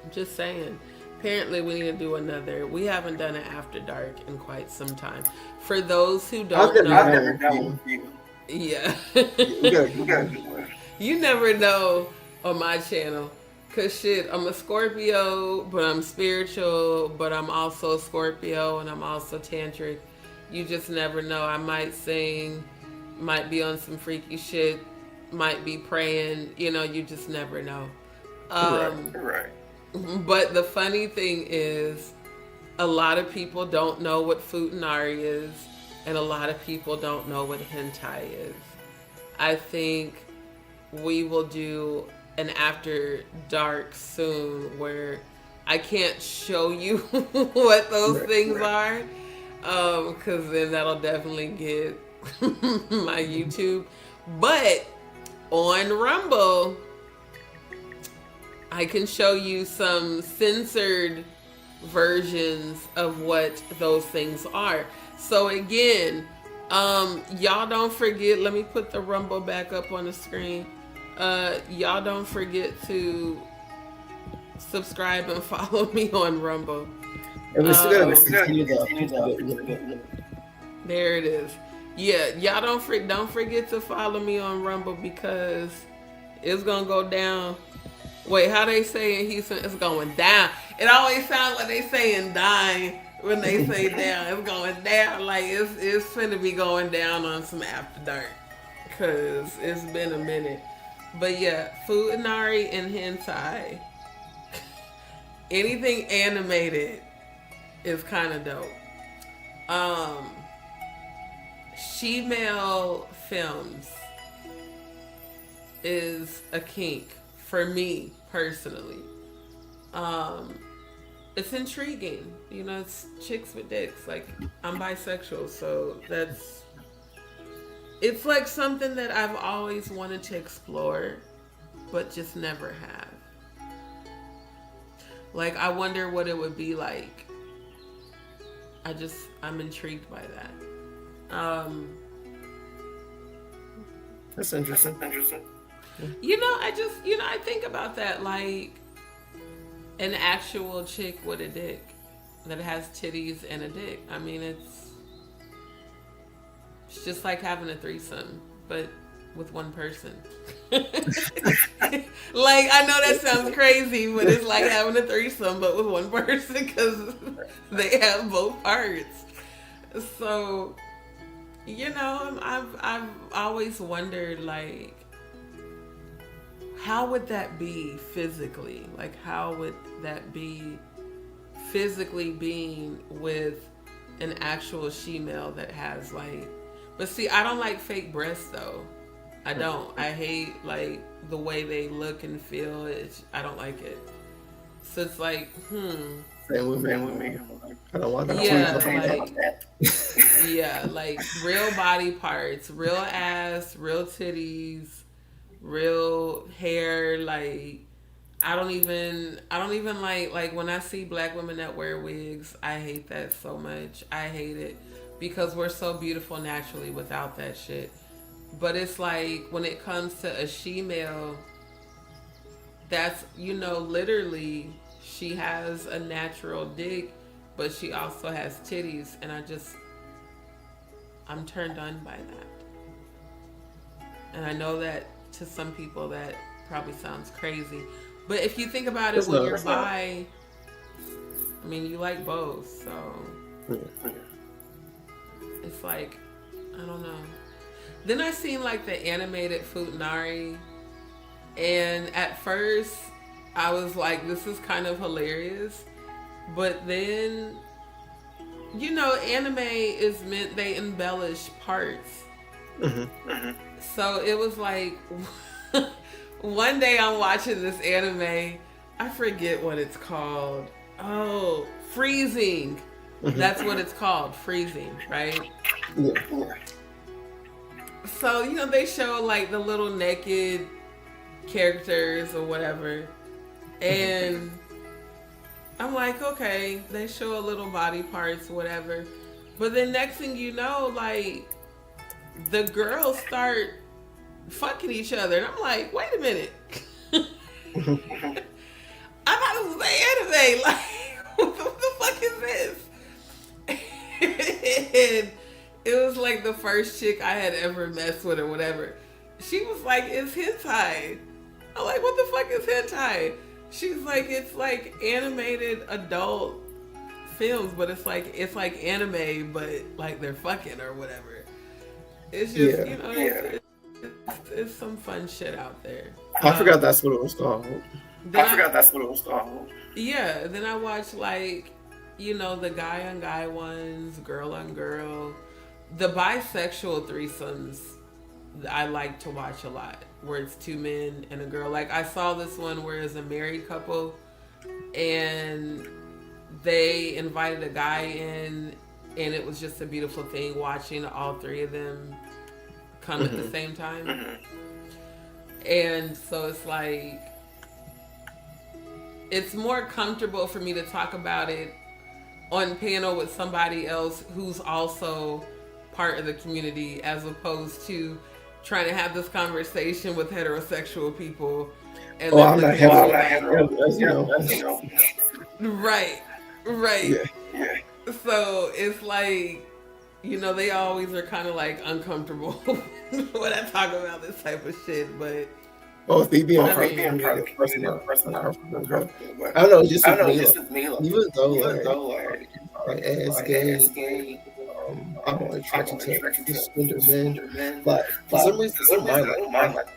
I'm just saying. Apparently, we need to do another. We haven't done an After Dark in quite some time. For those who don't know, yeah, you never know on my channel. Cause shit, I'm a Scorpio, but I'm spiritual, but I'm also Scorpio, and I'm also tantric. You just never know. I might sing, might be on some freaky shit, might be praying. You know, you just never know. Right. But the funny thing is, a lot of people don't know what Futanari is, and a lot of people don't know what hentai is. I think we will do an After Dark soon where I can't show you what those things are, because then that'll definitely get my YouTube. But on Rumble, I can show you some censored versions of what those things are. So again, y'all don't forget, let me put the Rumble back up on the screen. Y'all don't forget to subscribe and follow me on Rumble. And we still gotta continue there it is. Yeah, y'all don't forget to follow me on Rumble, because it's gonna go down. Wait, how they saying it's going down? It always sounds like they saying dying when they say down. It's going down. Like, it's finna be going down on some After Dark, because it's been a minute. But yeah, Futanari and hentai, anything animated is kind of dope. She-male films is a kink for me personally. it's intriguing. You know, it's chicks with dicks. Like, I'm bisexual, so it's like something that I've always wanted to explore, but just never have. Like, I wonder what it would be like. I'm intrigued by that. That's interesting. You know, I think about that, like an actual chick with a dick that has titties and a dick. I mean, it's just like having a threesome, but with one person. Like, I know that sounds crazy, but it's like having a threesome, but with one person, because they have both parts. So, you know, I've always wondered, like, how would that be physically? Like, how would that be physically being with an actual she-male that has, like... But see, I don't like fake breasts, though. I don't. I hate, like, the way they look and feel. I don't like it. So it's like, Same with me. I don't want that. Yeah, like real body parts, real ass, real titties, real hair. Like, I don't even like when I see black women that wear wigs. I hate that so much. I hate it because we're so beautiful naturally without that shit. But it's like when it comes to a she-male, that's, you know, literally she has a natural dick, but she also has titties, and I'm turned on by that. And I know that to some people that probably sounds crazy, but if you think about it, when you're bi, I mean, you like both, so it's like, I don't know. Then I seen like the animated Futanari, and at first I was like, this is kind of hilarious. But then, you know, anime is meant, they embellish parts. So it was like, one day I'm watching this anime, I forget what it's called. Oh, Freezing. That's what it's called, Freezing, right? Yeah. So, you know, they show like the little naked characters or whatever. And I'm like, okay, they show a little body parts, whatever. But then next thing you know, like, the girls start fucking each other. And I'm like, wait a minute. I thought it was the anime. Like, what the fuck is this? And it was like the first chick I had ever messed with or whatever. She was like, it's hentai. I'm like, what the fuck is hentai? She's like, it's like animated adult films, but it's like anime, but like they're fucking or whatever. It's just, you know, it's some fun shit out there. I forgot that's what it was called. Yeah, then I watched like, you know, the guy on guy ones, girl on girl. The bisexual threesomes I like to watch a lot, where it's two men and a girl. Like, I saw this one where it's a married couple and they invited a guy in, and it was just a beautiful thing watching all three of them come at the same time. And so it's like, it's more comfortable for me to talk about it on panel with somebody else who's also part of the community, as opposed to trying to have this conversation with heterosexual people. And I'm not hetero, you know. Right. Yeah. So it's like, you know, they always are kind of like uncomfortable when I talk about this type of shit, but if they be on I don't know, it's just with me, even though like ass gay, I'm only attracted to slender men, but for some reason I don't mind like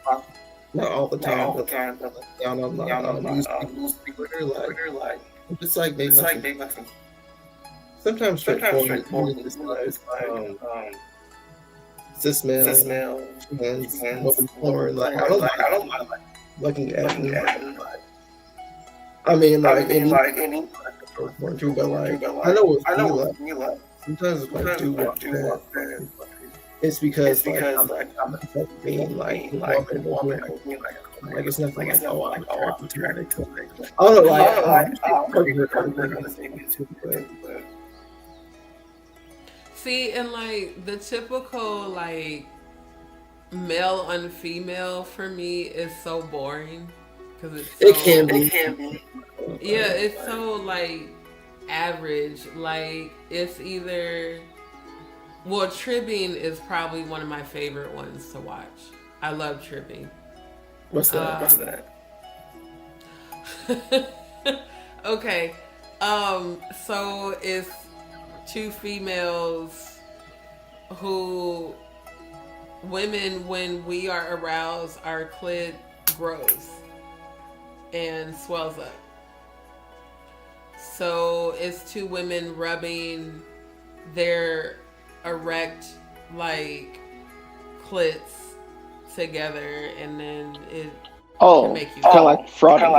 not all the time, but down on Twitter, like it's like they sometimes straightforward cis male and open porn. Like I don't mind like looking at me. I mean, like any porn too, but like I know with me, like sometimes if I do watch that, it's because like I'm not being like the woman or like it's nothing like oh I'm attracted to it. I don't know, like See, and like the typical like male on female for me is so boring because it can be. Yeah, it's so like average. Like it's either tribbing is probably one of my favorite ones to watch. I love tribbing. What's that? Okay. So it's two females who women when we are aroused our clit grows and swells up. So it's two women rubbing their erect like clits together, and then it can make you kind of like frauding,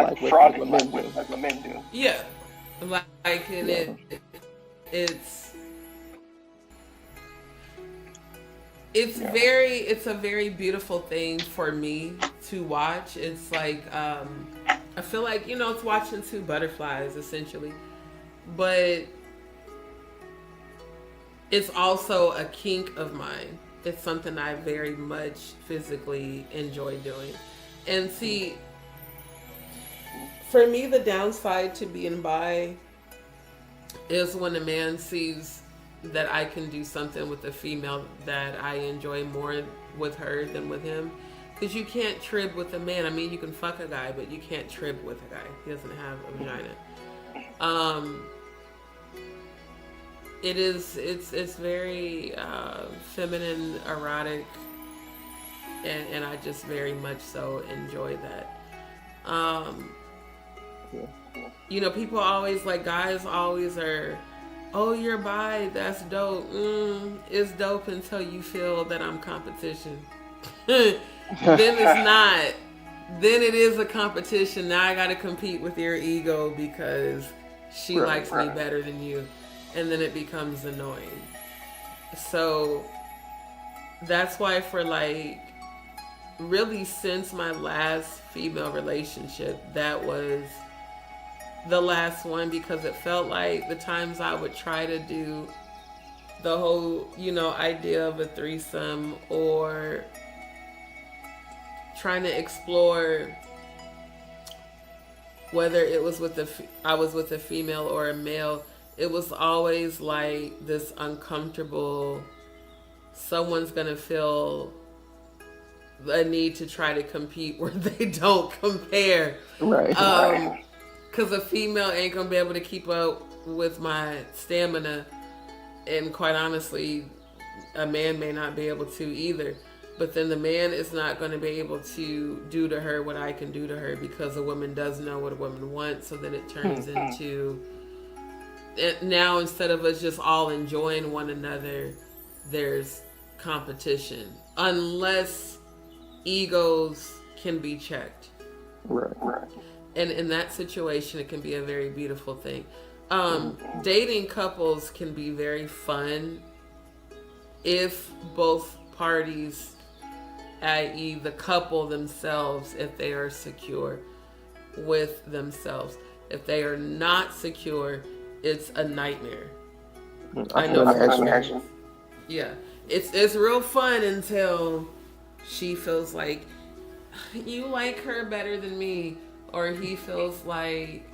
like what men do. Yeah, like and it's a very beautiful thing for me to watch. It's like I feel like it's watching two butterflies essentially, but it's also a kink of mine. It's something I very much physically enjoy doing. And see, for me, the downside to being bi is when a man sees that I can do something with a female that I enjoy more with her than with him. Because you can't trib with a man. I mean, you can fuck a guy, but you can't trib with a guy. He doesn't have a vagina. It's very feminine, erotic, and I just very much so enjoy that. People always like, guys always are, oh, you're bi, that's dope. It's dope until you feel that I'm competition. Then it's not. Then it is a competition. Now I gotta compete with your ego because she likes me better than you. And then it becomes annoying. So that's why for like really since my last female relationship, that was the last one, because it felt like the times I would try to do the whole, idea of a threesome or trying to explore whether it was I was with a female or a male, it was always like this uncomfortable, someone's gonna feel a need to try to compete where they don't compare. Right. Because a female ain't gonna be able to keep up with my stamina. And quite honestly, a man may not be able to either. But then the man is not going to be able to do to her what I can do to her, because a woman does know what a woman wants. So then it turns into, now instead of us just all enjoying one another, there's competition. Unless egos can be checked. Right. And in that situation, it can be a very beautiful thing. Dating couples can be very fun if both parties, i.e. the couple themselves, if they are secure with themselves. If they are not secure, it's a nightmare. I know. Yeah. It's real fun until she feels like you like her better than me, or he feels like,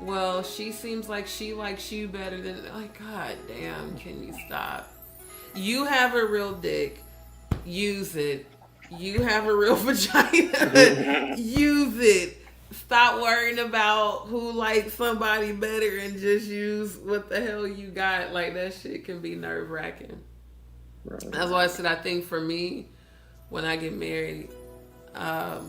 well, she seems like she likes you better than, like, god damn, can you stop? You have a real dick, use it. You have a real vagina, use it. Stop worrying about who likes somebody better and just use what the hell you got. Like, that shit can be nerve-wracking. Right. That's why I said, I think for me, when I get married, I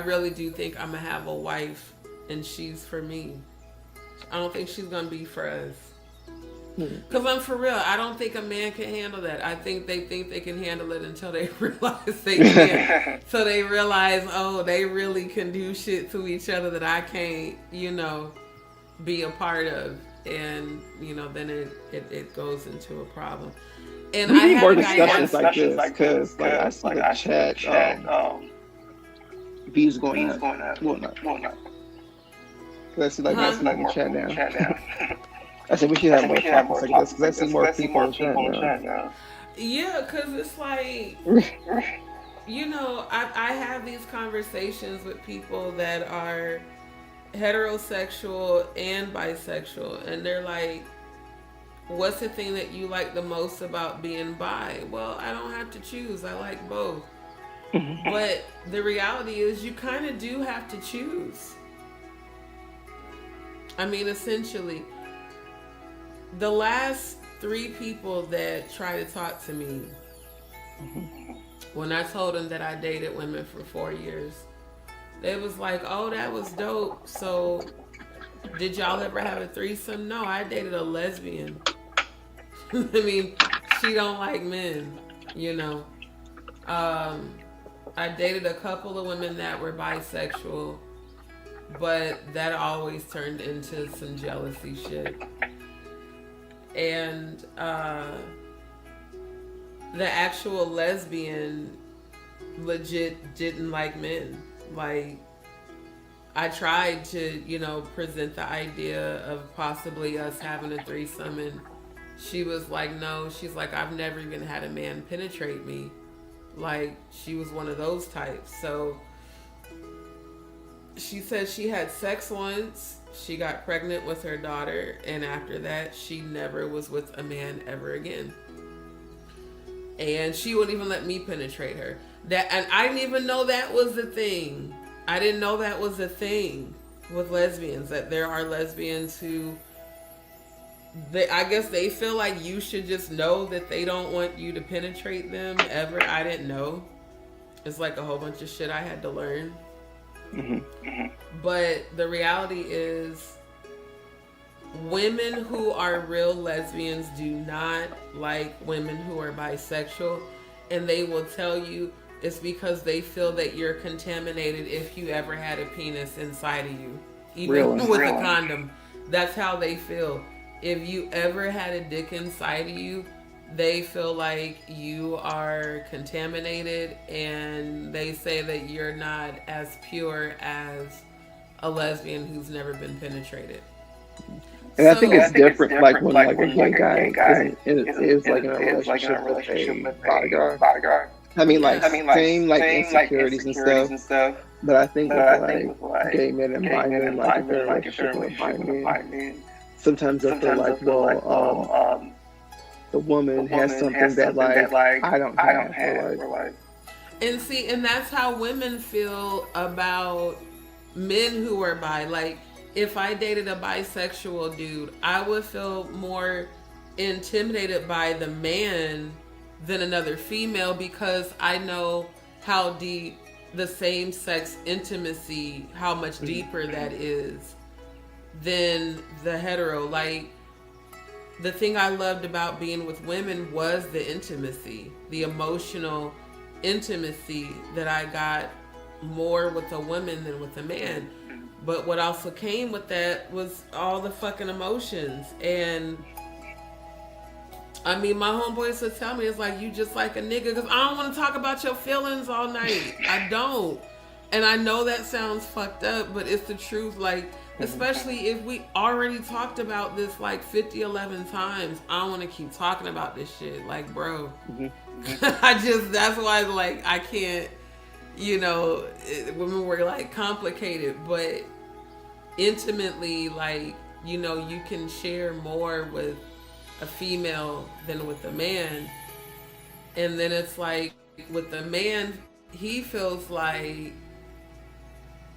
really do think I'm going to have a wife and she's for me. I don't think she's going to be for us. Because I'm for real, I don't think a man can handle that. I think they can handle it until they realize they can't. So they realize, oh, they really can do shit to each other that I can't, be a part of. And, then it goes into a problem. And We I need had more a guy discussions like this because, like, I see the chat views going up. Well, not. Because I see like more people in the chat now. I said we should have more topics like this because I see more people in the chat now. Yeah, because it's like, I have these conversations with people that are heterosexual and bisexual, and they're like, what's the thing that you like the most about being bi? Well, I don't have to choose. I like both. But the reality is you kind of do have to choose. I mean, essentially, the last 3 people that try to talk to me, when I told them that I dated women for 4 years, they was like, oh, that was dope. So did y'all ever have a threesome? No, I dated a lesbian. I mean, she don't like men, I dated a couple of women that were bisexual, but that always turned into some jealousy shit. And the actual lesbian legit didn't like men. Like, I tried to, present the idea of possibly us having a threesome, and she was like, no. She's like, I've never even had a man penetrate me. Like, she was one of those types. So she said she had sex once. She got pregnant with her daughter, and after that, she never was with a man ever again. And she wouldn't even let me penetrate her. And I didn't even know that was a thing. I didn't know that was a thing with lesbians, that there are lesbians who, I guess they feel like you should just know that they don't want you to penetrate them ever. I didn't know. It's like a whole bunch of shit I had to learn. But the reality is, women who are real lesbians do not like women who are bisexual, and they will tell you it's because they feel that you're contaminated if you ever had a penis inside of you, even with a condom. That's how they feel. If you ever had a dick inside of you, they feel like you are contaminated, and they say that you're not as pure as a lesbian who's never been penetrated. And I think it's different, like when like a gay guy is like in a relationship with a bodyguard. I mean, like same like insecurities and stuff. But I think with like gay men and bi men, like if they're in a relationship with a bi man, sometimes I feel like, well, the woman has something that like I don't have. And see, and that's how women feel about men who are bi. Like, if I dated a bisexual dude, I would feel more intimidated by the man than another female, because I know how deep the same sex intimacy, how much deeper that is than the hetero. Like, the thing I loved about being with women was the intimacy, the emotional intimacy that I got more with a woman than with a man. But what also came with that was all the fucking emotions. And I mean, my homeboys would tell me, it's like, you just like a nigga, because I don't want to talk about your feelings all night. I don't. And I know that sounds fucked up, but it's the truth. Like, especially if we already talked about this like 11 times, I don't want to keep talking about this shit. Like, bro, that's why, like, I can't, women were like complicated, but intimately, like, you can share more with a female than with a man. And then it's like, with the man, he feels like,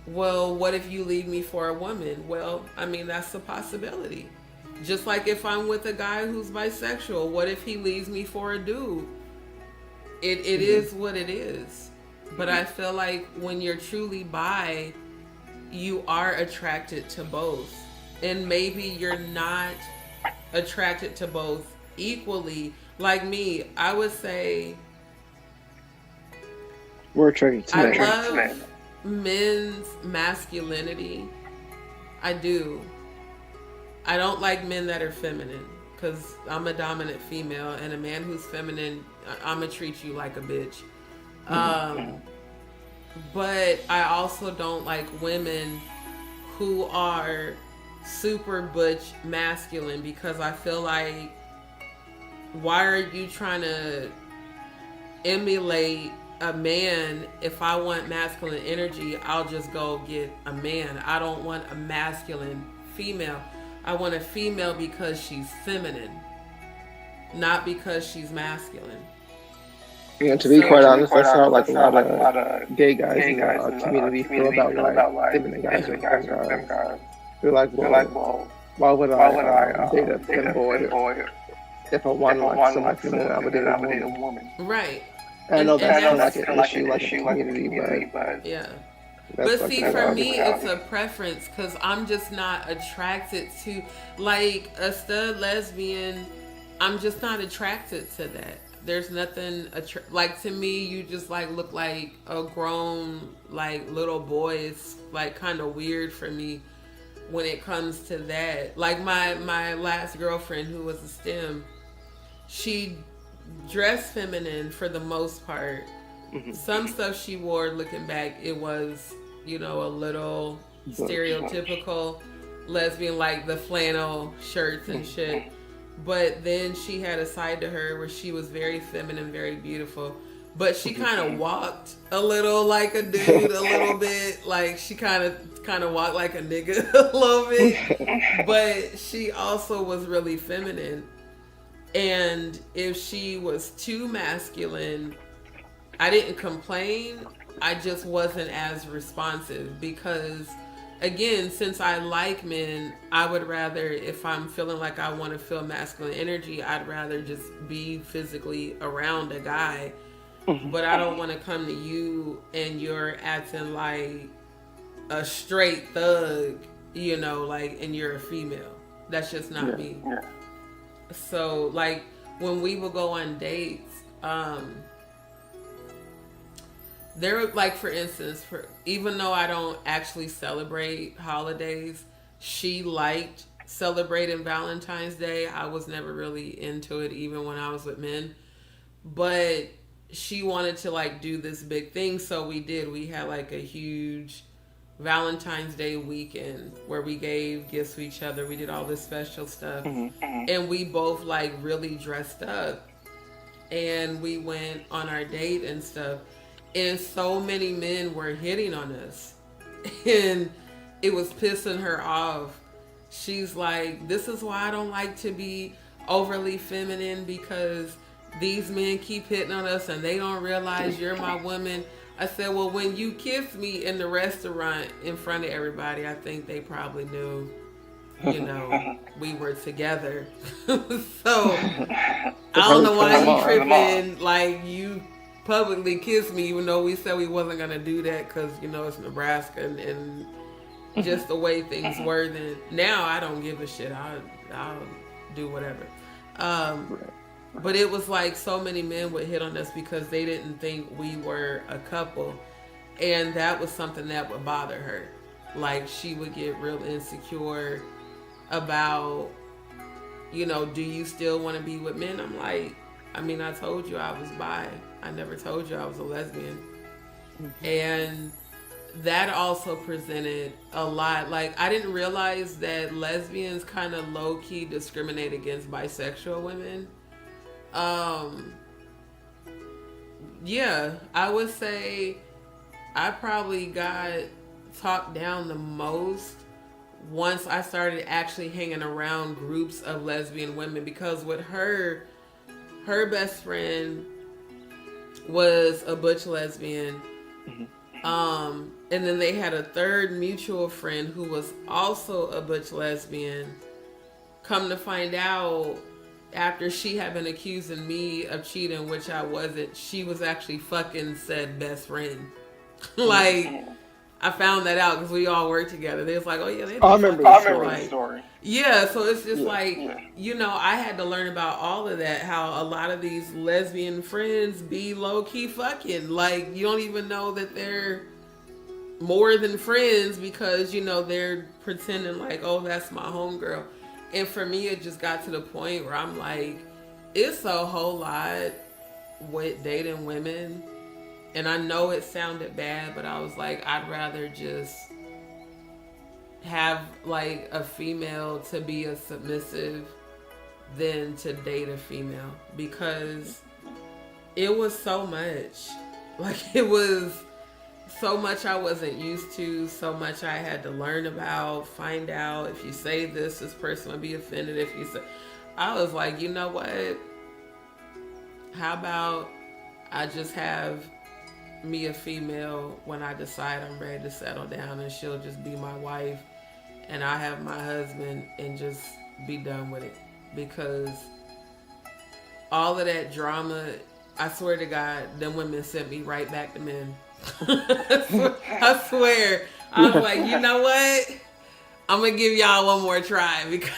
well, what if you leave me for a woman? Well, I mean, that's a possibility. Just like if I'm with a guy who's bisexual, what if he leaves me for a dude? It is what it is. But I feel like when you're truly bi, you are attracted to both. And maybe you're not attracted to both equally. Like me, I would say We're attracted to I men. love men's masculinity. I do. I don't like men that are feminine because I'm a dominant female, and a man who's feminine, I'm gonna treat you like a bitch. But I also don't like women who are super butch masculine, because I feel like, why are you trying to emulate a man? If I want masculine energy, I'll just go get a man. I don't want a masculine female. I want a female because she's feminine, not because she's masculine. And to be quite honest, that's how like a lot of gay guys in our community feel about like feminine guys or femme guys. They're like, well, why would I date a femme boy? If I wanted like somebody feminine, I would date a woman. Right. I know that's kind of like an issue, like in the community, but yeah. But see, for me, it's a preference, because I'm just not attracted to, like, a stud lesbian. I'm just not attracted to that. There's nothing, like, to me, you just, like, look like a grown, like, little boy. It's, like, kind of weird for me when it comes to that. Like, my last girlfriend, who was a STEM, she dressed feminine for the most part. Some stuff she wore, looking back, it was, you know, a little stereotypical lesbian, like the flannel shirts and shit. But then she had a side to her where she was very feminine, very beautiful. But she kind of walked a little like a dude, a little bit. Like, she kind of walked like a nigga a little bit. But she also was really feminine. And if she was too masculine, I didn't complain. I just wasn't as responsive, because, again, since I like men, I would rather, if I'm feeling like I want to feel masculine energy, I'd rather just be physically around a guy. But I don't want to come to you and you're acting like a straight thug, you know, like, and you're a female. That's just not me. So, like, when we would go on dates, there were, like, for instance, even though I don't actually celebrate holidays, she liked celebrating Valentine's Day. I was never really into it, even when I was with men. But she wanted to, like, do this big thing, so we did. We had, like, a huge Valentine's Day weekend where we gave gifts to each other. We did all this special stuff. And we both, like, really dressed up. And we went on our date and stuff. And so many men were hitting on us. And it was pissing her off. She's like, this is why I don't like to be overly feminine, because these men keep hitting on us and they don't realize you're my woman. I said, well, when you kissed me in the restaurant in front of everybody, I think they probably knew, you know, we were together. So I don't know why you tripping, like, you publicly kissed me, even though we said we wasn't going to do that because, you know, it's Nebraska and just the way things were then. Now I don't give a shit. I'll do whatever. But it was like so many men would hit on us because they didn't think we were a couple. And that was something that would bother her. Like, she would get real insecure about, you know, do you still want to be with men? I'm like, I mean, I told you I was bi. I never told you I was a lesbian. And that also presented a lot. Like, I didn't realize that lesbians kind of low-key discriminate against bisexual women. Yeah, I would say I probably got talked down the most once I started actually hanging around groups of lesbian women, because with her best friend was a butch lesbian. And then they had a third mutual friend who was also a butch lesbian. Come to find out, after she had been accusing me of cheating, which I wasn't, she was actually fucking said best friend. Like, I found that out because we all worked together. They was like, oh yeah, they I remember the story. Yeah, so it's just you know, I had to learn about all of that, how a lot of these lesbian friends be low-key fucking. Like, you don't even know that they're more than friends because, you know, they're pretending like, oh, that's my homegirl. And for me, it just got to the point where I'm like, it's a whole lot with dating women. And I know it sounded bad, but I was like, I'd rather just have like a female to be a submissive than to date a female, because it was so much. Like, it was so much I wasn't used to, so much I had to learn about, find out. If you say this person would be offended. If you say, I was like, you know what? How about I just have me a female when I decide I'm ready to settle down, and she'll just be my wife, and I have my husband, and just be done with it. Because all of that drama, I swear to God, them women sent me right back to men. I swear. I was like, you know what? I'm gonna give y'all one more try, because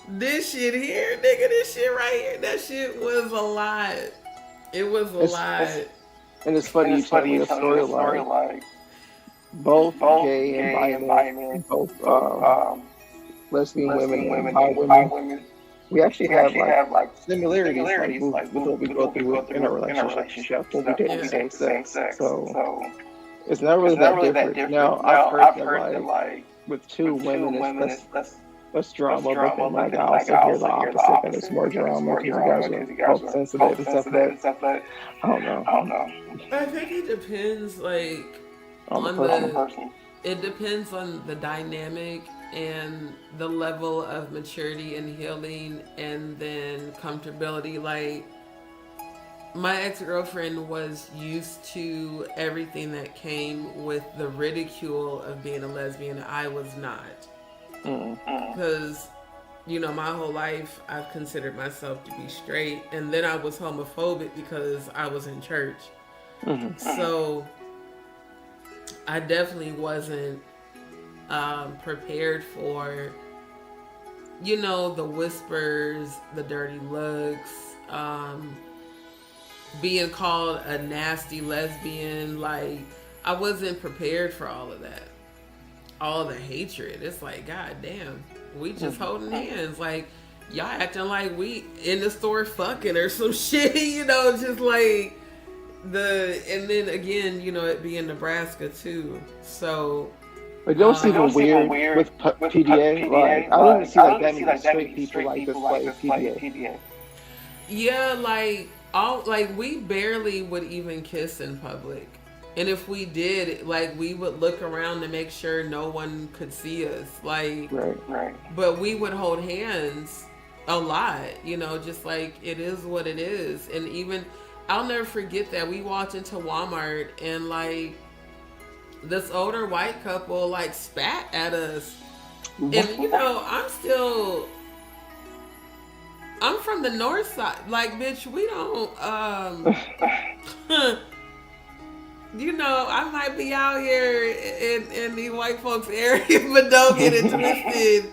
this shit here, nigga, this shit right here, that shit was a lot. It was a lot. And it's funny you tell me a story like both gay and bi men, both lesbian women and bi women. We actually have like similarities like with what we go through in our relationship when we date the same sex. So it's not really that different. Now I've heard that like with two women it's less drama, but then like I also hear the opposite, and it's more drama because you guys are both sensitive and stuff. But I don't know. I think it depends, like, on the person. It depends on the dynamic and the level of maturity and healing, and then comfortability. Like, my ex-girlfriend was used to everything that came with the ridicule of being a lesbian. I was not. Because, you know, my whole life I've considered myself to be straight, and then I was homophobic because I was in church. So I definitely wasn't prepared for, you know, the whispers, the dirty looks, being called a nasty lesbian. Like, I wasn't prepared for all of that. All the hatred. It's like, God damn, we just holding hands. Like, y'all acting like we in the store fucking or some shit, you know, just like and then again, you know, it being Nebraska too. So, but don't see the weird with PDA. Like, I don't see like that many straight people like this PDA. Yeah, like we barely would even kiss in public. And if we did, like, we would look around to make sure no one could see us. Like, right. But we would hold hands a lot, you know, just like, it is what it is. And even, I'll never forget that we walked into Walmart and, like, this older white couple, like, spat at us. And, you know, I'm from the north side. Like, bitch, we don't, you know, I might be out here in the white folks area, but don't get it twisted.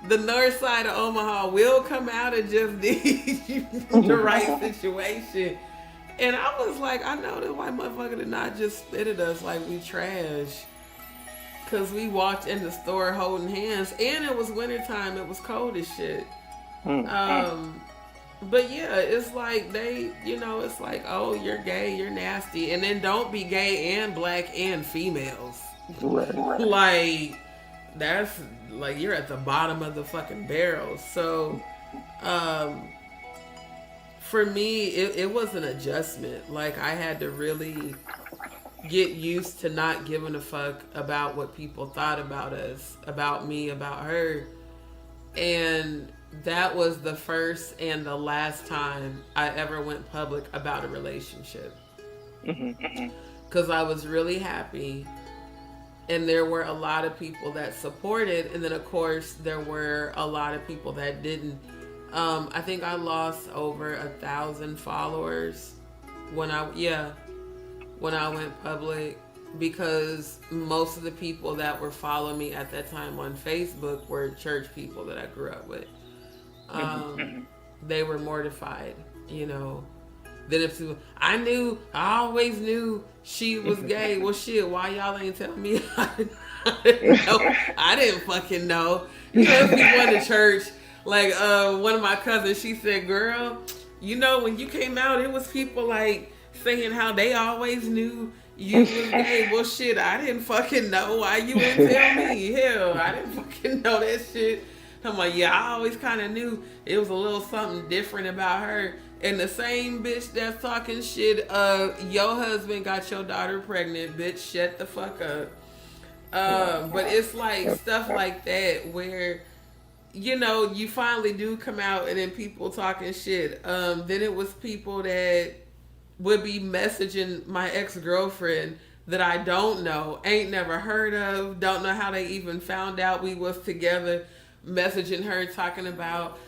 The north side of Omaha will come out and just need the right situation. And I was like, I know that white motherfucker did not just spit at us like we trash. Because we walked in the store holding hands. And it was wintertime. It was cold as shit. But yeah, it's like they, you know, it's like, oh, you're gay, you're nasty. And then don't be gay and black and females. Right. Like, that's, like, you're at the bottom of the fucking barrel. So, for me, it was an adjustment. Like, I had to really get used to not giving a fuck about what people thought about us, about me, about her. And that was the first and the last time I ever went public about a relationship. Because I was really happy. And there were a lot of people that supported. And then, of course, there were a lot of people that didn't. I think I lost over 1,000 followers when when I went public, because most of the people that were following me at that time on Facebook were church people that I grew up with. They were mortified, you know. Then if I always knew she was gay. Well, shit, why y'all ain't tell me? I didn't know. I didn't fucking know. You know, if you went to church, like one of my cousins, she said, "Girl, you know, when you came out, it was people like saying how they always knew you was gay." Well, shit, I didn't fucking know. Why you wouldn't tell me? Hell, I didn't fucking know that shit. I'm like, yeah, I always kind of knew it was a little something different about her. And the same bitch that's talking shit, your husband got your daughter pregnant, bitch, shut the fuck up. But it's like stuff like that where, you know, you finally do come out and then people talking shit. Then it was people that would be messaging my ex-girlfriend that I don't know, ain't never heard of, don't know how they even found out we was together, messaging her talking about,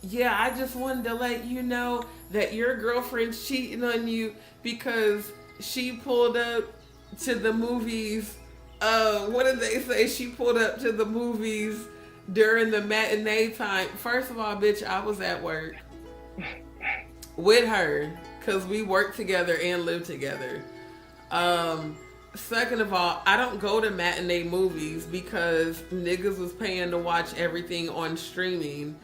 yeah, I just wanted to let you know that your girlfriend's cheating on you because she pulled up to the movies. What did they say? She pulled up to the movies during the matinee time. First of all, bitch, I was at work with her because we work together and live together. Second of all, I don't go to matinee movies because niggas was paying to watch everything on streaming.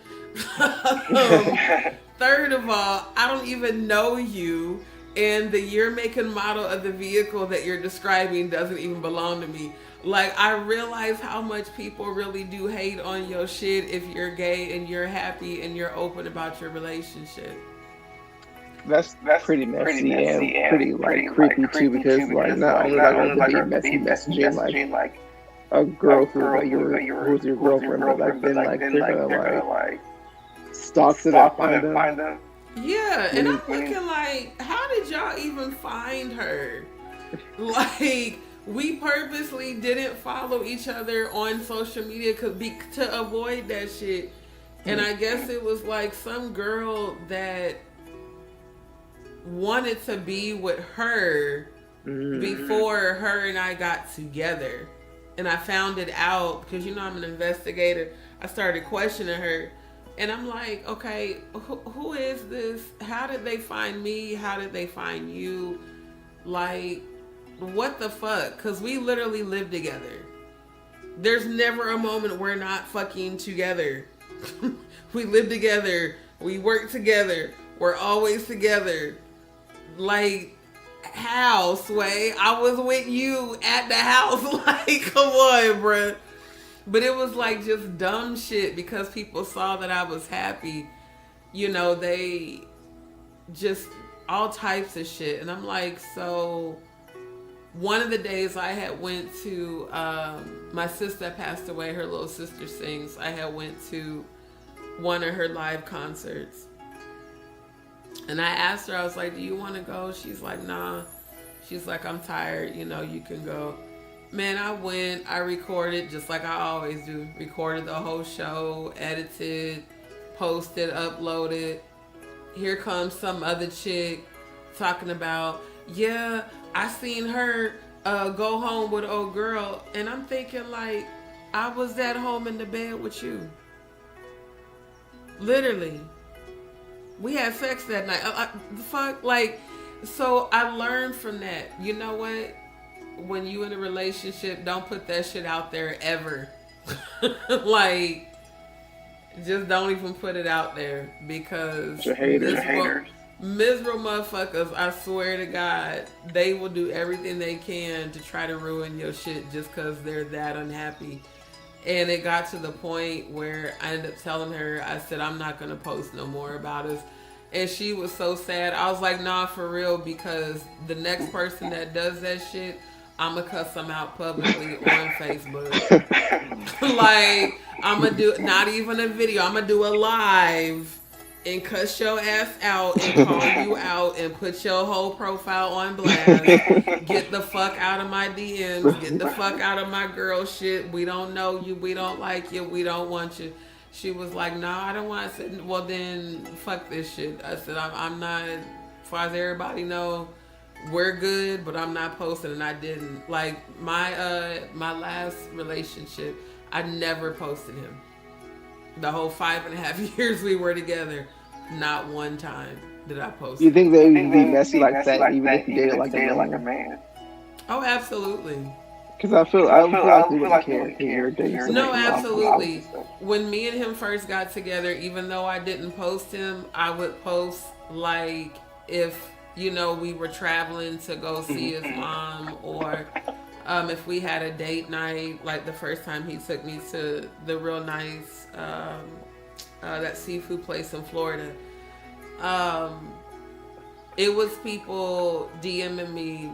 Third of all, I don't even know you, and the year, make, and model of the vehicle that you're describing doesn't even belong to me. Like, I realize how much people really do hate on your shit if you're gay and you're happy and you're open about your relationship. That's pretty messy and pretty like creepy too, because like not only like the messy messaging like a girl who's your girlfriend, but like then like they're gonna like stalk to that find them. Yeah, and I'm thinking like, how did y'all even find her? Like, we purposely didn't follow each other on social media to avoid that shit. And I guess it was like some girl that wanted to be with her before her and I got together. And I found it out because, you know, I'm an investigator. I started questioning her. And I'm like, okay, who is this? How did they find me? How did they find you? Like, what the fuck? Because we literally live together. There's never a moment we're not fucking together. We live together. We work together. We're always together. Like, how, Sway? I was with you at the house. Like, come on, bruh. But it was like just dumb shit because people saw that I was happy. You know, they just all types of shit. And I'm like, so one of the days I had went to, my sister passed away, her little sister sings. I had went to one of her live concerts. And I asked her, I was like, do you want to go? She's like, nah. She's like, I'm tired. You know, you can go. Man, I went, I recorded just like I always do. Recorded the whole show, edited, posted, uploaded. Here comes some other chick talking about, yeah, I seen her go home with old girl. And I'm thinking like, I was at home in the bed with you. Literally. We had sex that night. The fuck? Like, so I learned from that. You know what? When you in a relationship, don't put that shit out there ever. Like, just don't even put it out there because miserable motherfuckers, I swear to God, they will do everything they can to try to ruin your shit just because they're that unhappy. And it got to the point where I ended up telling her, I said, I'm not going to post no more about us. And she was so sad. I was like, nah, for real, because the next person that does that shit, I'm going to cuss them out publicly on Facebook. Like, I'm going to do, not even a video, I'm going to do a live and cuss your ass out and call you out and put your whole profile on blast. Get the fuck out of my DMs. Get the fuck out of my girl shit. We don't know you. We don't like you. We don't want you. She was like, no, I don't want to. I said, well, then fuck this shit. I said, I'm not, as far as everybody know, we're good, but I'm not posting, and I didn't. Like my last relationship, I never posted him. The whole 5.5 years we were together, not one time did I post You him. think they would be messy like that, even if you dated like a man? Oh, absolutely. Because I feel like we wouldn't care if you were dating somebody. No, absolutely. When me and him first got together, even though I didn't post him, I would post like if, you know, we were traveling to go see his mom, or if we had a date night, like the first time he took me to the real nice that seafood place in Florida. It was people DMing me,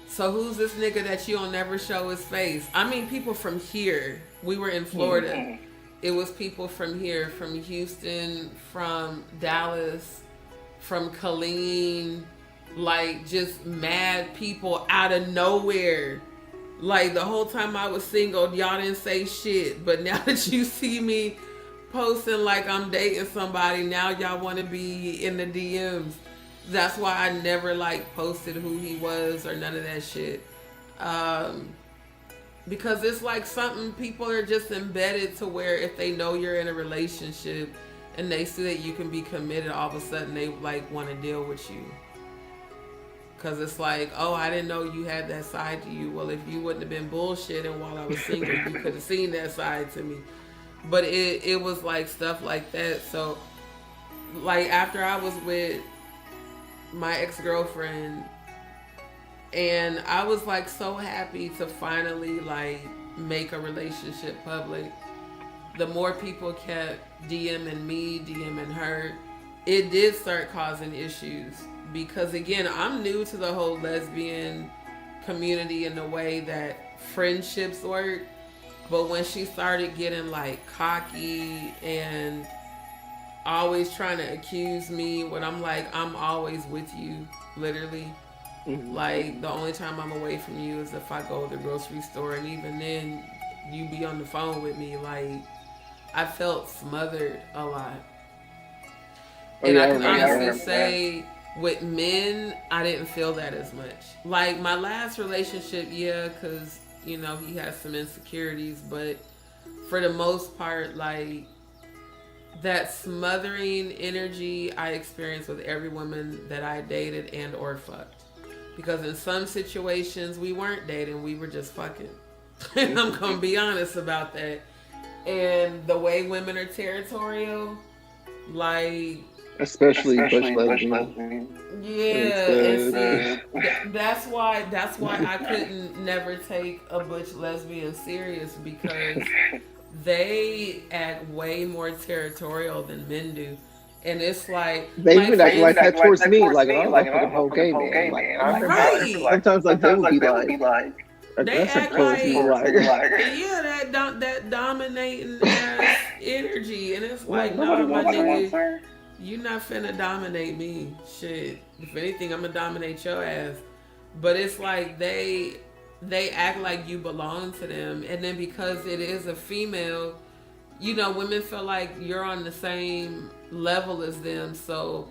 so who's this nigga that you don't never show his face? I mean, people from here. We were in Florida. Mm-hmm. It was people from here, from Houston, from Dallas, from Killeen, like just mad people out of nowhere. Like the whole time I was single, y'all didn't say shit. But now that you see me posting like I'm dating somebody, now y'all want to be in the DMs. That's why I never like posted who he was or none of that shit. Because it's like something people are just embedded to where if they know you're in a relationship and they see that you can be committed, all of a sudden they like want to deal with you. Because it's like, oh, I didn't know you had that side to you. Well, if you wouldn't have been bullshitting while I was single, you could have seen that side to me. But it was like stuff like that. So like after I was with my ex-girlfriend, and I was like so happy to finally like make a relationship public. The more people kept DMing me, DMing her, it did start causing issues. Because again, I'm new to the whole lesbian community in the way that friendships work. But when she started getting like cocky and always trying to accuse me, when I'm like, I'm always with you, literally. Mm-hmm. Like the only time I'm away from you is if I go to the grocery store, and even then you be on the phone with me. Like I felt smothered a lot. And I can honestly say with men, I didn't feel that as much. Like my last relationship, yeah, because you know he has some insecurities, but for the most part, like that smothering energy I experienced with every woman that I dated and or fucked. Because in some situations we weren't dating, we were just fucking. And I'm gonna be honest about that. And the way women are territorial, like especially butch lesbian. Yeah, and see, that's why I couldn't never take a butch lesbian serious, because they act way more territorial than men do. And it's like they even act like that towards me, like I'm like a whole gay man. Like, sometimes like they would be like aggressive towards me, like yeah, that dominating ass energy, and it's like no, my nigga, you not finna dominate me. Shit, if anything, I'm gonna dominate your ass. But it's like they act like you belong to them, and then because it is a female, you know, women feel like you're on the same level as them, so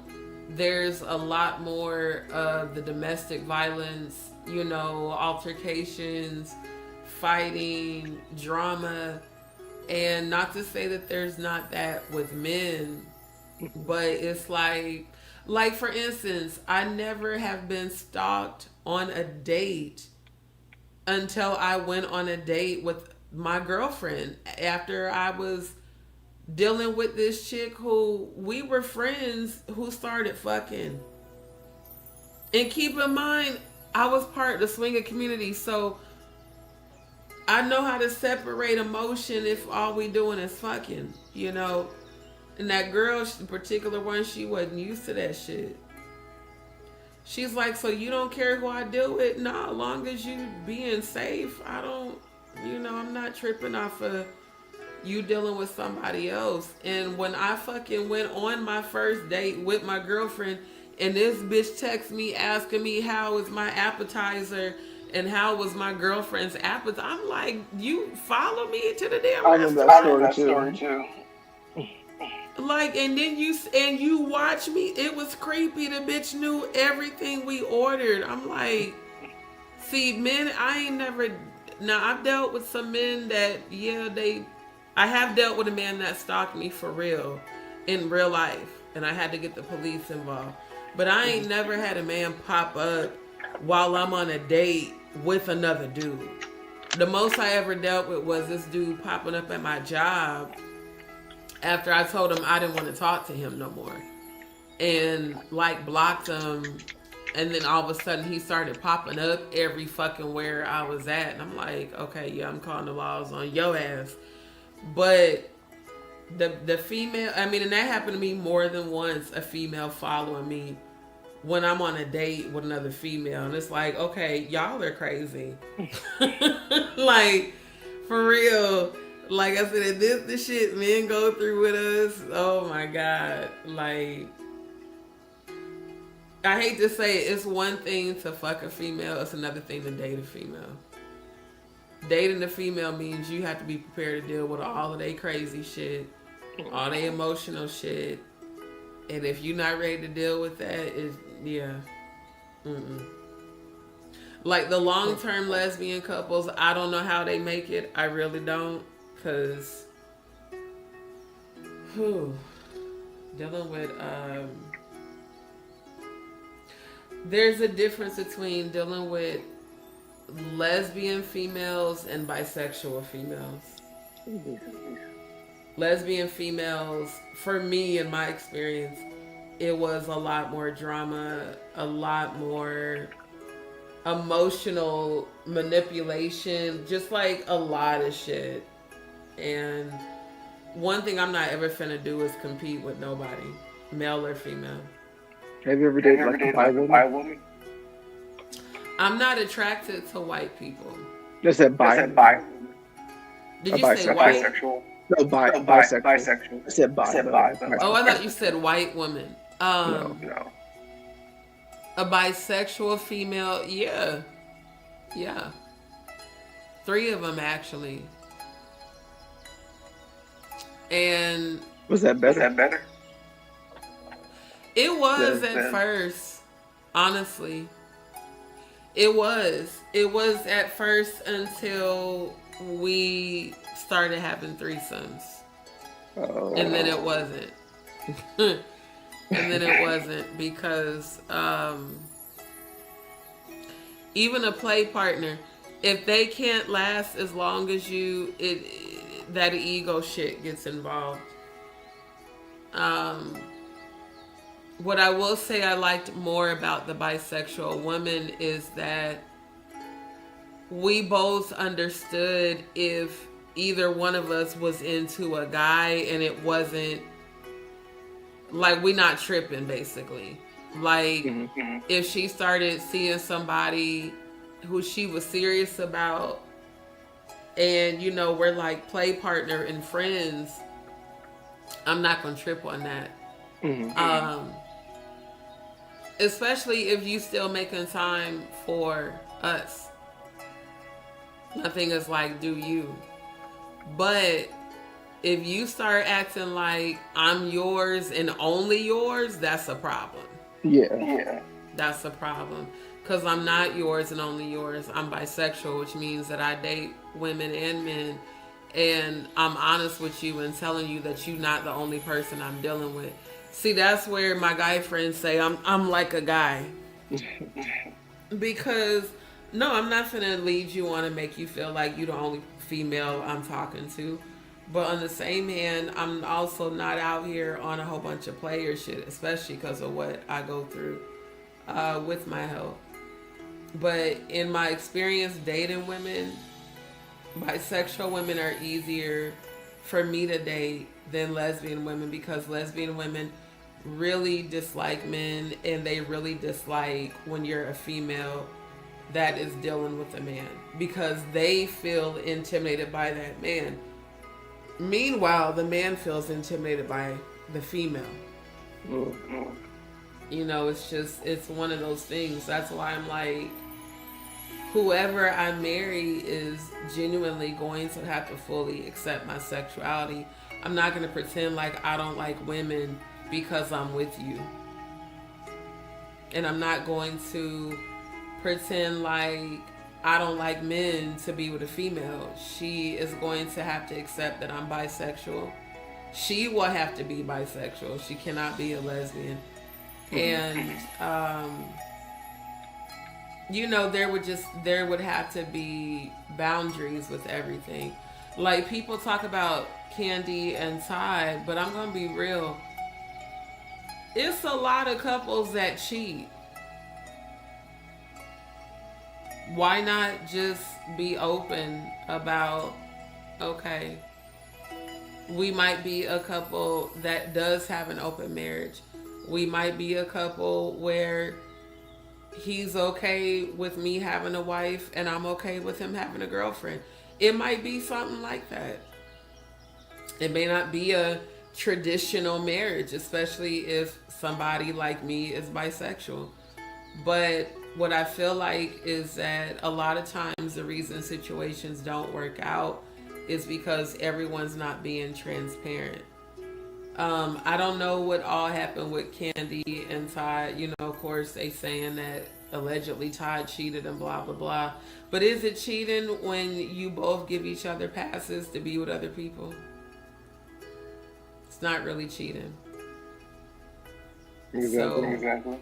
there's a lot more of the domestic violence, you know, altercations, fighting, drama. And not to say that there's not that with men, but it's like for instance, I never have been stalked on a date until I went on a date with my girlfriend after I was dealing with this chick who we were friends who started fucking. And keep in mind, I was part of the swinger community, so I know how to separate emotion if all we doing is fucking, you know. And that girl, the particular one, she wasn't used to that shit. She's like, so you don't care who I deal with? Nah, as long as you being safe, I don't, you know, I'm not tripping off of you dealing with somebody else. And when I fucking went on my first date with my girlfriend, and this bitch texts me asking me how was my appetizer and how was my girlfriend's appetizer, I'm like, you follow me to the damn restaurant? I remember that story too. Like, and then you watch me. It was creepy. The bitch knew everything we ordered. I'm like, see, men, I ain't never. Now I've dealt with some men that, yeah, I have dealt with a man that stalked me for real, in real life, and I had to get the police involved. But I ain't never had a man pop up while I'm on a date with another dude. The most I ever dealt with was this dude popping up at my job after I told him I didn't want to talk to him no more, and like blocked him. And then all of a sudden he started popping up every fucking where I was at. And I'm like, okay, yeah, I'm calling the laws on your ass. But the female, I mean, and that happened to me more than once, a female following me when I'm on a date with another female. And it's like, okay, y'all are crazy. Like, for real. Like I said, this shit men go through with us. Oh my God. Like, I hate to say it, it's one thing to fuck a female, it's another thing to date a female. Dating a female means you have to be prepared to deal with all of their crazy shit, all their emotional shit. And if you're not ready to deal with that, like the long-term lesbian couples, I don't know how they make it. I really don't, because dealing with there's a difference between dealing with lesbian females and bisexual females. Lesbian females, for me, in my experience, it was a lot more drama, a lot more emotional manipulation, just like a lot of shit. And one thing I'm not ever finna do is compete with nobody, male or female. Have you ever dated like a bi woman? I'm not attracted to white people. Just said bi. Did you say white? Bisexual. No, bisexual. I said bi. Oh, I thought you said white woman. No. A bisexual female, yeah. 3 of them, actually. And was that better? It was at first, honestly. It was at first until we started having threesomes. Oh. And then it wasn't. Because even a play partner, if they can't last as long as you, that ego shit gets involved. What I will say I liked more about the bisexual woman is that we both understood if either one of us was into a guy and it wasn't, like, we not tripping, basically. Like, if she started seeing somebody who she was serious about and, you know, we're like play partner and friends, I'm not going to trip on that. Especially if you still making time for us. Nothing is like, do you? But if you start acting like I'm yours and only yours, that's a problem. Yeah. That's a problem. Because I'm not yours and only yours. I'm bisexual, which means that I date women and men. And I'm honest with you and telling you that you're not the only person I'm dealing with. See, that's where my guy friends say I'm like a guy. Because, no, I'm not finna lead you on and make you feel like you're the only female I'm talking to. But on the same hand, I'm also not out here on a whole bunch of player shit, especially because of what I go through with my health. But in my experience dating women, bisexual women are easier for me to date than lesbian women, because lesbian women really dislike men, and they really dislike when you're a female that is dealing with a man, because they feel intimidated by that man. Meanwhile, the man feels intimidated by the female. You know, it's one of those things. That's why I'm like, whoever I marry is genuinely going to have to fully accept my sexuality. I'm not going to pretend like I don't like women because I'm with you. And I'm not going to pretend like I don't like men to be with a female. She is going to have to accept that I'm bisexual. She will have to be bisexual. She cannot be a lesbian. And, you know, there would have to be boundaries with everything. Like, people talk about Candy and Ty, but I'm going to be real. It's a lot of couples that cheat. Why not just be open about, okay, we might be a couple that does have an open marriage. We might be a couple where he's okay with me having a wife and I'm okay with him having a girlfriend. It might be something like that. It may not be a traditional marriage, especially if somebody like me is bisexual. But what I feel like is that a lot of times the reason situations don't work out is because everyone's not being transparent. I don't know what all happened with Candy and Ty. You know, of course, they saying that allegedly Ty cheated and blah, blah, blah. But is it cheating when you both give each other passes to be with other people? It's not really cheating. Exactly.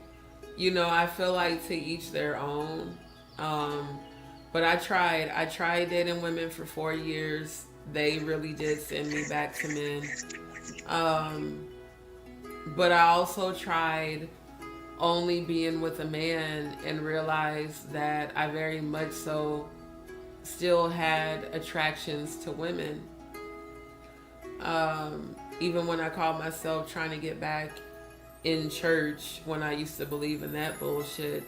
You know, I feel like to each their own. But I tried dating women for 4 years. They really did send me back to men. But I also tried only being with a man and realized that I very much so still had attractions to women. Even when I called myself trying to get back in church when I used to believe in that bullshit.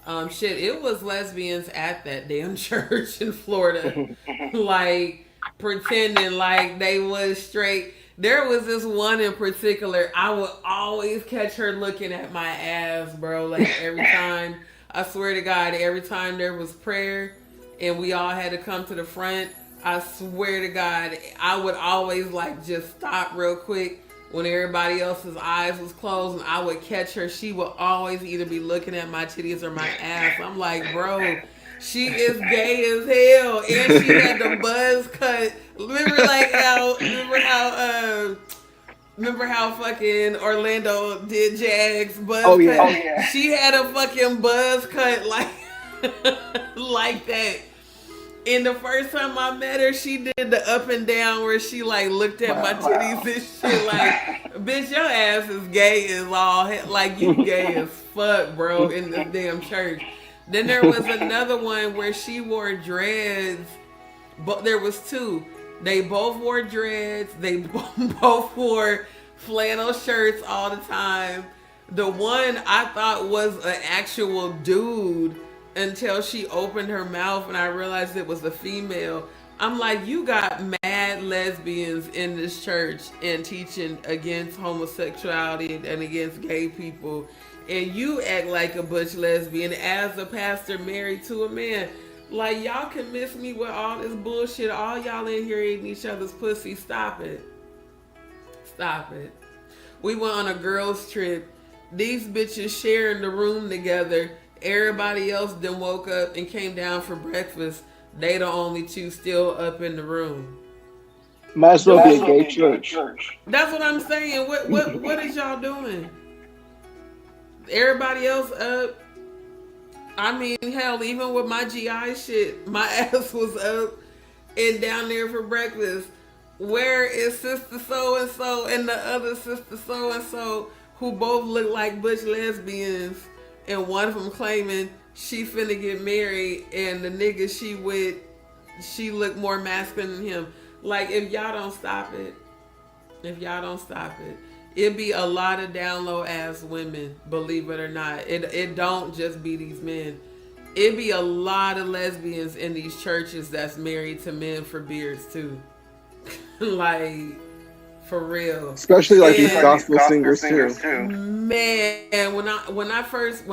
It was lesbians at that damn church in Florida. Like, pretending like they was straight. There was this one in particular, I would always catch her looking at my ass, bro. Like, every time, I swear to God, every time there was prayer and we all had to come to the front, I swear to God, I would always, like, just stop real quick when everybody else's eyes was closed, and I would catch her. She would always either be looking at my titties or my ass. I'm like, bro, she is gay as hell, and she had the buzz cut. Remember how fucking Orlando did Jags buzz cut? Yeah. She had a fucking buzz cut like like that. And the first time I met her, she did the up and down where she like looked at my titties and shit like, bitch, your ass is gay as all hell. Like, you gay as fuck, bro, in this damn church. Then there was another one where she wore dreads, but there was two. They both wore dreads. They both wore flannel shirts all the time. The one I thought was an actual dude until she opened her mouth and I realized it was a female. I'm like, you got mad lesbians in this church and teaching against homosexuality and against gay people, and you act like a butch lesbian as a pastor married to a man. Like, y'all can miss me with all this bullshit. All y'all in here eating each other's pussy. Stop it. Stop it. We went on a girls trip. These bitches sharing the room together. Everybody else then woke up and came down for breakfast. They the only two still up in the room. Might as well be a gay church. That's what I'm saying. What is y'all doing? Everybody else up. I mean, hell, even with my GI shit, my ass was up and down there for breakfast. Where is sister so-and-so and the other sister so-and-so who both look like butch lesbians? And one of them claiming she finna get married, and the nigga she with, she look more masculine than him. Like, if y'all don't stop it, it be a lot of down low ass women, believe it or not. It don't just be these men. It be a lot of lesbians in these churches that's married to men for beards too. Like, for real. Especially like these gospel singers too. Man, when I first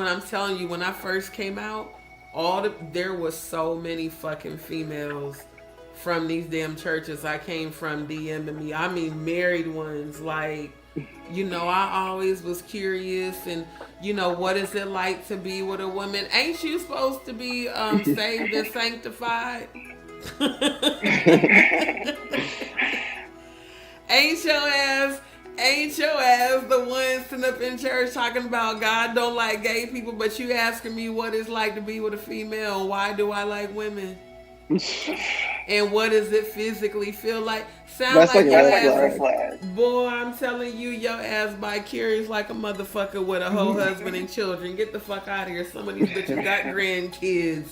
came out, there was so many fucking females from these damn churches I came from DMing me. I mean, married ones. Like, you know, I always was curious, and you know, what is it like to be with a woman? Ain't you supposed to be saved and sanctified? Ain't your ass the one sitting up in church talking about God don't like gay people, but you asking me what it's like to be with a female and why do I like women? And what does it physically feel like? Sounds like your ass. Boy, I'm telling you, your ass bi-curious like a motherfucker with a whole husband and children. Get the fuck out of here. Some of these bitches got grandkids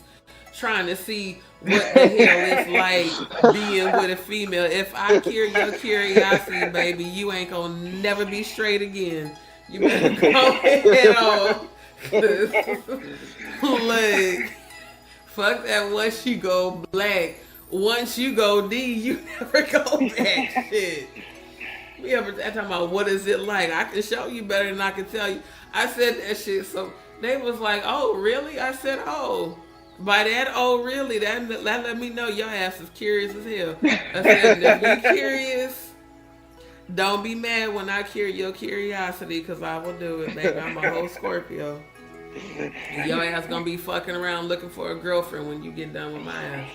trying to see what the hell it's like being with a female. If I cure your curiosity, baby, you ain't gonna never be straight again. You better go ahead on. Look, fuck that once you go black. Once you go D, you never go back. Shit. We ever talking about what is it like? I can show you better than I can tell you. I said that shit, so they was like, "Oh, really?" I said, "Oh." By that, "Oh, really?" That let me know your ass is curious as hell. I said, if you curious, don't be mad when I cure your curiosity, because I will do it, baby. I'm a whole Scorpio. Your ass gonna be fucking around looking for a girlfriend when you get done with my ass.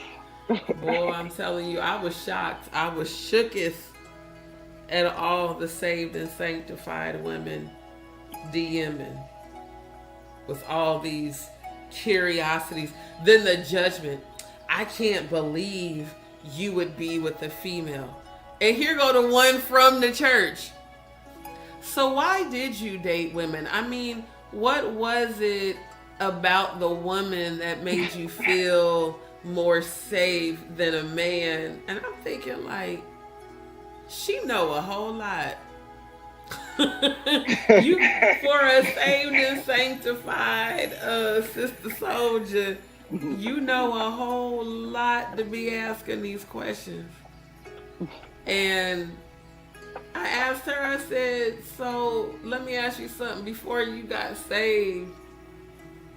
Boy, I'm telling you, I was shocked. I was shooketh at all the saved and sanctified women DMing with all these curiosities. Then the judgment. I can't believe you would be with a female. And here go the one from the church. So why did you date women? I mean, what was it about the woman that made you feel more safe than a man? And I'm thinking, like, she know a whole lot. You, for a saved and sanctified sister soldier, you know a whole lot to be asking these questions. And I asked her, I said, so let me ask you something. Before you got saved,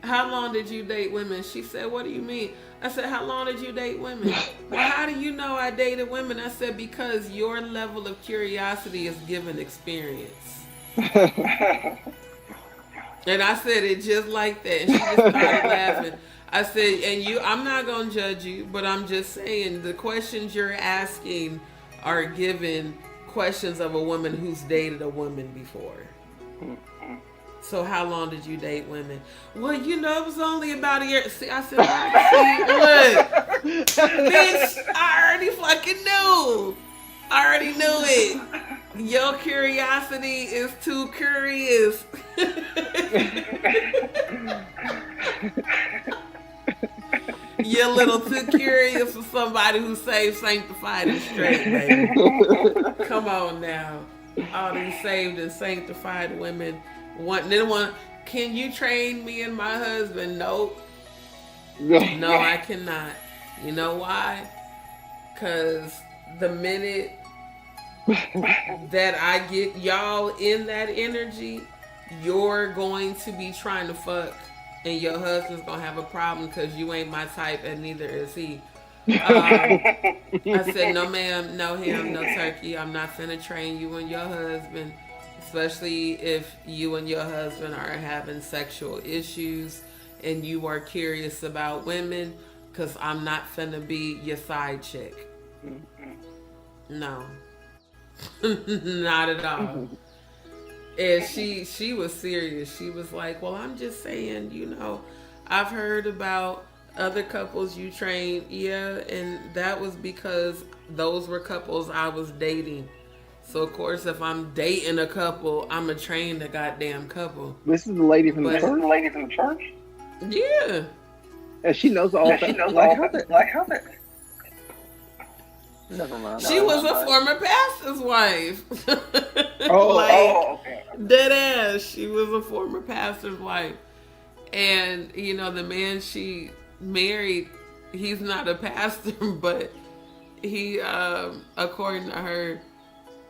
how long did you date women? She said, what do you mean? I said, how long did you date women? Well, how do you know I dated women? I said, because your level of curiosity is given experience. And I said it just like that. And she just started laughing. I said, and you, I'm not going to judge you, but I'm just saying the questions you're asking are given questions of a woman who's dated a woman before. So how long did you date women? Well, you know, it was only about a year. See, I said, look, bitch, I already fucking knew. I already knew it. Your curiosity is too curious. You're a little too curious for somebody who's saved, sanctified, and straight, baby. Come on now. All these saved and sanctified women want, can you train me and my husband? Nope. No, I cannot. You know why? Because the minute that I get y'all in that energy, you're going to be trying to fuck, and your husband's gonna have a problem because you ain't my type, and neither is he. I said, no ma'am, no ham, no turkey. I'm not finna train you and your husband, especially if you and your husband are having sexual issues and you are curious about women, because I'm not finna be your side chick. No. Not at all. And she was serious. She was like, well, I'm just saying, you know, I've heard about other couples you trained. Yeah, and that was because those were couples I was dating. So, of course, if I'm dating a couple, I'm going to train the goddamn couple. This is the lady from the church? Yeah. And she knows all that. Like never mind. She was a former pastor's wife. Okay. Dead ass. She was a former pastor's wife. And, you know, the man she married, he's not a pastor, but he, according to her,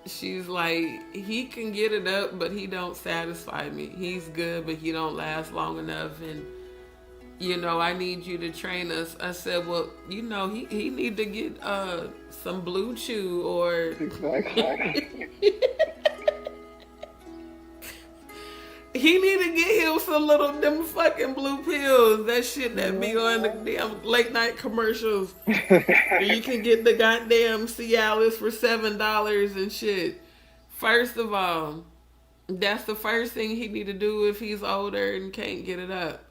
she's like, he can get it up, but he don't satisfy me. He's good, but he don't last long enough. And you know, I need you to train us. I said, well, you know, he need to get some Blue Chew or Exactly. he need to get him some little them fucking blue pills. That shit that be on the damn late night commercials. You can get the goddamn Cialis for $7 and shit. First of all, that's the first thing he need to do if he's older and can't get it up.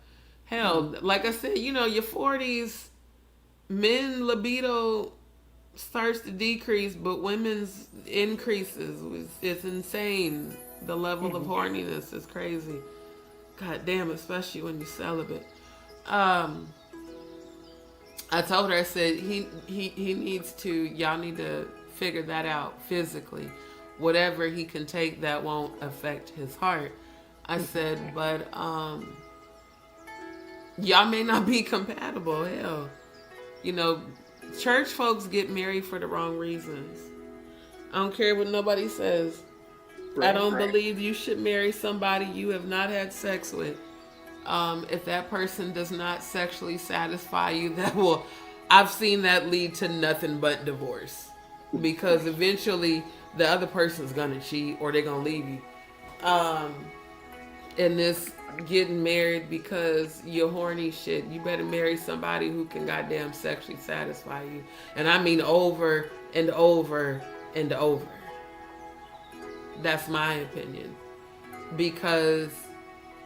Hell, like I said, you know, your 40s, men libido starts to decrease, but women's increases. It's insane. The level of horniness is crazy. God damn, especially when you're celibate. I told her, I said, he needs to, y'all need to figure that out physically. Whatever he can take that won't affect his heart. I said, but y'all may not be compatible. Hell, you know, church folks get married for the wrong reasons. I don't care what nobody says. Right, I don't believe you should marry somebody you have not had sex with. If that person does not sexually satisfy you, I've seen that lead to nothing but divorce. Because eventually the other person's gonna cheat or they're gonna leave you. And this getting married because you're horny shit, you better marry somebody who can goddamn sexually satisfy you. And I mean over and over and over. That's my opinion. Because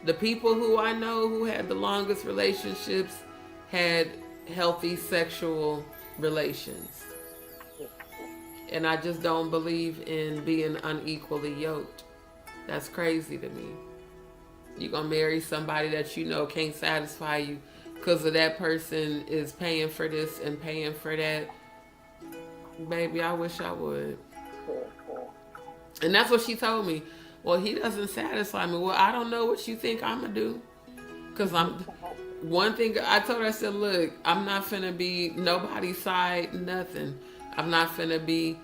the people who I know who had the longest relationships had healthy sexual relations. And I just don't believe in being unequally yoked. That's crazy to me. You're going to marry somebody that you know can't satisfy you because of that person is paying for this and paying for that. Baby, I wish I would. And that's what she told me. Well, he doesn't satisfy me. Well, I don't know what you think I'm going to do. Because one thing I told her, I said, look, I'm not finna be nobody's side, nothing. I'm not finna be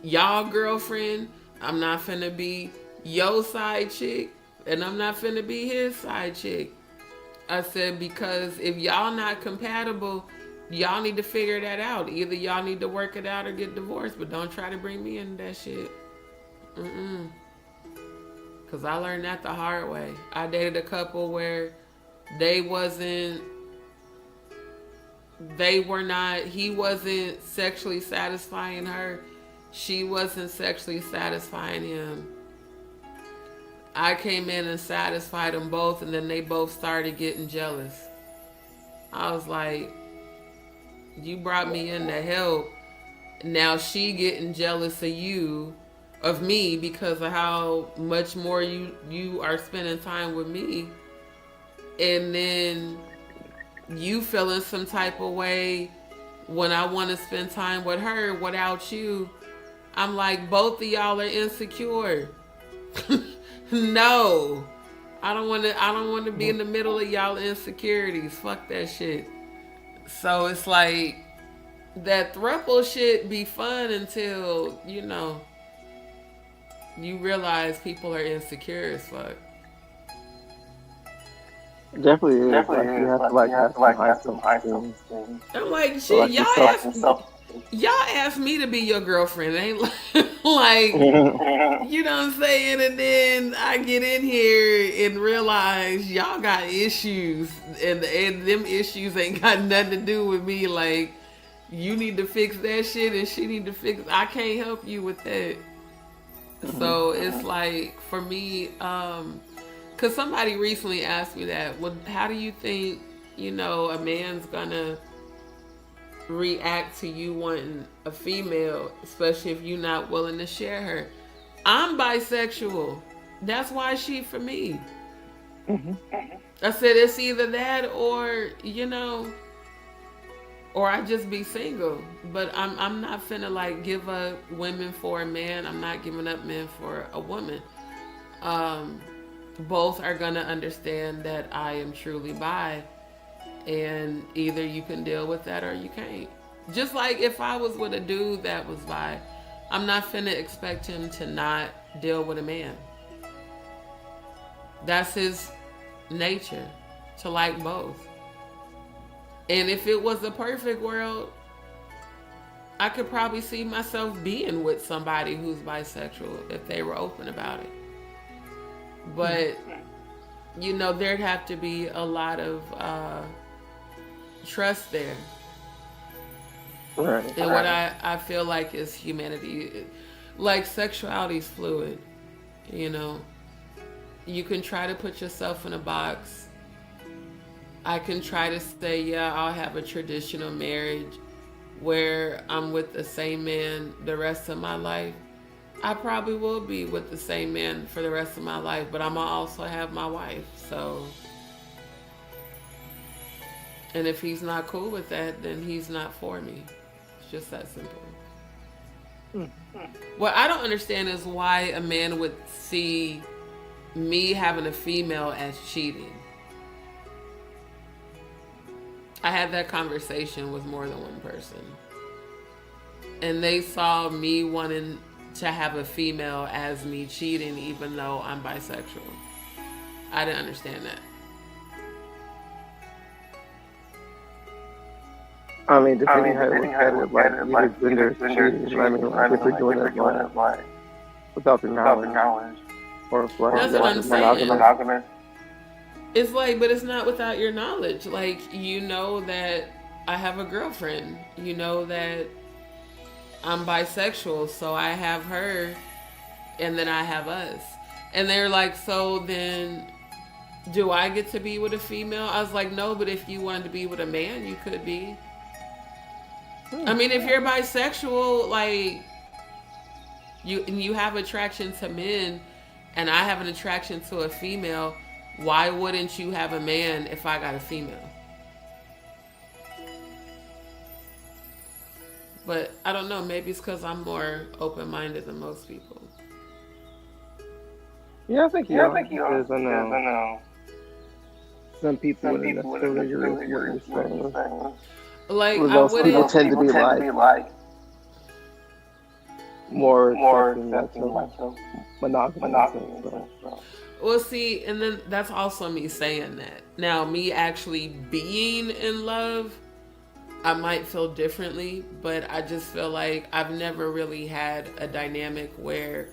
y'all girlfriend. I'm not finna be your side chick. And I'm not finna be his side chick. I said, because if y'all not compatible, y'all need to figure that out. Either y'all need to work it out or get divorced. But don't try to bring me into that shit. Because I learned that the hard way. I dated a couple where he wasn't sexually satisfying her. She wasn't sexually satisfying him. I came in and satisfied them both, and then they both started getting jealous. I was like, you brought me in to help. Now she getting jealous of me because of how much more you are spending time with me. And then you feeling some type of way when I want to spend time with her without you. I'm like, both of y'all are insecure. No. I don't want to be in the middle of y'all insecurities. Fuck that shit. So it's like that throuple shit be fun until, you know, you realize people are insecure as fuck. Definitely is. Definitely like, you have to have some items. I'm like, shit, y'all asked me to be your girlfriend. Ain't like, you know what I'm saying? And then I get in here and realize y'all got issues, and them issues ain't got nothing to do with me. Like, you need to fix that shit, and she need to fix. I can't help you with that. So it's like, for me, because somebody recently asked me that, well, how do you think, you know, a man's gonna react to you wanting a female, especially if you're not willing to share her? I'm bisexual. That's why she for me. I said it's either that or, you know, or I just be single. But I'm not finna like give up women for a man. I'm not giving up men for a woman. Both are gonna understand that I am truly bi, and either you can deal with that or you can't. Just like if I was with a dude that was bi, I'm not finna expect him to not deal with a man. That's his nature, to like both. And if it was a perfect world, I could probably see myself being with somebody who's bisexual if they were open about it. But, you know, there'd have to be a lot of trust there. Right. And what I feel like is humanity. Like, sexuality is fluid, you know. You can try to put yourself in a box. I can try to say, yeah, I'll have a traditional marriage where I'm with the same man the rest of my life. I probably will be with the same man for the rest of my life, but I'm gonna also have my wife. So, and if he's not cool with that, then he's not for me. It's just that simple. What I don't understand is why a man would see me having a female as cheating. I had that conversation with more than one person. And they saw me wanting to have a female as me cheating even though I'm bisexual. I didn't understand that. I mean, depending how you look at it, like gender cheating. I mean, like, if you're doing it like without the knowledge, or if like that's what I'm saying. monogamous. It's like, but it's not without your knowledge. Like, you know that I have a girlfriend. You know that I'm bisexual, so I have her, and then I have us. And they're like, so then do I get to be with a female? I was like, no, but if you wanted to be with a man, you could be. I mean, if you're bisexual, like, you have attraction to men, and I have an attraction to a female, why wouldn't you have a man if I got a female? But I don't know. Maybe it's because I'm more open-minded than most people. Yeah, I think you are. Because I know some people wouldn't necessarily agree with what you're saying. Like, Most people tend to be like more accepting like monogamous. Well, see, and then that's also me saying that. Now, me actually being in love, I might feel differently, but I just feel like I've never really had a dynamic where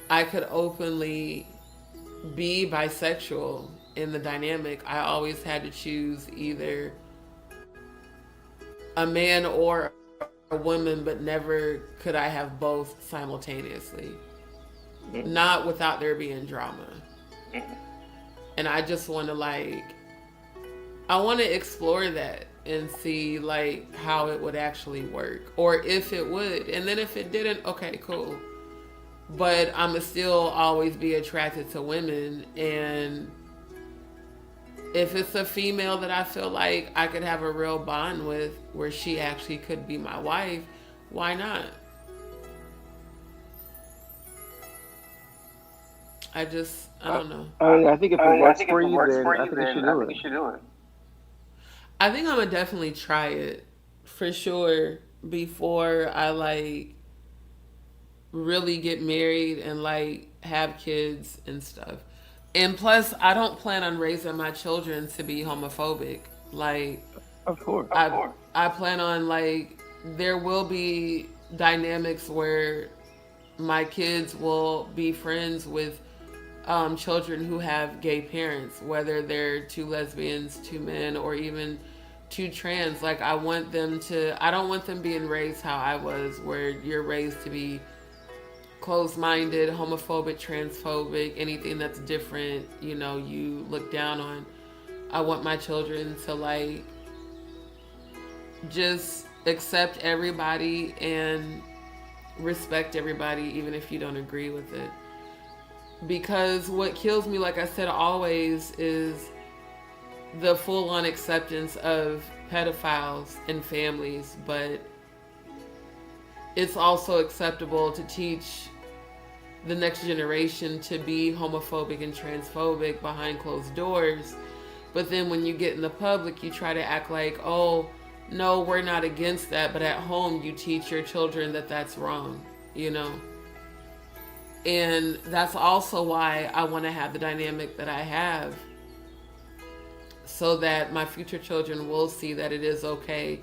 I could openly be bisexual in the dynamic. I always had to choose either a man or a woman, but never could I have both simultaneously. Not without there being drama. And I just want to I want to explore that and see how it would actually work, or if it would. And then if it didn't, okay, cool. But I'ma still always be attracted to women, and if it's a female that I feel like I could have a real bond with, where she actually could be my wife, why not? I don't know. I mean, I think if it works for you, then I think you should do it. I think I'm gonna definitely try it for sure before I really get married and have kids and stuff. And plus, I don't plan on raising my children to be homophobic. Of course. I plan on there will be dynamics where my kids will be friends with children who have gay parents, whether they're two lesbians, two men, or even two trans. I don't want them being raised how I was, where you're raised to be closed-minded, homophobic, transphobic, anything that's different, you look down on. I want my children to just accept everybody and respect everybody, even if you don't agree with it. Because what kills me, like I said, always is the full-on acceptance of pedophiles and families, but it's also acceptable to teach the next generation to be homophobic and transphobic behind closed doors. But then when you get in the public, you try to act like, oh, no, we're not against that. But at home, you teach your children that that's wrong, And that's also why I want to have the dynamic that I have. so that my future children will see that it is okay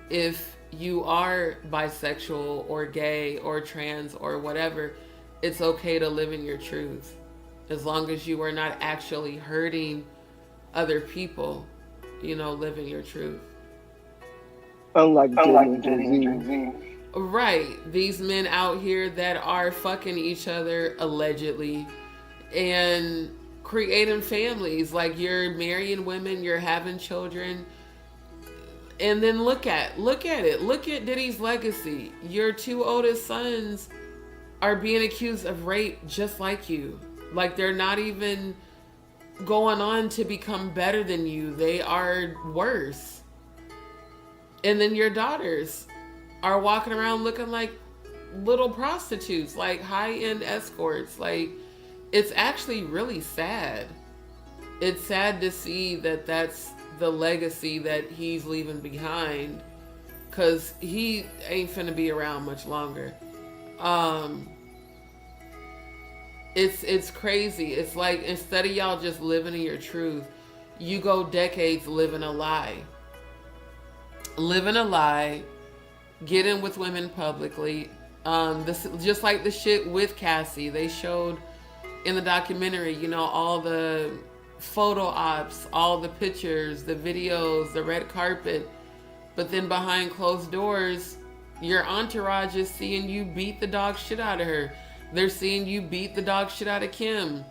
if you are bisexual or gay or trans or whatever. It's okay to live in your truth, as long as you are not actually hurting other people. You know, live in your truth. Unlike Diddy and Jay-Z. Right. These men out here that are fucking each other allegedly and creating families. Like, you're marrying women, you're having children. And then look at it. Look at Diddy's legacy. Your two oldest sons are being accused of rape just like you. Like, they're not even going on to become better than you. They are worse. And then your daughters are walking around looking like little prostitutes, like high-end escorts. Like, it's actually really sad. It's sad to see that that's the legacy that he's leaving behind, because he ain't finna be around much longer. It's crazy. It's like, instead of y'all just living in your truth, you go decades living a lie. Living a lie, getting with women publicly. This just like the shit with Cassie. They showed in the documentary, you know, all the photo ops, all the pictures, the videos, the red carpet. But then behind closed doors, your entourage is seeing you beat the dog shit out of her. They're seeing you beat the dog shit out of Kim.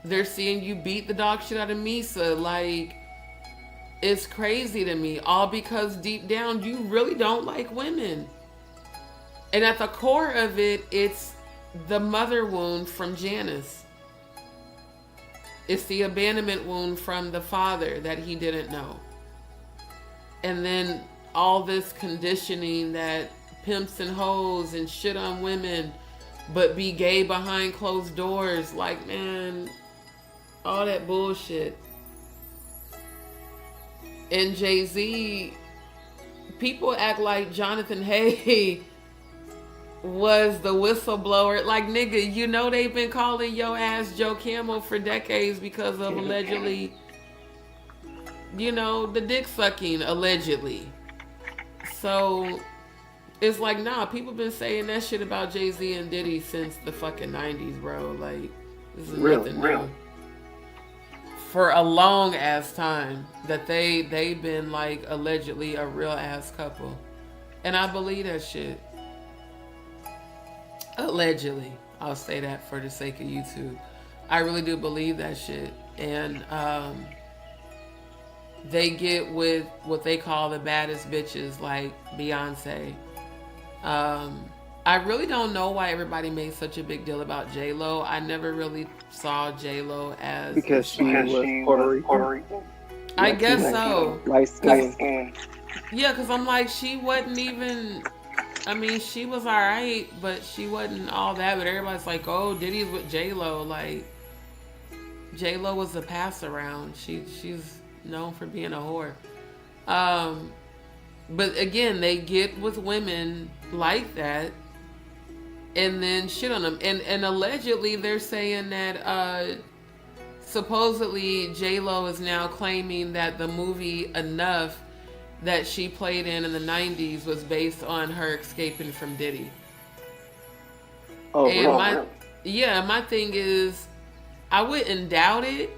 They're seeing you beat the dog shit out of Misa. Like, it's crazy to me. All because deep down, you really don't like women. And at the core of it, it's the mother wound from Janice. It's the abandonment wound from the father that he didn't know. And then all this conditioning that pimps and hoes and shit on women, but be gay behind closed doors. Like, man, all that bullshit. And Jay-Z, people act like Jonathan Hay was the whistleblower. Like, nigga, you know they've been calling your ass Joe Camel for decades because of allegedly, you know, the dick sucking, allegedly. So it's like, nah, people been saying that shit about Jay-Z and Diddy since the fucking 90s, bro. Like, this is nothing new. For a long ass time that they've been like allegedly a real ass couple. And I believe that shit. Allegedly. I'll say that for the sake of YouTube. I really do believe that shit. And they get with what they call the baddest bitches like Beyonce. I really don't know why everybody made such a big deal about J-Lo. I never really saw J-Lo as... Because she was Puerto Rican. I guess so. Light skin. Yeah, because I'm like, she wasn't even... I mean, she was alright, but she wasn't all that. But everybody's like, oh, Diddy's with J-Lo. Like, J-Lo was a pass-around. She's known for being a whore. But again, they get with women like that and then shit on them. And allegedly they're saying that supposedly J-Lo is now claiming that the movie Enough that she played in the 90s was based on her escaping from Diddy. Oh, and my thing is, I wouldn't doubt it.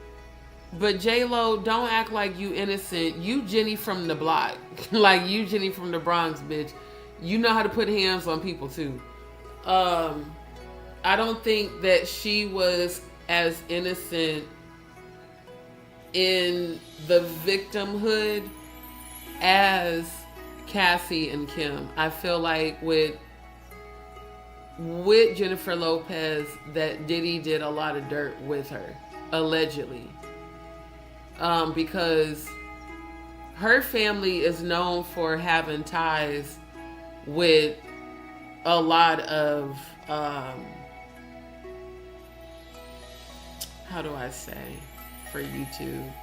But J-Lo, don't act like you innocent. You Jenny from the block. Like, you Jenny from the Bronx, bitch. You know how to put hands on people, too. I don't think that she was as innocent in the victimhood as Cassie and Kim. I feel like with Jennifer Lopez, that Diddy did a lot of dirt with her, allegedly. Because her family is known for having ties with a lot of, how do I say for YouTube?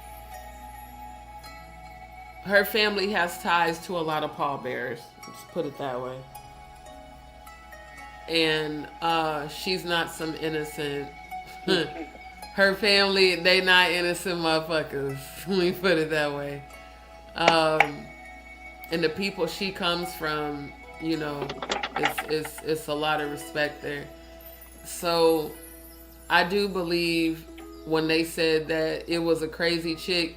Her family has ties to a lot of pallbearers. Let's put it that way. And she's not some innocent... her family, they not innocent motherfuckers. Let me put it that way. And the people she comes from, you know, it's a lot of respect there. So I do believe when they said that it was a crazy chick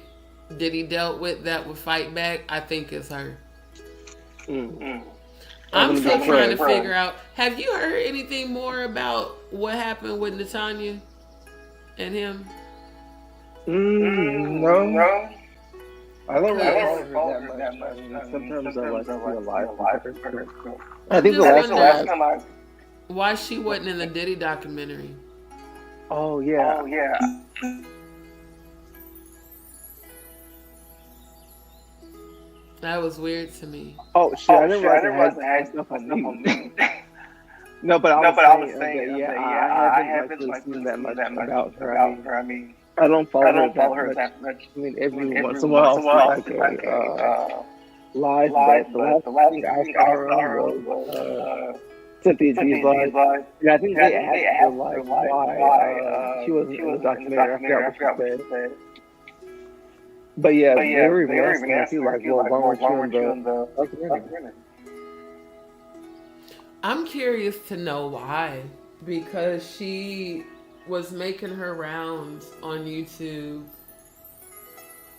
Diddy dealt with that would fight back, I think it's her. I'm still trying to figure out. Have you heard anything more about what happened with Natanya and him? No. I don't really follow her that much. Sometimes I like to see a live. I think the last time why she wasn't in the Diddy documentary. Oh yeah. That was weird to me. Oh shit! I didn't realize I had stuff on me. No, but I was saying that, I haven't seen that much about her. I mean, I don't follow her that much. I mean, every once in a while, like live, but the last thing I saw her was CKED's live. And I think they asked her like why she wasn't in the documentary. I forgot what she said. But yeah, they were even asking her too, like, well, why weren't you in the documentary? I'm curious to know why, because she was making her rounds on YouTube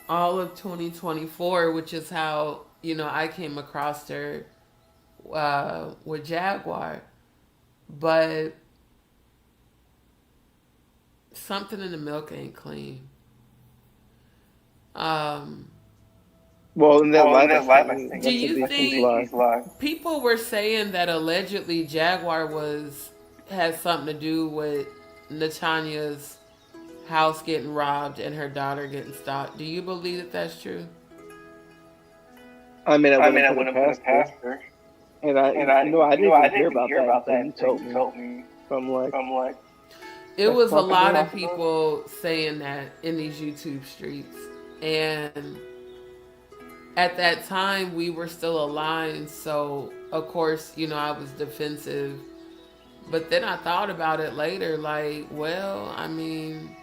all of 2024, which is how, you know, I came across her with Jaguar. But something in the milk ain't clean. Well, in that live, do you think people were saying that allegedly Jaguar had something to do with Natanya's house getting robbed and her daughter getting stalked? Do you believe that that's true? I mean, I wouldn't put it past her. And I didn't hear about that. You told me from like. It was a lot of people saying that in these YouTube streets. And at that time, we were still aligned. So, of course, you know, I was defensive. But then I thought about it later, like, well, I mean,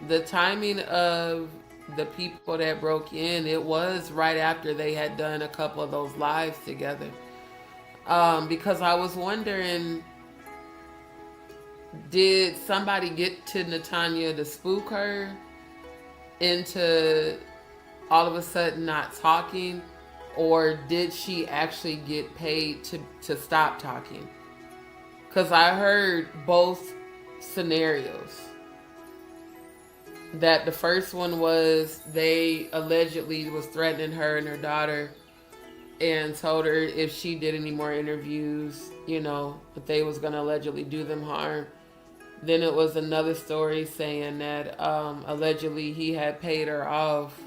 the timing of the people that broke in, it was right after they had done a couple of those lives together. Because I was wondering, did somebody get to Natanya to spook her into all of a sudden not talking, or did she actually get paid to stop talking? Because I heard both scenarios. That the first one was they allegedly was threatening her and her daughter and told her if she did any more interviews, you know, that they was going to allegedly do them harm. Then it was another story saying that allegedly he had paid her off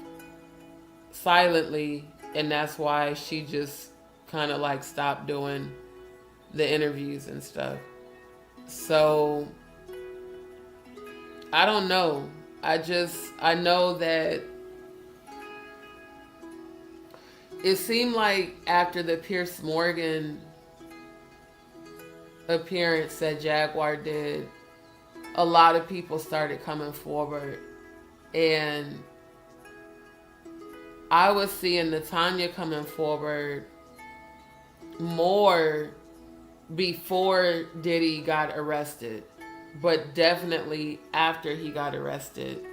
silently, and that's why she just kind of like stopped doing the interviews and stuff. So I don't know. I know that it seemed like after the Pierce Morgan appearance that Jaguar did, a lot of people started coming forward, and I was seeing Natanya coming forward more before Diddy got arrested, but definitely after he got arrested.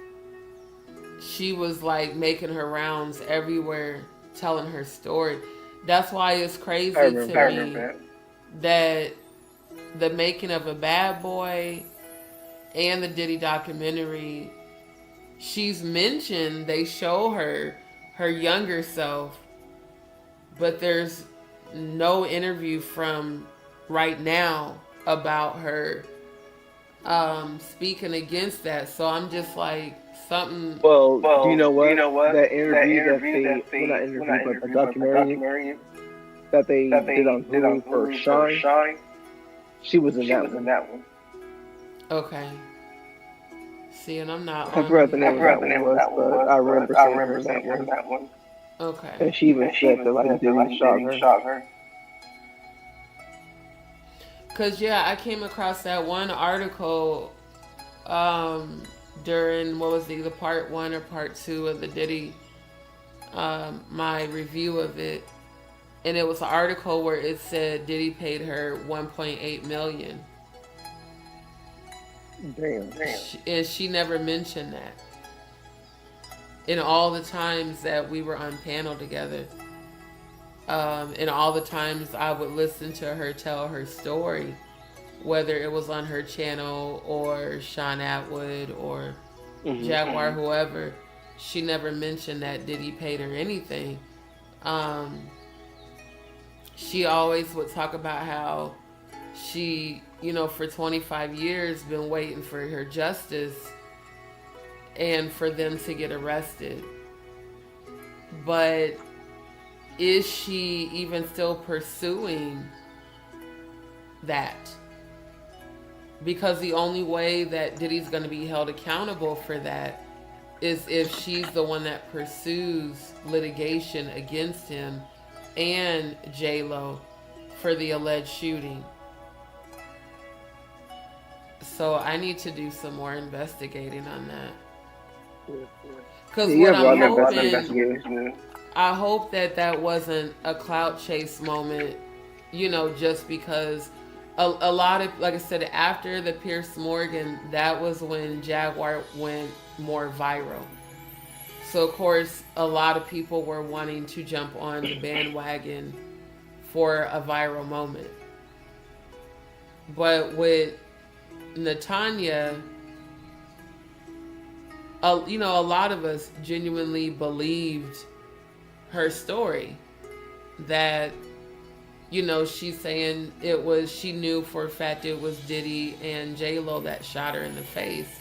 She was like making her rounds everywhere, telling her story. That's why it's crazy to me that the making of A Bad Boy and the Diddy documentary, she's mentioned, they show her younger self, but there's no interview from right now about her speaking against that. So I'm just like, something. Well, do you know what? That interview but the documentary that they did on Hulu for Shine, she was in that one. Okay. See, and I'm not. I forgot the name of that one, but I remember seeing her in that one. Okay. And she even said that like Diddy shot her. Cause yeah, I came across that one article during, what was either part 1 or part 2 of the Diddy, my review of it. And it was an article where it said Diddy paid her $1.8 million. Damn. And she never mentioned that. In all the times that we were on panel together, and all the times I would listen to her tell her story, whether it was on her channel or Sean Atwood or Jaguar, whoever, she never mentioned that Diddy paid her anything. She always would talk about how she, you know, for 25 years been waiting for her justice and for them to get arrested. But is she even still pursuing that? Because the only way that Diddy's going to be held accountable for that is if she's the one that pursues litigation against him and J-Lo for the alleged shooting. So I need to do some more investigating on that. Because what I'm hoping, I hope that that wasn't a clout chase moment, you know, just because a lot of, like I said, after the Pierce Morgan, that was when Jaguar went more viral. So, of course, a lot of people were wanting to jump on the bandwagon for a viral moment. But with Natanya, you know, a lot of us genuinely believed her story. That, you know, she's saying it was, she knew for a fact it was Diddy and J-Lo that shot her in the face.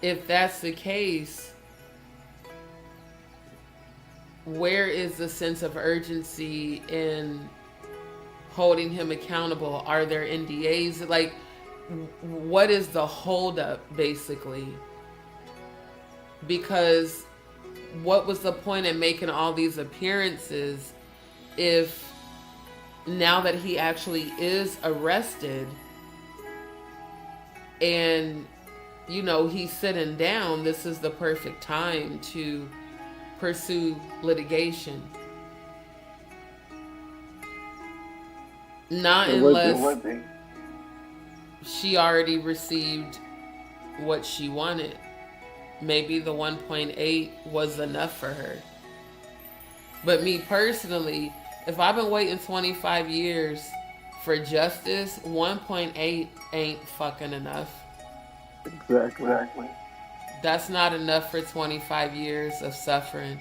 If that's the case, where is the sense of urgency in holding him accountable? Are there NDAs? Like, what is the holdup, basically? Because what was the point in making all these appearances if now that he actually is arrested and, you know, he's sitting down, this is the perfect time to pursue litigation? Not unless she already received what she wanted. Maybe the 1.8 was enough for her. But me personally, if I've been waiting 25 years for justice, 1.8 ain't fucking enough. Exactly. That's not enough for 25 years of suffering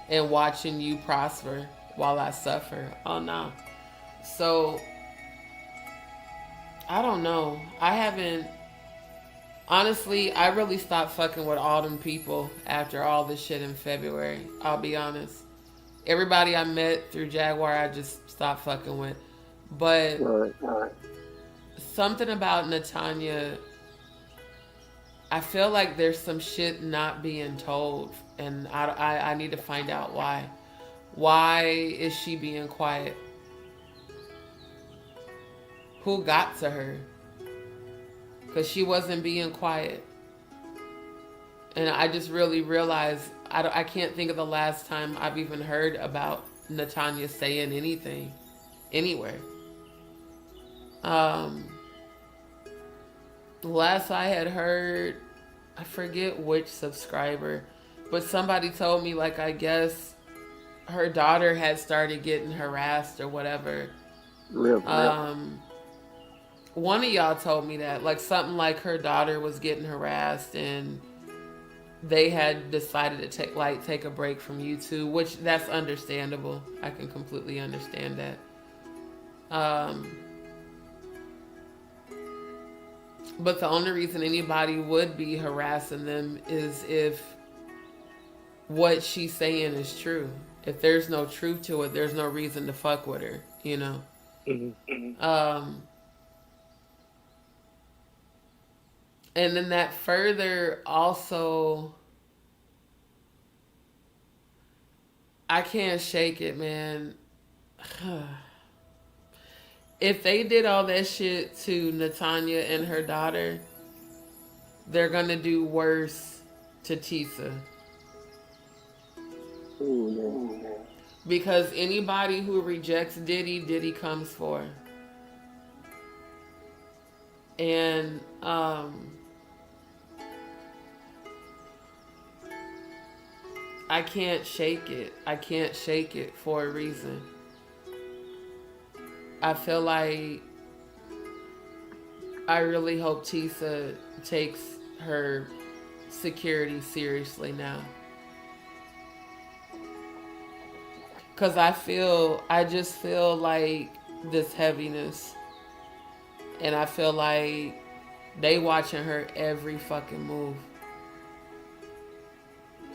and watching you prosper while I suffer. Oh no. So, I don't know. I haven't, honestly, I really stopped fucking with all them people after all this shit in February. I'll be honest. Everybody I met through Jaguar, I just stopped fucking with. But something about Natanya, I feel like there's some shit not being told, and I need to find out why. Why is she being quiet? Who got to her? Because she wasn't being quiet. And I just really realized I can't think of the last time I've even heard about Natanya saying anything anywhere. Last I had heard, I forget which subscriber, but somebody told me, like, I guess her daughter had started getting harassed or whatever. One of y'all told me that, like, something like her daughter was getting harassed and they had decided to take a break from YouTube, which that's understandable. I can completely understand that. But the only reason anybody would be harassing them is if what she's saying is true. If there's no truth to it, there's no reason to fuck with her, you know? And then that further also, I can't shake it, man. If they did all that shit to Natanya and her daughter, they're gonna do worse to Tisa. Because anybody who rejects Diddy, Diddy comes for. And I can't shake it. I can't shake it for a reason. I feel like I really hope Tisa takes her security seriously now. Cause I just feel like this heaviness. And I feel like they watching her every fucking move.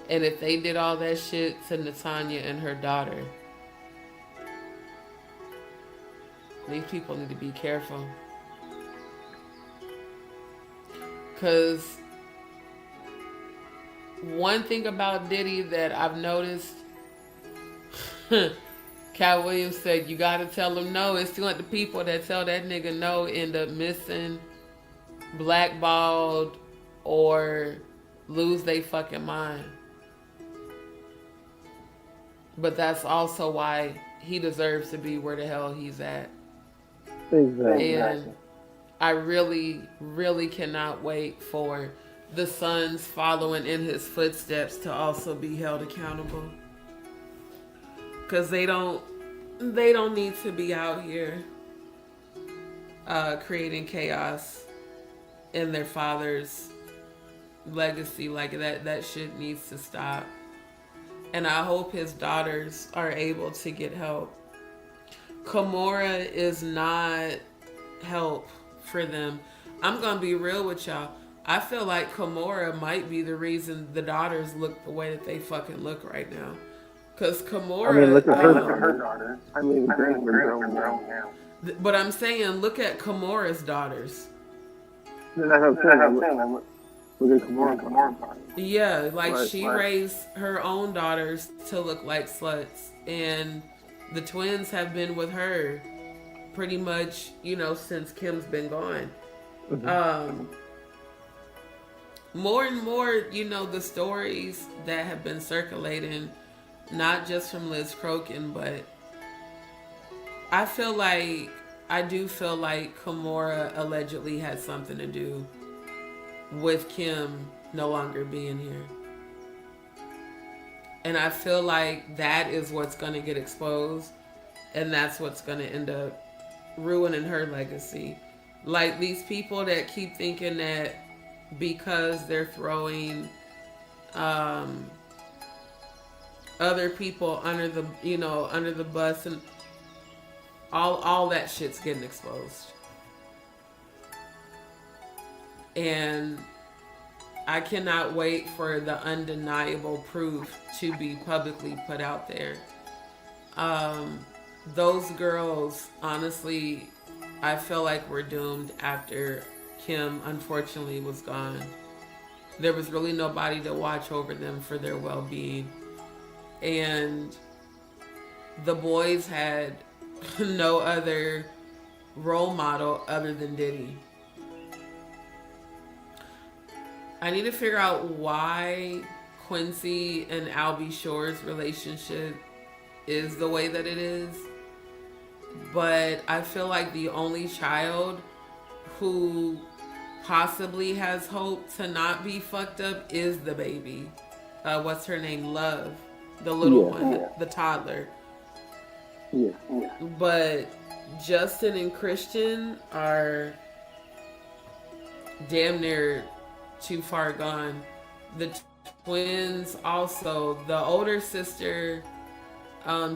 And if they did all that shit to Natanya and her daughter, these people need to be careful. Cause one thing about Diddy that I've noticed, Cat Williams said, you gotta tell him no. It's like the people that tell that nigga no end up missing, blackballed, or lose they fucking mind. But that's also why he deserves to be where the hell he's at. Exactly. And I really, really cannot wait for the sons following in his footsteps to also be held accountable. Because they don't need to be out here creating chaos in their father's legacy. Like that shit needs to stop. And I hope his daughters are able to get help. Kimora is not help for them. I'm going to be real with y'all. I feel like Kimora might be the reason the daughters look the way that they fucking look right now. Because Kimora... I mean, look at her daughter. I mean, the girls are grown now. But I'm saying, look at Kimora's daughters. That's what I'm saying. Look at Kimora's daughter. Yeah, like right, she right. raised her own daughters to look like sluts. And the twins have been with her pretty much, since Kim's been gone. Mm-hmm. More and more, the stories that have been circulating, not just from Liz Crokin, but I do feel like Kimora allegedly had something to do with Kim no longer being here. And I feel like that is what's going to get exposed, and that's what's going to end up ruining her legacy. Like these people that keep thinking that because they're throwing other people under the bus, and all that shit's getting exposed. And I cannot wait for the undeniable proof to be publicly put out there. Those girls, honestly, I feel like we're doomed after Kim unfortunately was gone. There was really nobody to watch over them for their well-being. And the boys had no other role model other than Diddy. I need to figure out why Quincy and Albie Shore's relationship is the way that it is. But I feel like the only child who possibly has hope to not be fucked up is the baby. What's her name? Love. The little one, the toddler. Yeah. But Justin and Christian are damn near too far gone. The twins also, the older sister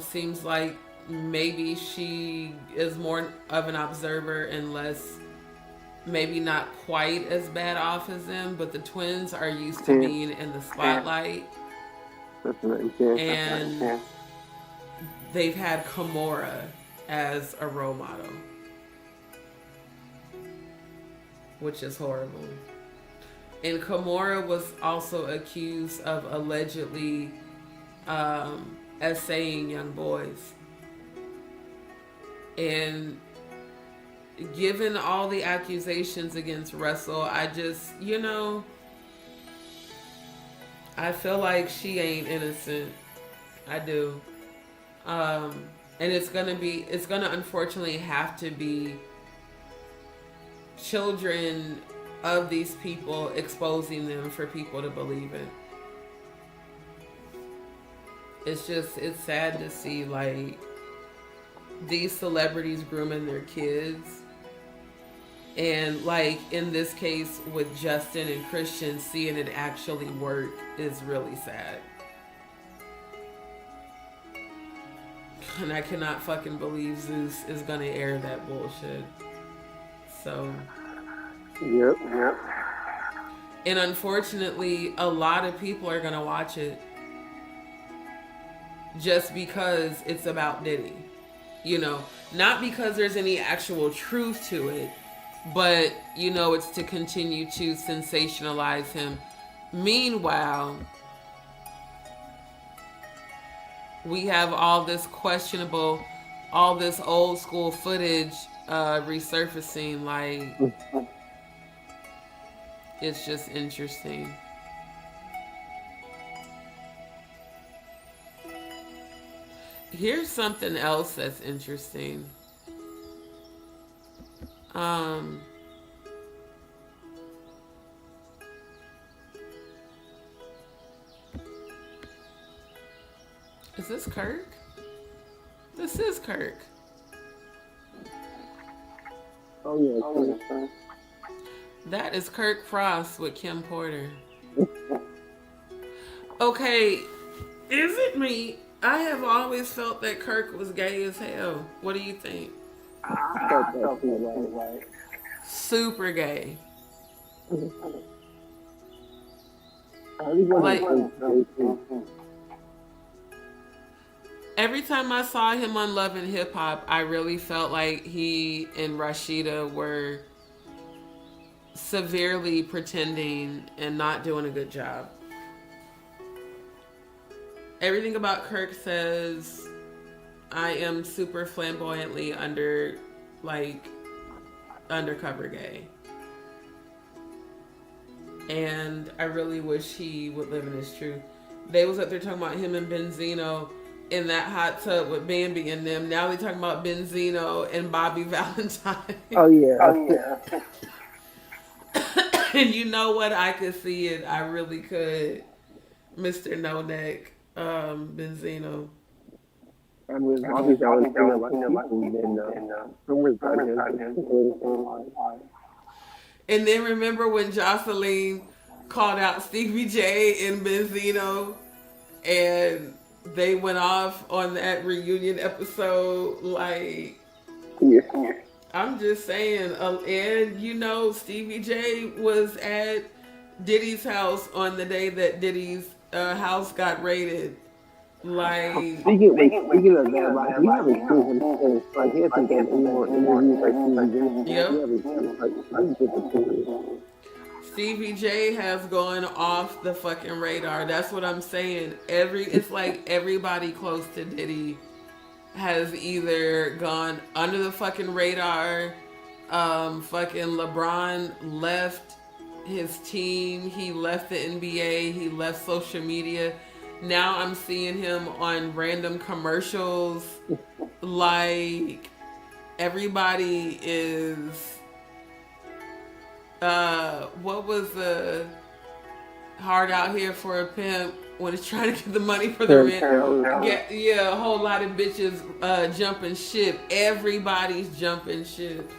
seems like maybe she is more of an observer and less, maybe not quite as bad off as them, but the twins are used to being in the spotlight. And they've had Kimora as a role model, which is horrible. And Kimora was also accused of allegedly essaying young boys. And given all the accusations against Russell, I just, I feel like she ain't innocent. I do. And it's gonna unfortunately have to be children of these people exposing them for people to believe it. It's sad to see, like, these celebrities grooming their kids. And, like, in this case with Justin and Christian, seeing it actually work is really sad. And I cannot fucking believe Zeus is gonna air that bullshit. So. Yep. And unfortunately, a lot of people are gonna watch it just because it's about Diddy. Not because there's any actual truth to it, but, it's to continue to sensationalize him. Meanwhile, we have all this questionable, all this old school footage resurfacing. Like, it's just interesting. Here's something else that's interesting. Is this Kirk? This is Kirk. Oh yeah. That is Kirk Frost with Kim Porter. Okay, is it me? I have always felt that Kirk was gay as hell. What do you think? I felt that way. Super gay. Like, every time I saw him on Love and Hip Hop, I really felt like he and Rashida were severely pretending and not doing a good job. Everything about Kirk says, I am super flamboyantly undercover gay. And I really wish he would live in his truth. They was up there talking about him and Benzino in that hot tub with Bambi and them. Now they talking about Benzino and Bobby Valentine. Oh yeah. And you know what? I could see it. I really could. Mr. No Neck, Benzino. I mean, Bobby Valentine, and then remember when Jocelyn called out Stevie J and Benzino, and they went off on that reunion episode. Like, yeah. I'm just saying, and Stevie J was at Diddy's house on the day that Diddy's house got raided. Like, speaking of that, like, you haven't seen him like he hasn't done any more interviews like Stevie J. Stevie J has gone off the fucking radar. That's what I'm saying. It's like everybody close to Diddy has either gone under the fucking radar. Fucking LeBron left his team. He left the NBA. He left social media. Now I'm seeing him on random commercials. Like, everybody is... what was the Hard Out Here for a Pimp when it's trying to get the money for the rent? Yeah, a whole lot of bitches jumping ship. Everybody's jumping ship.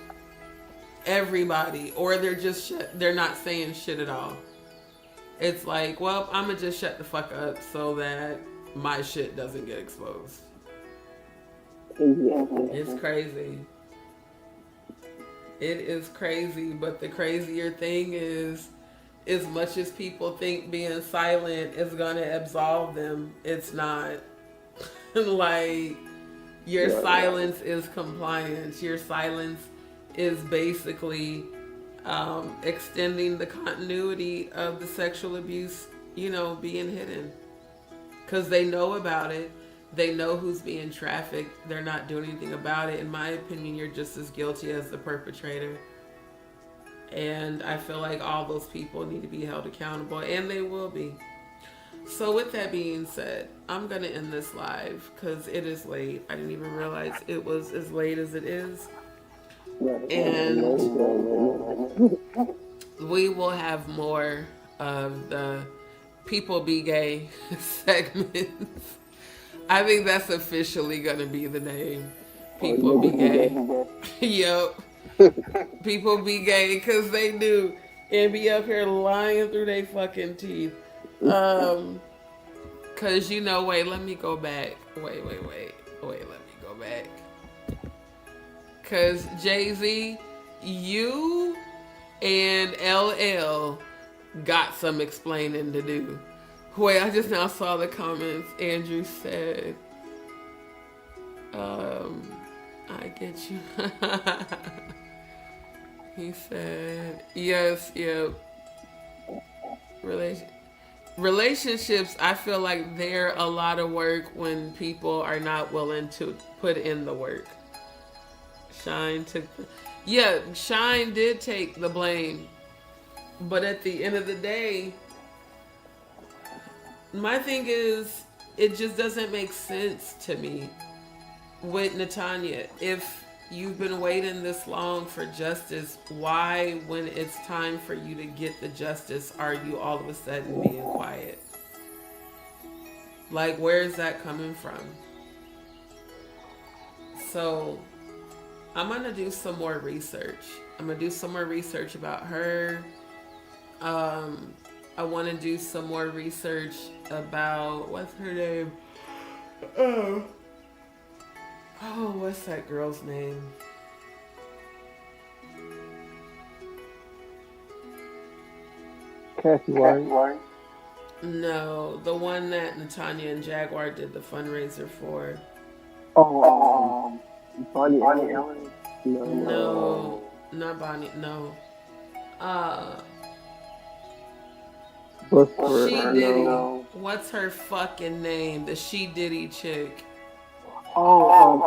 Everybody. Or they're not saying shit at all. It's like, well, I'm gonna just shut the fuck up so that my shit doesn't get exposed. It's crazy. It is crazy, but the crazier thing is, as much as people think being silent is gonna absolve them, it's not. Like, your silence is compliance. Your silence is basically extending the continuity of the sexual abuse, being hidden. Because they know about it. They know who's being trafficked. They're not doing anything about it. In my opinion, you're just as guilty as the perpetrator. And I feel like all those people need to be held accountable, and they will be. So with that being said, I'm going to end this live because it is late. I didn't even realize it was as late as it is. And we will have more of the People Be Gay segments. I think that's officially going to be the name. People Be Gay. Yep. People be gay because they do. And be up here lying through their fucking teeth. Because, you know, wait, let me go back. Wait, let me go back. Because Jay-Z, you and LL got some explaining to do. Wait, I just now saw the comments. Andrew said, I get you. He said, yes, yep. Relationships, I feel like they're a lot of work when people are not willing to put in the work. Shine did take the blame. But at the end of the day, my thing is, it just doesn't make sense to me with Natanya. If you've been waiting this long for justice, why, when it's time for you to get the justice, are you all of a sudden being quiet? Like, where is that coming from? So, I'm going to do some more research. I'm going to do some more research about her. I want to do some more research about, what's her name? Oh, what's that girl's name? Cassie White. No, the one that Natanya and Jaguar did the fundraiser for. Oh, Bonnie Allen. No, not Bonnie. No. She Diddy. What's her fucking name? The She Diddy chick. Oh,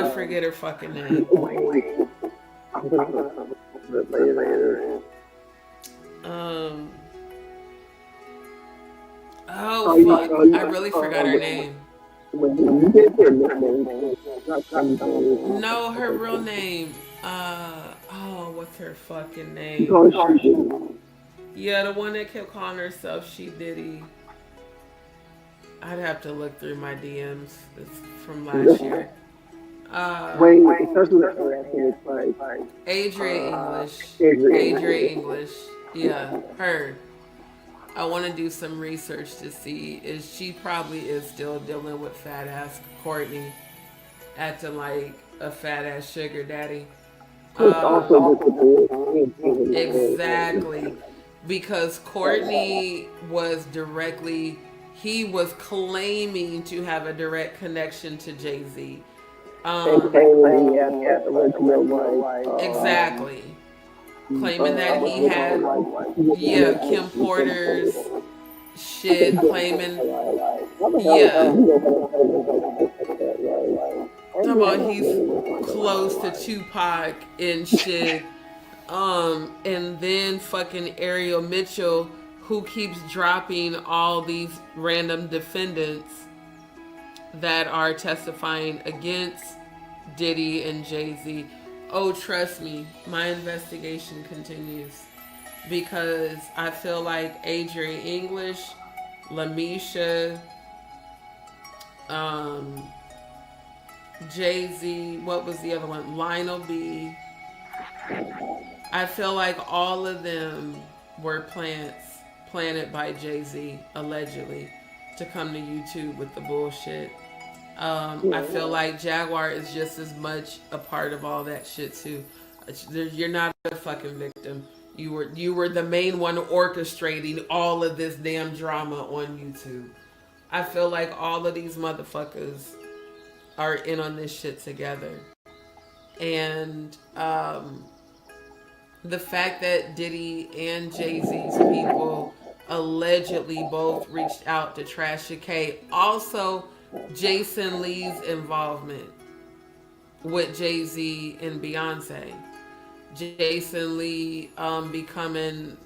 I forget her fucking name. I'm gonna later. Oh fuck! I really forgot her name. No, her real name. What's her fucking name? Yeah, the one that kept calling herself She Diddy. I'd have to look through my DMs. It's from last year. Wait, it starts with Adria English. Adria English. Yeah, her. I want to do some research to see if she probably is still dealing with fat ass Courtney, acting like a fat ass sugar daddy. Exactly, because Courtney was he was claiming to have a direct connection to Jay-Z. Exactly. Claiming that he had, Kim Porter's shit, claiming, talking about he's close to Tupac and shit. And then fucking Ariel Mitchell, who keeps dropping all these random defendants that are testifying against Diddy and Jay-Z. Oh, trust me, my investigation continues, because I feel like Adrian English, Lamisha, Jay-Z, what was the other one? Lionel B. I feel like all of them were planted by Jay-Z, allegedly, to come to YouTube with the bullshit. I feel like Jaguar is just as much a part of all that shit too. You're not a fucking victim. You were the main one orchestrating all of this damn drama on YouTube. I feel like all of these motherfuckers are in on this shit together. And the fact that Diddy and Jay-Z's people allegedly both reached out to trash CKED. Also, Jason Lee's involvement with Jay-Z and Beyonce. Jason Lee becoming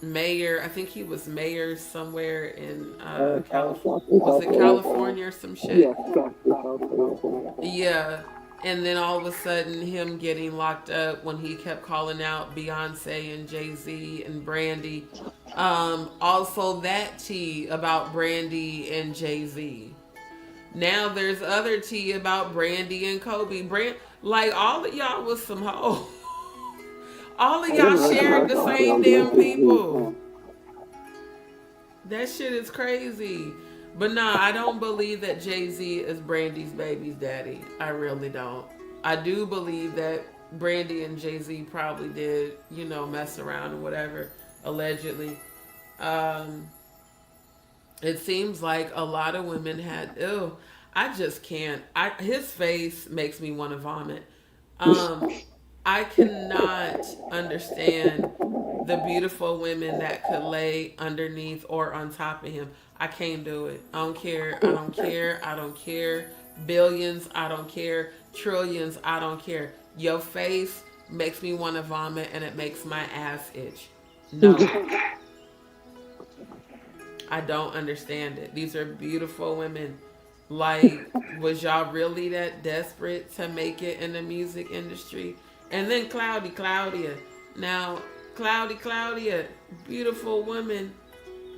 mayor. I think he was mayor somewhere in California. Was it California or some shit? Yeah. And then all of a sudden him getting locked up when he kept calling out Beyonce and Jay-Z and Brandy. Also that tea about Brandy and Jay-Z. Now there's other tea about Brandy and Kobe. Like all of y'all was some hoes. All of y'all shared the same damn people. That shit is crazy. But nah, I don't believe that Jay-Z is Brandy's baby's daddy. I really don't. I do believe that Brandy and Jay-Z probably did, mess around and whatever, allegedly. It seems like a lot of women had, I just can't. His face makes me want to vomit. I cannot understand the beautiful women that could lay underneath or on top of him. I can't do it. I don't care. I don't care. I don't care. Billions, I don't care. Trillions, I don't care. Your face makes me want to vomit and it makes my ass itch. No. I don't understand it. These are beautiful women. Like, was y'all really that desperate to make it in the music industry? And then Cloudy Claudia. Now, Cloudy Claudia, beautiful woman.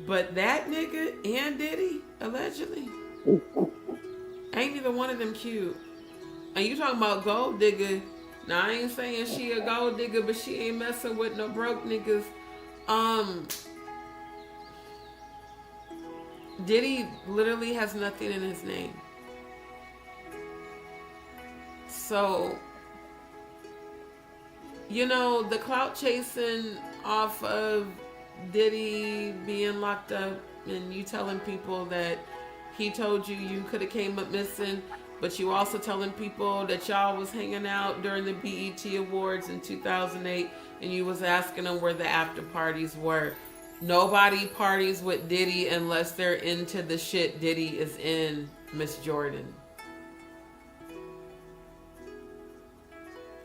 But that nigga and Diddy, allegedly, ain't either one of them cute. And you talking about gold digger. Now, I ain't saying she a gold digger, but she ain't messing with no broke niggas. Diddy literally has nothing in his name. So, the clout chasing off of Diddy being locked up and you telling people that he told you could have came up missing, but you also telling people that y'all was hanging out during the BET Awards in 2008 and you was asking them where the after parties were. Nobody parties with Diddy unless they're into the shit Diddy is in, Miss Jordan.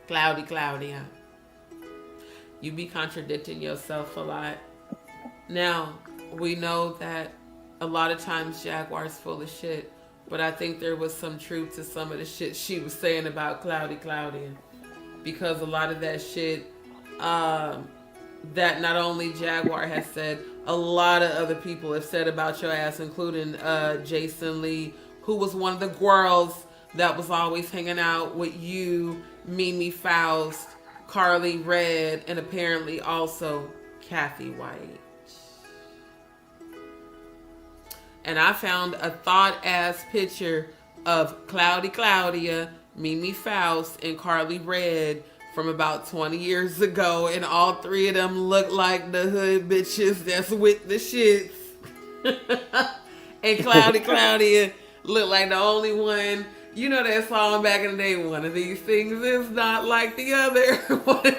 Cloudy Claudia. You be contradicting yourself a lot. Now, we know that a lot of times Jaguar's full of shit, but I think there was some truth to some of the shit she was saying about Cloudy Claudia. Because a lot of that shit, that not only Jaguar has said, a lot of other people have said about your ass, including Jason Lee, who was one of the girls that was always hanging out with you, Mimi Faust, Carly Red, and apparently also Kathy White. And I found a thought-ass picture of Cloudy Claudia, Mimi Faust, and Carly Red from about 20 years ago, and all three of them look like the hood bitches that's with the shits. And Cloudy Claudia looked like the only one. You know that song back in the day, one of these things is not like the other.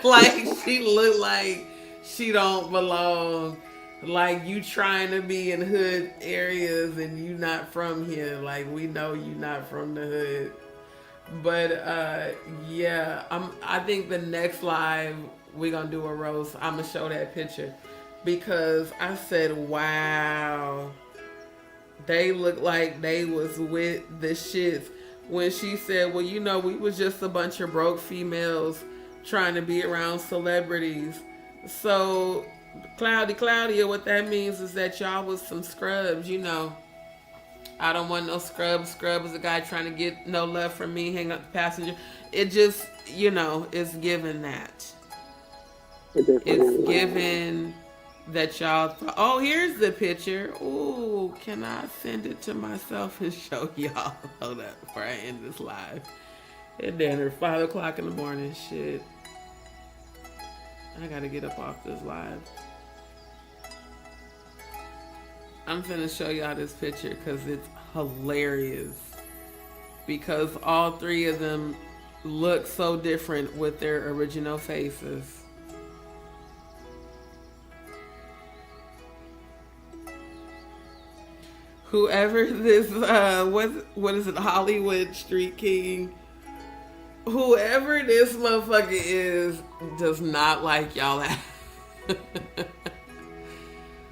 Like, she looked like she don't belong. Like, you trying to be in hood areas and you not from here. Like, we know you not from the hood. But yeah, I think the next live we're gonna do a roast. I'm gonna show that picture because I said, wow, they look like they was with the shits. When she said, well, we was just a bunch of broke females trying to be around celebrities. So Cloudy Claudia, what that means is that y'all was some scrubs, I don't want no scrub. Scrub is a guy trying to get no love from me, hang up the passenger. It just, it's given that. It's given that y'all oh, here's the picture. Ooh, can I send it to myself and show y'all? Hold up before I end this live. It's dinner, 5 o'clock in the morning. Shit. I gotta get up off this live. I'm finna show y'all this picture because it's hilarious. Because all three of them look so different with their original faces. Whoever this, what is it, Hollywood Street King? Whoever this motherfucker is does not like y'all.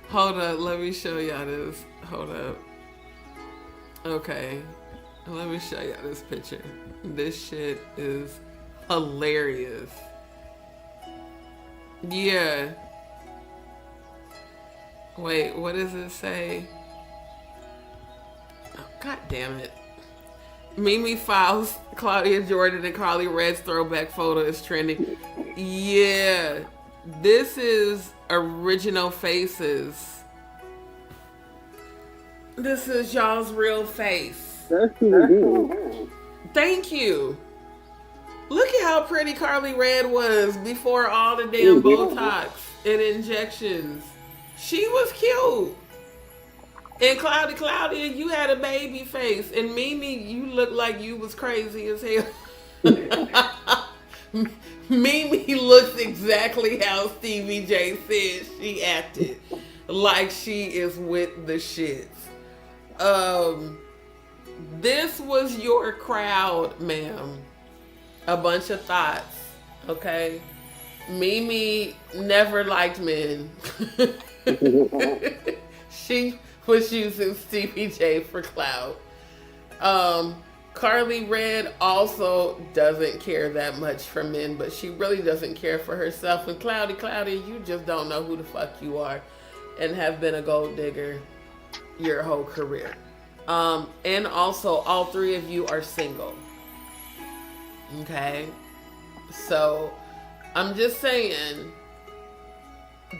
Hold up, let me show y'all this. Hold up. Okay, let me show y'all this picture. This shit is hilarious. Yeah. Wait, what does it say? Oh, God damn it. Mimi files Claudia Jordan and Carly Red's throwback photo is trending. Yeah. This is original faces. This is y'all's real face. That's really good. Thank you. Look at how pretty Carly Red was before all the damn Botox and injections. She was cute. And Claudia, you had a baby face. And Mimi, you looked like you was crazy as hell. Mimi looks exactly how Stevie J said she acted. Like she is with the shits. This was your crowd, ma'am. A bunch of thoughts, okay? Mimi never liked men. She was using Stevie J for clout. Carly Red also doesn't care that much for men, but she really doesn't care for herself. And Cloudy, you just don't know who the fuck you are and have been a gold digger your whole career. And also, all three of you are single. Okay? So, I'm just saying,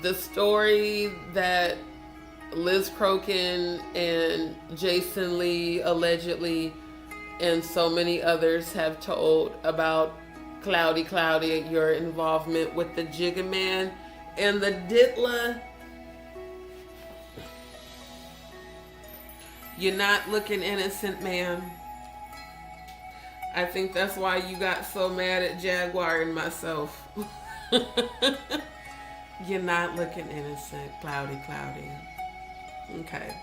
the story that Liz Crokin and Jason Lee allegedly and so many others have told about Cloudy, your involvement with the Jigga Man and the Ditla. You're not looking innocent, ma'am. I think that's why you got so mad at Jaguar and myself. You're not looking innocent, Cloudy. Okay.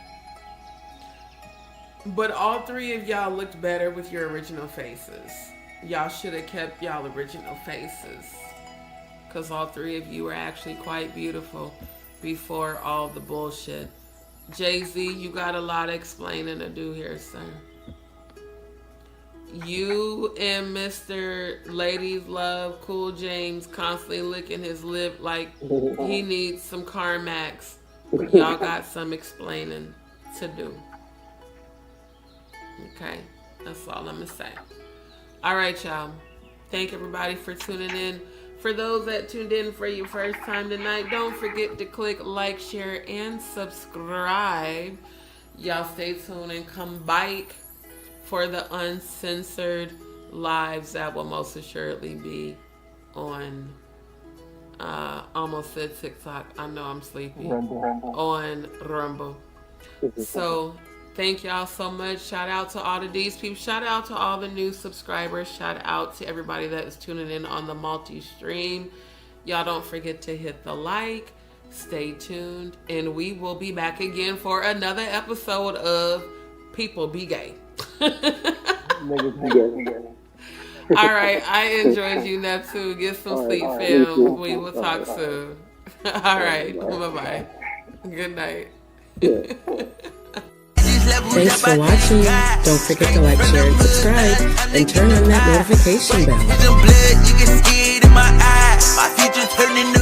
But all three of y'all looked better with your original faces. Y'all should have kept y'all original faces. Because all three of you were actually quite beautiful before all the bullshit. Jay-Z, you got a lot of explaining to do here, sir. You and Mr. Ladies Love Cool James constantly licking his lip like he needs some Carmax. Y'all got some explaining to do. Okay, that's all I'm gonna say. All right, y'all. Thank everybody for tuning in. For those that tuned in for your first time tonight, don't forget to click like, share, and subscribe. Y'all stay tuned and come back for the uncensored lives that will most assuredly be on, almost said TikTok. I know I'm sleepy. Rumble. On Rumble. So, thank y'all so much. Shout out to all the DzPeepz. Shout out to all the new subscribers. Shout out to everybody that is tuning in on the multi-stream. Y'all don't forget to hit the like. Stay tuned. And we will be back again for another episode of People Be Gay. All right. I enjoyed you, Neptune. Get some sleep, fam. We will talk soon. All right. Bye-bye. Good night. Thanks for watching. Don't forget to like, share, and subscribe, and turn on that notification bell. You can see it in my eyes. My future turning